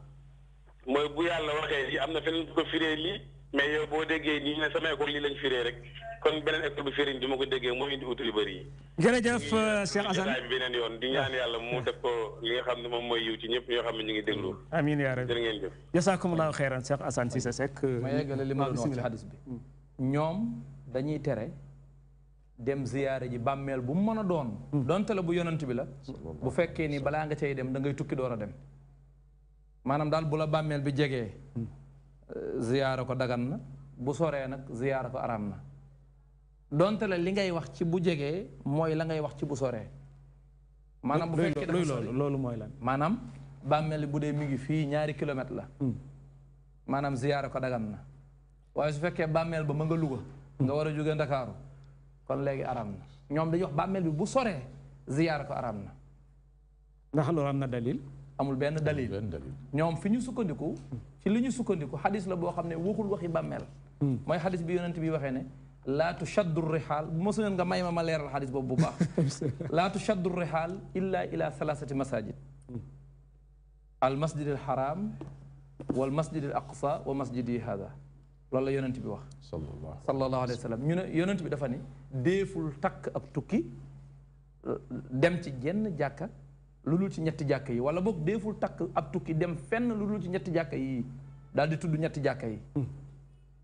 mooy bu yàlla waxee lii am na feneen bu ko firee lii mais yow boo déggee nii ne sama école lii lañ firee rek kon beneen école bu firiñ du ma ko déggee moo indi utul yu bëri yi. jërëjëf Cheikh Assane bi beneen yoon di ñaan yàlla mu def ko li nga xam ne moom mooy yiw ci ñëpp ñoo xam ne ñu ngi déglu. amiin yaa rabbi jërë ngeen jëf. jasaakumullahu xeyran Cheikh Assane Cissé Seck. ma yeggale li ma doon wax ci hadis bi. ñoom dañuy tere dem ziyaare ji bàmmeel bu mu mën a doon. donte la bu yonent bi la. bu fekkee ni balaa nga cay dem da ngay tukki door a dem. maanaam daal bu la bàmmeel bi jegee. ziyaare ko dagan na bu soree nag ziyaare ko araam na. donte la li ngay wax ci bu jegee mooy la ngay wax ci bu soree. maanaam bu fekkee dafa sori loolu mooy lan. maanaam bàmmeel bu dee mi ngi fii 2 kilomètres la. maanaam ziyaare ko dagan na waaye su fekkee bàmmeel ba ma nga Louga. nga war a jóge Ndakaaru kon léegi araam na ñoom dañuy wax bàmmeel bi bu soree ziyaare ko araam na. ndax loolu am na dalil. amul benn dalil ñoom fi ñu sukkandiku ci li ñu sukkandiku xadis la boo xam ne waxul waxi bàmmeel mooy xadis bi yonent bi waxee ne laa tushaddu rihaal bu ma suñoon nga may ma leeral xadis boobu bu baax laa tushaddu rihaal illa ila thalathati masajid al masjid al haram wal masjid al aqsa wa masjidi hada loolu la yonent bi wax sallallahu alayhi wa sallam ñu ne yonent bi dafa ne déeful takk ab tukki dem ci jenn jàkka lu dul ci ñetti jàkka yi wala boog déeful takk ab tukki dem fenn lu dul ci ñetti jàkka yi daal di tudd ñetti jàkka yi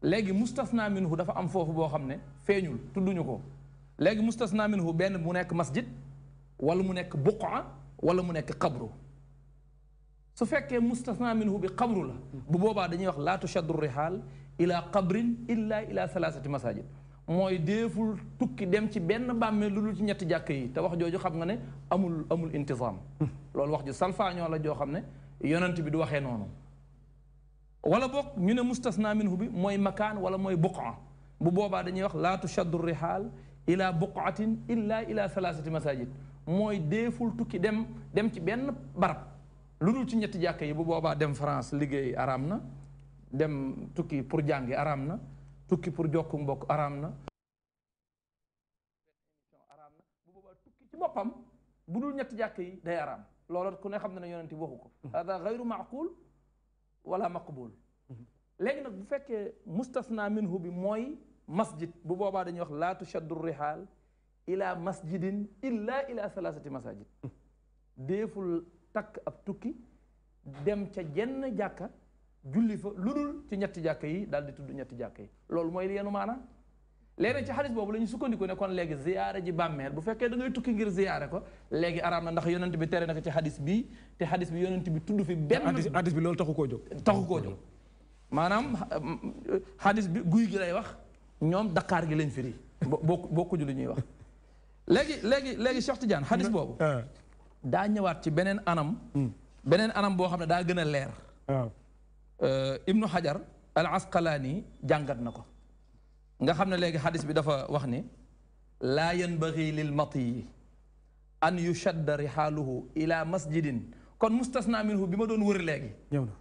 léegi mustasna minhu dafa am foofu boo xam ne feeñul tudduñu ko léegi mustasna minhu benn mu nekk masjid wala mu nekk buqa wala mu nekk qabru su fekkee mustasna minhu bi qabru la bu boobaa dañuy wax laa tushaddu rihaal ila qabrin illa ila thalathati masajid mooy déeful tukki dem ci benn bàmmee lu dul ci ñetti jàkk yi te wax jooju xam nga ne amul intizaam loolu wax ju salfaañoo la joo xam ne yonent bi du waxee noonu wala boog ñu ne mustasna minhu bi mooy makaan wala mooy buqa bu boobaa dañuy wax laa tushaddu rihaal ila buqatin illa ila thalathati masajid mooy déeful tukki dem ci benn barab lu dul ci ñetti jàkk yi bu boobaa dem France liggéey araam na dem tukki pour jàngi araam na tukki pour jokku mbokk araam na bu boobaa tukki ci boppam bu dul ñetti jàkk yi day araam loolu ku ne xam ne ne yonent bi waxu ko hada gayru maaqul wala maqbul léegi nag bu fekkee mustasna minhu bi mooy masjid bu boobaa dañuy wax laa tushaddu rihaal ila masjidin illa ila thalathati masajid déeful takk ab tukki dem ca jenn jàkka julli fa lu dul ci ñetti jàkka yi daal di tudd ñetti jàkka yi loolu mooy li yenu maanaam léegi ci xadis boobu la ñu sukkandiku ne kon léegi ziyaare ji bàmmeel bu fekkee da ngay tukki ngir ziyaare ko léegi araam na ndax yonent bi tere na ko ci xadis bii te xadis bi yonent bi tudd fi benn xadis bi loolu taxu koo jóg maanaam xadis bi guy gi lay wax ñoom Dakar gi lañ firi bokkuñu lu ñuy wax léegi Cheikh Tidiane xadis boobu daa ñëwaat ci beneen anam boo xam ne daa gën a leer ibnu Hajar al Asqalaani jàngat na ko nga xam ne léegi xadis bi dafa wax ni laa yanbaghi lil matiyi an yushadda rihaaluhu ila masjidin kon mustasna minhu bi ma doon wër léegi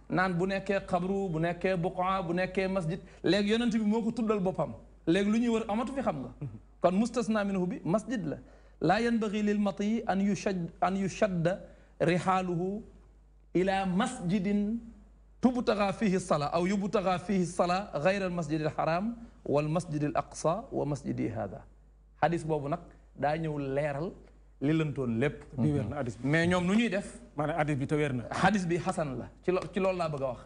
naan bu nekkee xabru bu nekkee buqaa bu nekkee masjid léegi yonent bi moo ko tuddal boppam léegi lu ñuy wër amatu fi xam nga kon mustasna minhu bi masjid la laa yanbaghi lil matiyi an yushadda rihaaluhu ila masjidin tubtaga fihi salaa aw yubtaga fihi salaa gayra al masjid al haram wal masjid al aqsa wa masjidi hada xadis boobu nag daa ñëw leeral li lëntoon lépp bi wér na xadis bi mais ñoom nu ñuy def maanaam xadis bi te wér na xadis bi xasan la ci loolu laa bëgg a wax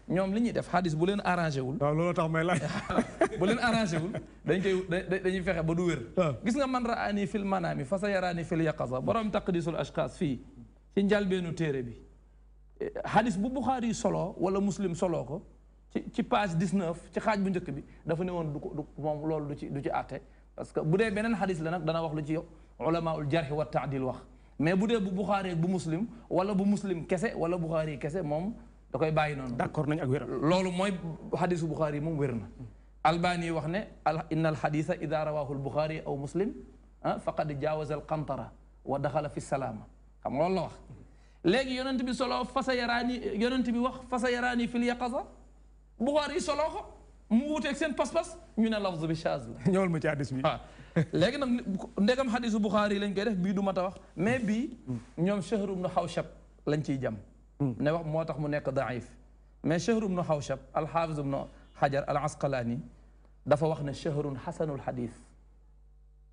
ñoom li ñuy def xadis bu leen arrangé wul waaw loolu tax may laaj bu leen arrangé wul dañuy fexe ba du wér gis nga man raani fil manaami fa sa yaraani fil yaqaza borom taqdisul ashxaas fii ci njalbeenu téere bi xadis bu Buxaari solo wala muslim solo ko ci page 19 ci xaaj bu njëkk bi dafa ne woon du moom loolu du ci àtte parce que bu dee beneen xadis la nag dana wax lu ci ulamaul jarhi wa taadil wax mais bu dee bu Buxaari bu muslim wala bu muslim kese wala Buxaari kese moom da koy bàyyi noonu d'accord nañ ak wér loolu mooy xadisu Buxaari moom wér na Albani wax ne inna al xadisa ida rawahu al Buxaari aw muslim faqad jaawaza al qantara wa daxala fi salaama xam nga loolu la wax léegi yonent bi solo fasa yaraani yonent bi wax fasa yaraani fil yaqaza Buxaari yi solo ko mu wuuteeg seen pas-pas ñu ne lafz bi chaz la ñëwal ma ci hadis bi léegi nag ndegam xadisu Buxaari lañ koy def bii du mat a wax mais bii ñoom Shahr ibn Hawshab lañ ciy jam ne wax moo tax mu nekk daif mais Shahr ibn Hawshab al-Hafiz ibn Hajar al-Asqalani dafa wax ne shahrun xasanul xadis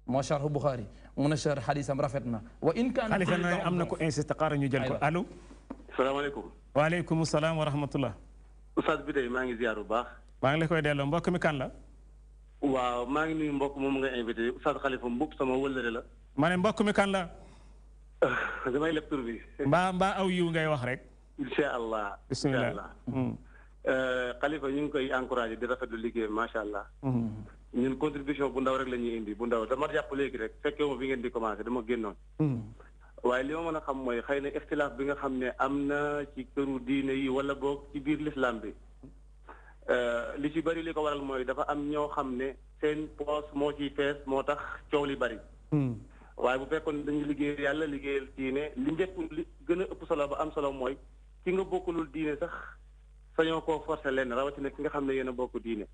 moo sharhu Buxaari mu ne shahr xadisam rafet na wa in kaana xalifa na am na ko insisté xaaral ñu jël ko allo salaamaaleykum waaleykum salaam wa rahmatullah Oustaz bi tey maa ngi ziar bu baax maa ngi la koy delloo mbokk mi kan la waaw maa ngi nuyu mbokk moom nga invité Oustaz Khalifa Mboup sama wëllëre la ma ne mbokk mi kan la damay leb tur bi mbaa aw yiw ngay wax rek incha allah bismillah Khalifa ñu ngi koy encouragé di rafetlu liggéey macha allah ñun contribution bu ndaw rek la ñuy indi bu ndaw dama jàpp léegi rek fekkee ma bi ngeen di commencé dama génnoon waaye li ma mën a xam mooy xëy na ixtilaaf bi nga xam ne am na ci këru diine yi wala boog ci biir l'islam bi li ci bëri li ko waral mooy dafa am ñoo xam ne seen poos moo ciy fees moo tax coow li bëri waaye bu fekkoon dañuy liggéeyal yàlla liggéeyal diine li njëkk li gën a ëpp solo ba am solo mooy ki nga bokkulul diine sax sañoo koo forcer leen rawatina ki nga xam ne yéen a bokk diine.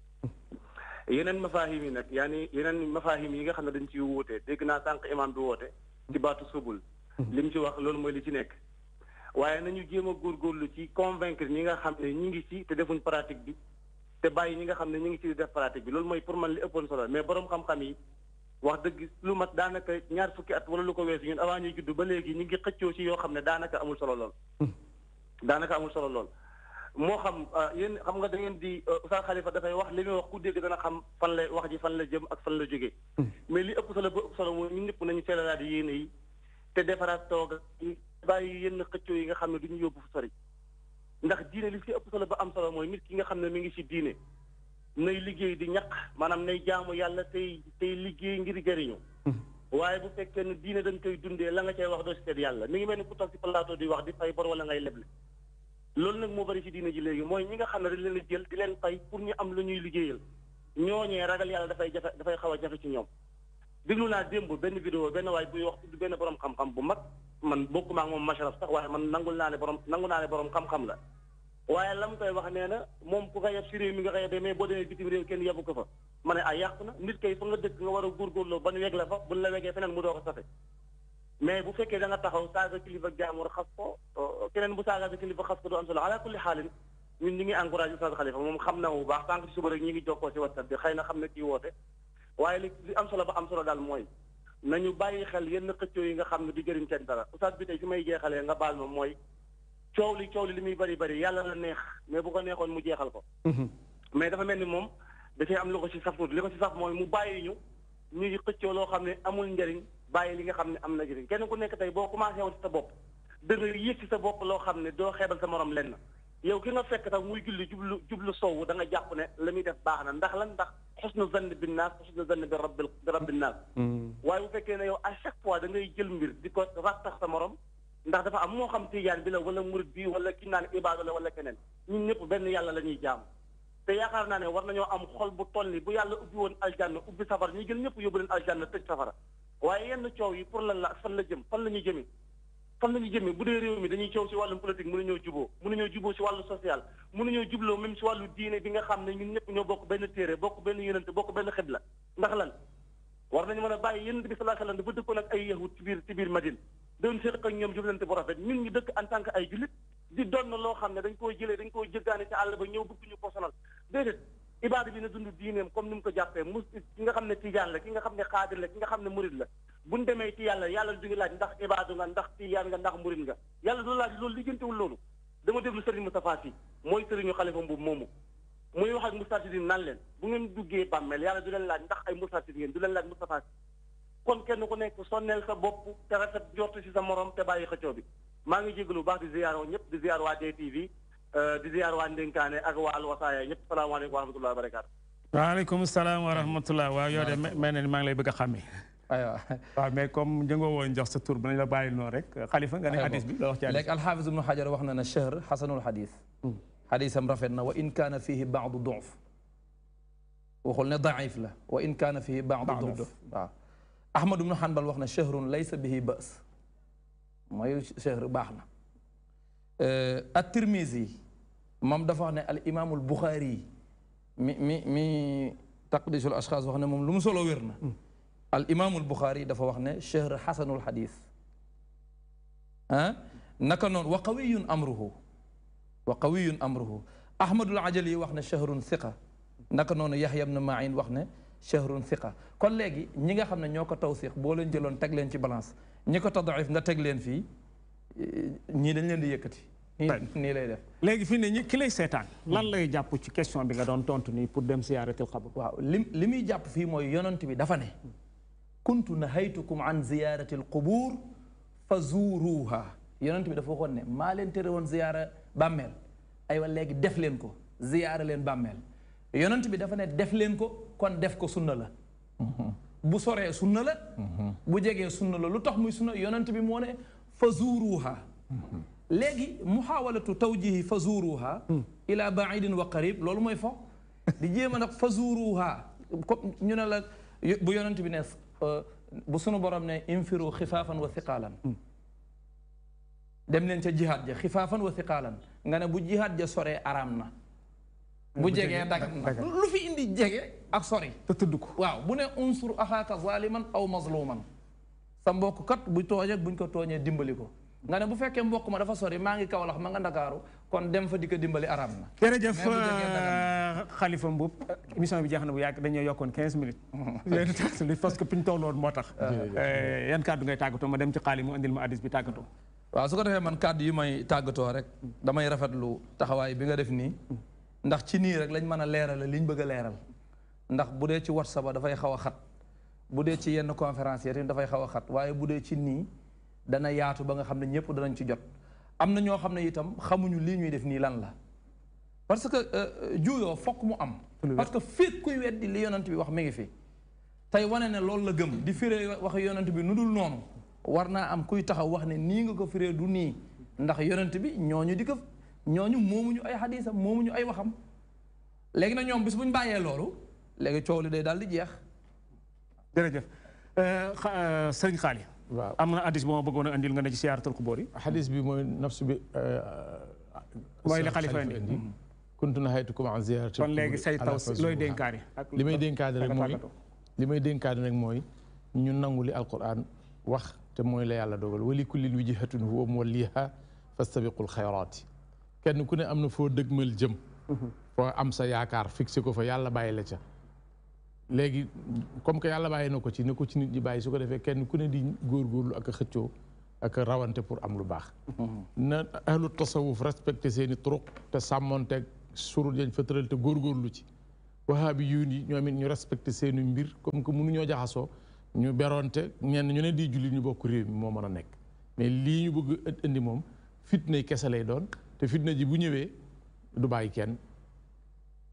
yeneen mafaahim yi nag yaani yeneen mafaahim yi nga xam ne dañ ciy wuute dégg naa sànq imam bi woote ci baatu subul li mu ci wax loolu mooy li ci nekk waaye nañu jéem a góorgóorlu ci convaincre ñi nga xam ne ñi ngi ci te defuñ pratique bi te bàyyi ñi nga xam ne ñi ngi ci di def pratique bi loolu mooy pour man li ëppoon solo mais borom xam-xam yi wax dëgg lu mat daanaka ñaar fukki at wala lu ko weesu ñun avant ñuy judd ba léegi ñu ngi xëccoo ci yoo xam ne daanaka amul solo lool daanaka amul solo lool moo xam yéen xam nga da ngeen di Oustaz Khalifa dafay wax li muy wax ku dégg dana xam fan la wax ji fan la jëm ak fan la jógee mais li ëpp solo ba ëpp solo mooy ñun ñëpp nañu seelalaat yéene yi te defaraat toog yi bàyyi yenn xëccoo yi nga xam ne duñu yóbbu fu sori ndax diine li ci ëpp solo ba am solo mooy nit ki nga xam ne mi ngi ci diine nay liggéey di ñaq maanaam nay jaamu yàlla tey liggéey ngir jëriñu waaye bu fekkee ne diine dañ koy dundee la nga cay wax doo si teet yàlla mi ngi mel ni ku toog ci plateau di wax di fay bor wala ngay leble loolu nag moo bari ci diine ji léegi mooy ñi nga xam ne dañ leen a jël di leen fay pour ñu am lu ñuy liggéeyal ñooñee ragal yàlla dafay xaw a jafe ci ñoom déglu naa démb benn vidéo benn waay buy wax tudd benn borom xam-xam bu mag man bokkuma ak moom masharaf sax waaye man nangu naa ne borom xam-xam la waaye la mu koy wax nee na moom ku ko yeb si réew mi nga ko yebee mais boo demee bitim réew kenn yebu ko fa ma ne ay yàqu na nit kay fa nga dëkk nga war a góorgóorloo ba ñu weg la fa buñ la wegee feneen mu doo ko safe mais bu fekkee da nga taxaw saaga kilifa jaamur xas ko keneen bu saaga sa kilifa xas ko du am solo ala kulli xaalin ñun ñi ngi encouragé Oustaz Khalifa moom xam na bu baax sànq ci suba rek ñi ngi jokkoo ci WhatsApp bi xëy na xam ne kii woote waaye li am solo ba am solo daal mooy nañu bàyyi xel yenn xëccoo yi nga xam ne di jëriñ seen dara Oustaz bi tey fi may jeexalee nga baal ma mooy coow li muy bari bari yàlla la neex mais bu ko neexoon mu jeexal ko mais dafa mel ni moom dafay am lu ko ci saf tuuti li ko ci saf mooy mu bàyyi ñu ñuy xëccoo loo xam ne amul njëriñ bàyyi li nga xam ne am na njëriñ kenn ku nekk tey boo commencé woon ci sa bopp da nga yëg ci sa bopp loo xam ne doo xeebal sa morom lenn yow ki nga fekk tax muy julli jublu sowu da nga jàpp ne la muy def baax na ndax lan ndax xusnu zann bin naas xusnu zann bi rabbin naas waaye bu fekkee ne yow à chaque fois da ngay jël mbir di ko rattax sa morom ndax dafa am moo xam tijaan bi la wala murid bi wala ki naan ibaadu la wala keneen ñun ñëpp benn yàlla la ñuy jaam te yaakaar naa ne war nañoo am xol bu toll ni bu yàlla ubbi woon aljanna ubbi safara ñu jël ñëpp yóbbu leen aljanna tëj safara waaye yenn coow yi pour lan la fan la jëm fan la ñuy jëmee bu dee réew mi dañuy coow si wàllum politique mënuñoo juboo si wàllu social mënuñoo jubloo même si wàllu diine bi nga xam ne ñun ñëpp ñoo bokk benn téere bokk benn yonente bokk benn xibla ndax lan war nañu mën a bàyyi yonente bi sallallahu alayhi wasallam dafa dëkkoon ak ay yahud ci biir Madine doon séq ak ñoom jëflante bu rafet ñun ñu dëkk en tant que ay jullit di doon loo xam ne dañ koo jëggaane ci àll ba ñëw bëgg ñu ko sonal déedéet ibaada bi na dund diineem comme ni mu ko jàppee ki nga xam ne tijaan la ki nga xam ne xaadir la ki nga xam ne murid la buñ demee ci yàlla du ngi laaj ndax ibaadu nga ndax tijaan nga ndax murid nga yàlla du laaj loolu liggéentewul loolu dama déglu Serigne Moustapha Sy mooy Serigne Khalifa Mbuub moomu muy wax ak Moustarchidine naan leen bu ngeen duggee bàmmeel yàlla du leen laaj ndax ay Moustarchidine ngeen du leen laaj Moustapha Sy kon kenn ku nekk sonneel sa bopp te rafet jortu ci sa morom te bàyyi xëccoo bi maa ngi jégalu bu baax di ziyaar ñëpp di ziyaar waa DTV di ziyaar waa Ndénkaane ak waa Alwasaaya ñëpp salaamaaleykum wa rahmatulah wa barakaatu. waaleykum salaam wa rahmatulah waaw yow de mel na ni maa ngi lay bëgg a xàmme. aywa waaw mais comme jëngoo woon jox sa tur bi nañ la bàyyi noonu rek xalifa nga ne hadis bi la wax ci hadis. léegi alxaafis ibnu xajar wax na ne shahr xasanul hadis. hadisam rafet na wa in kaana fihi baadu duuf waxul ne daif la wa in kaana fihi baadu duuf waaw. Ahmad ibnu Hanbal wax na shahrun laysa bihi ba's mooy shahr baax na. at-Tirmizi moom dafa wax ne al imaamul Buxaari mi taqdisul ashxaas wax ne moom lu mu solo wér na. al imaamul Buxaari dafa wax ne shahr xasanul xadis ah naka noonu wa qawiyun amruhu Ahmadul Ajali wax ne shahrun thiqa naka noonu Yaxya ibn Ma'in wax ne shahrun thiqa kon léegi ñi nga xam ne ñoo ko tawsiq boo leen jëloon teg leen ci balance ñi ko tadaif nga teg leen fii ñii dañ leen di yëkkati. nii lay def léegi fii ne ñi ki lay seetaan lan lay jàpp ci question bi nga doon tontu nii pour dem ziyaaratil qabr. waaw li muy jàpp fii mooy yonent bi dafa ne kuntu nahaytukum an ziyaratil qubur fa zuruha yonent bi dafa waxoon ne maa leen tere woon ziyaara bàmmeel aywa léegi def leen ko ziyaara leen bàmmeel yonent bi dafa ne def leen ko kon def ko sunna la bu soree sunna la bu jegee sunna la lu tax muy sunna yonent bi moo ne fa zuruha léegi muhawalatu tawjihi fa zuruha ila baidin wa qarib loolu mooy fo di jéem a nag fa zuruha comme ñu ne la bu yonent bi ne bu sunu borom ne infiru xifaafan wa thiqaalan dem leen ca jihaad ja xifaafan wa thiqaalan nga ne bu jihaad ja soree araam na bu jegee dagan na lu fi indi jege ak sori te tudd ko waaw bu ne unsur axaaka zaliman aw mazluman sa mbokk kat bu tooñee buñ ko tooñee dimbali ko nga ne bu fekkee mbokk ma dafa sori maa ngi Kawlax ma nga Ndakaaru kon dem fa di ko dimbali araam na jërëjëf Khalifa Mboup émission bi jeex na bu yàgg dañoo yokkoon 15 minutes parce que fi ñu tolloon moo tax yan kàddu ngay tàggatoo ma dem ci xaali mu andil ma addis bi tàggatoo waaw su ko defee man kàddu yi may tàggatoo rek damay rafetlu taxawaay bi nga def nii ndax ci nii rek lañ mën a leerale liñ bëgg a leeral ndax bu dee ci WhatsApp dafay xaw a xat bu dee ci yenn conférence yi tamit dafay xaw a xat waaye bu dee ci nii dana yaatu ba nga xam ne ñëpp danañ ci jot am na ñoo xam ne itam xamuñu lii ñuy def nii lan la parce que juuyoo fokk mu am parce que féet kuy weddi li yonent bi wax mi ngi fi tey wane ne loolu la gëm di firee wax yonent bi nu dul noonu war naa am kuy taxaw wax ne nii nga ko firee du nii ndax yonent bi ñooñu di ko ñooñu moomuñu ay xadiisam moomuñu ay waxam léegi nag ñoom bis buñ bàyyee loolu léegi coow li day daal di jeex jërëjëf sëriñ Xaali waaw am na hadis bu ma bëggoon a andil nga ne ci siyaaratul xubóor yi hadis bi mooy nafsu bi mooy li xalifa indi kuntu nahaytukum an ziyarati kon léegi say taw looy dénkaane li may dénkaane rek mooy li may dénkaane rek mooy ñu nangu li alquran wax te mooy la yàlla dogal wali kullin wijhatun huwa muwalliha fastabiqul xayraati kenn ku ne am na foo dëgmal jëm foo am sa yaakaar fixé ko fa yàlla bàyyi la ca léegi comme que yàlla bàyyi na ko ci ne ko ci nit ñi bàyyi su ko defee kenn ku ne di góorgóorlu ak a xëccoo ak a rawante pour am lu baax na ahlu tasawuf respecté seeni turuq te sàmmonteeg surut yañ fa tëral te góorgóorlu ci wahaabi yuun yi ñoom it ñu respecté seeni mbir comme que mënuñoo jaxasoo ñu beroonte ñenn ñu ne di julli ñu bokk réew mi moo mën a nekk mais lii ñu bëgg indi moom fitna kese lay doon te fitna ji bu ñëwee du bàyyi kenn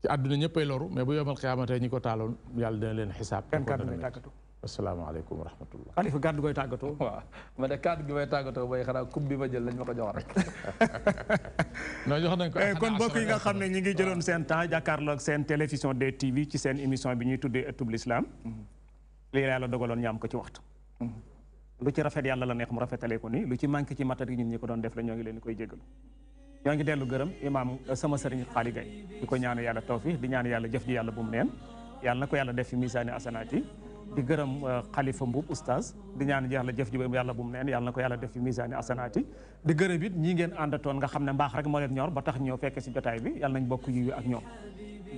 ci àdduna ñëppay loru mais bu yomal xiyaamate ñi ko taaloon yàlla dina leen xisaab. kenn kàddu ngay tàggatoo. asalaamaaleykum wa rahmatullah. Xalifa kàddu ngay tàggatoo. waaw ma ne kàddu gi may tàggatoo booy xanaa coupe bi ma jël lañ ma ko jox rek. non jox nañ ko kon mbokk yi nga xam ne ñi ngi jëloon seen temps jàkkaarloo ak seen télévision DTV ci seen émission bi ñuy tuddee ëttub lislaam lii yàlla dogaloon ñu am ko ci waxtu. lu ci rafet yàlla la neex mu rafetalee ko ni lu ci manqué ci matat gi ñun ñi ko doon def la ñoo ngi leen di koy jégalu. ñoo ngi dellu gërëm imaam sama sëriñ Xaali Gay di ko ñaanu yàlla tawfiix di ñaan yàlla jëf ji yàlla bu mu neen yàlla na ko yàlla def fi misaani asanaat yi di gërëm Khalifa Mboup oustaz di ñaan yàlla jëf ji yàlla bu mu neen yàlla na ko yàlla def fi misaani asanaat yi di gërëm it ñi ngeen àndatoon nga xam ne mbaax rek moo leen ñor ba tax ñëw fekke si jotaay bi yàlla nañ bokk yiwu ak ñoom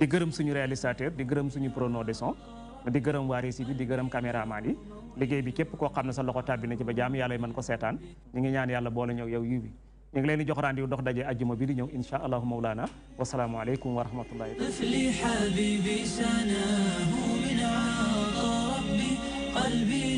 di gërëm suñu réalisateur di gërëm suñu preneur de son di gërëm waa régie bi di gërëm caméraman yi liggéey bi képp koo xam ne sa loxo tàbbi na ci ba jaam yàlla mën ko seetaan ñu ngi ñaan yàlla boole ñëw yow yiw bi ñu ngi leen di jox rendez-vous dox daje ajjuma bi di ñëw insha allahu mawlana wa salaamu aleykum wa rahmatullahi طفلي حبيبي سناه من عطا ربي قلبي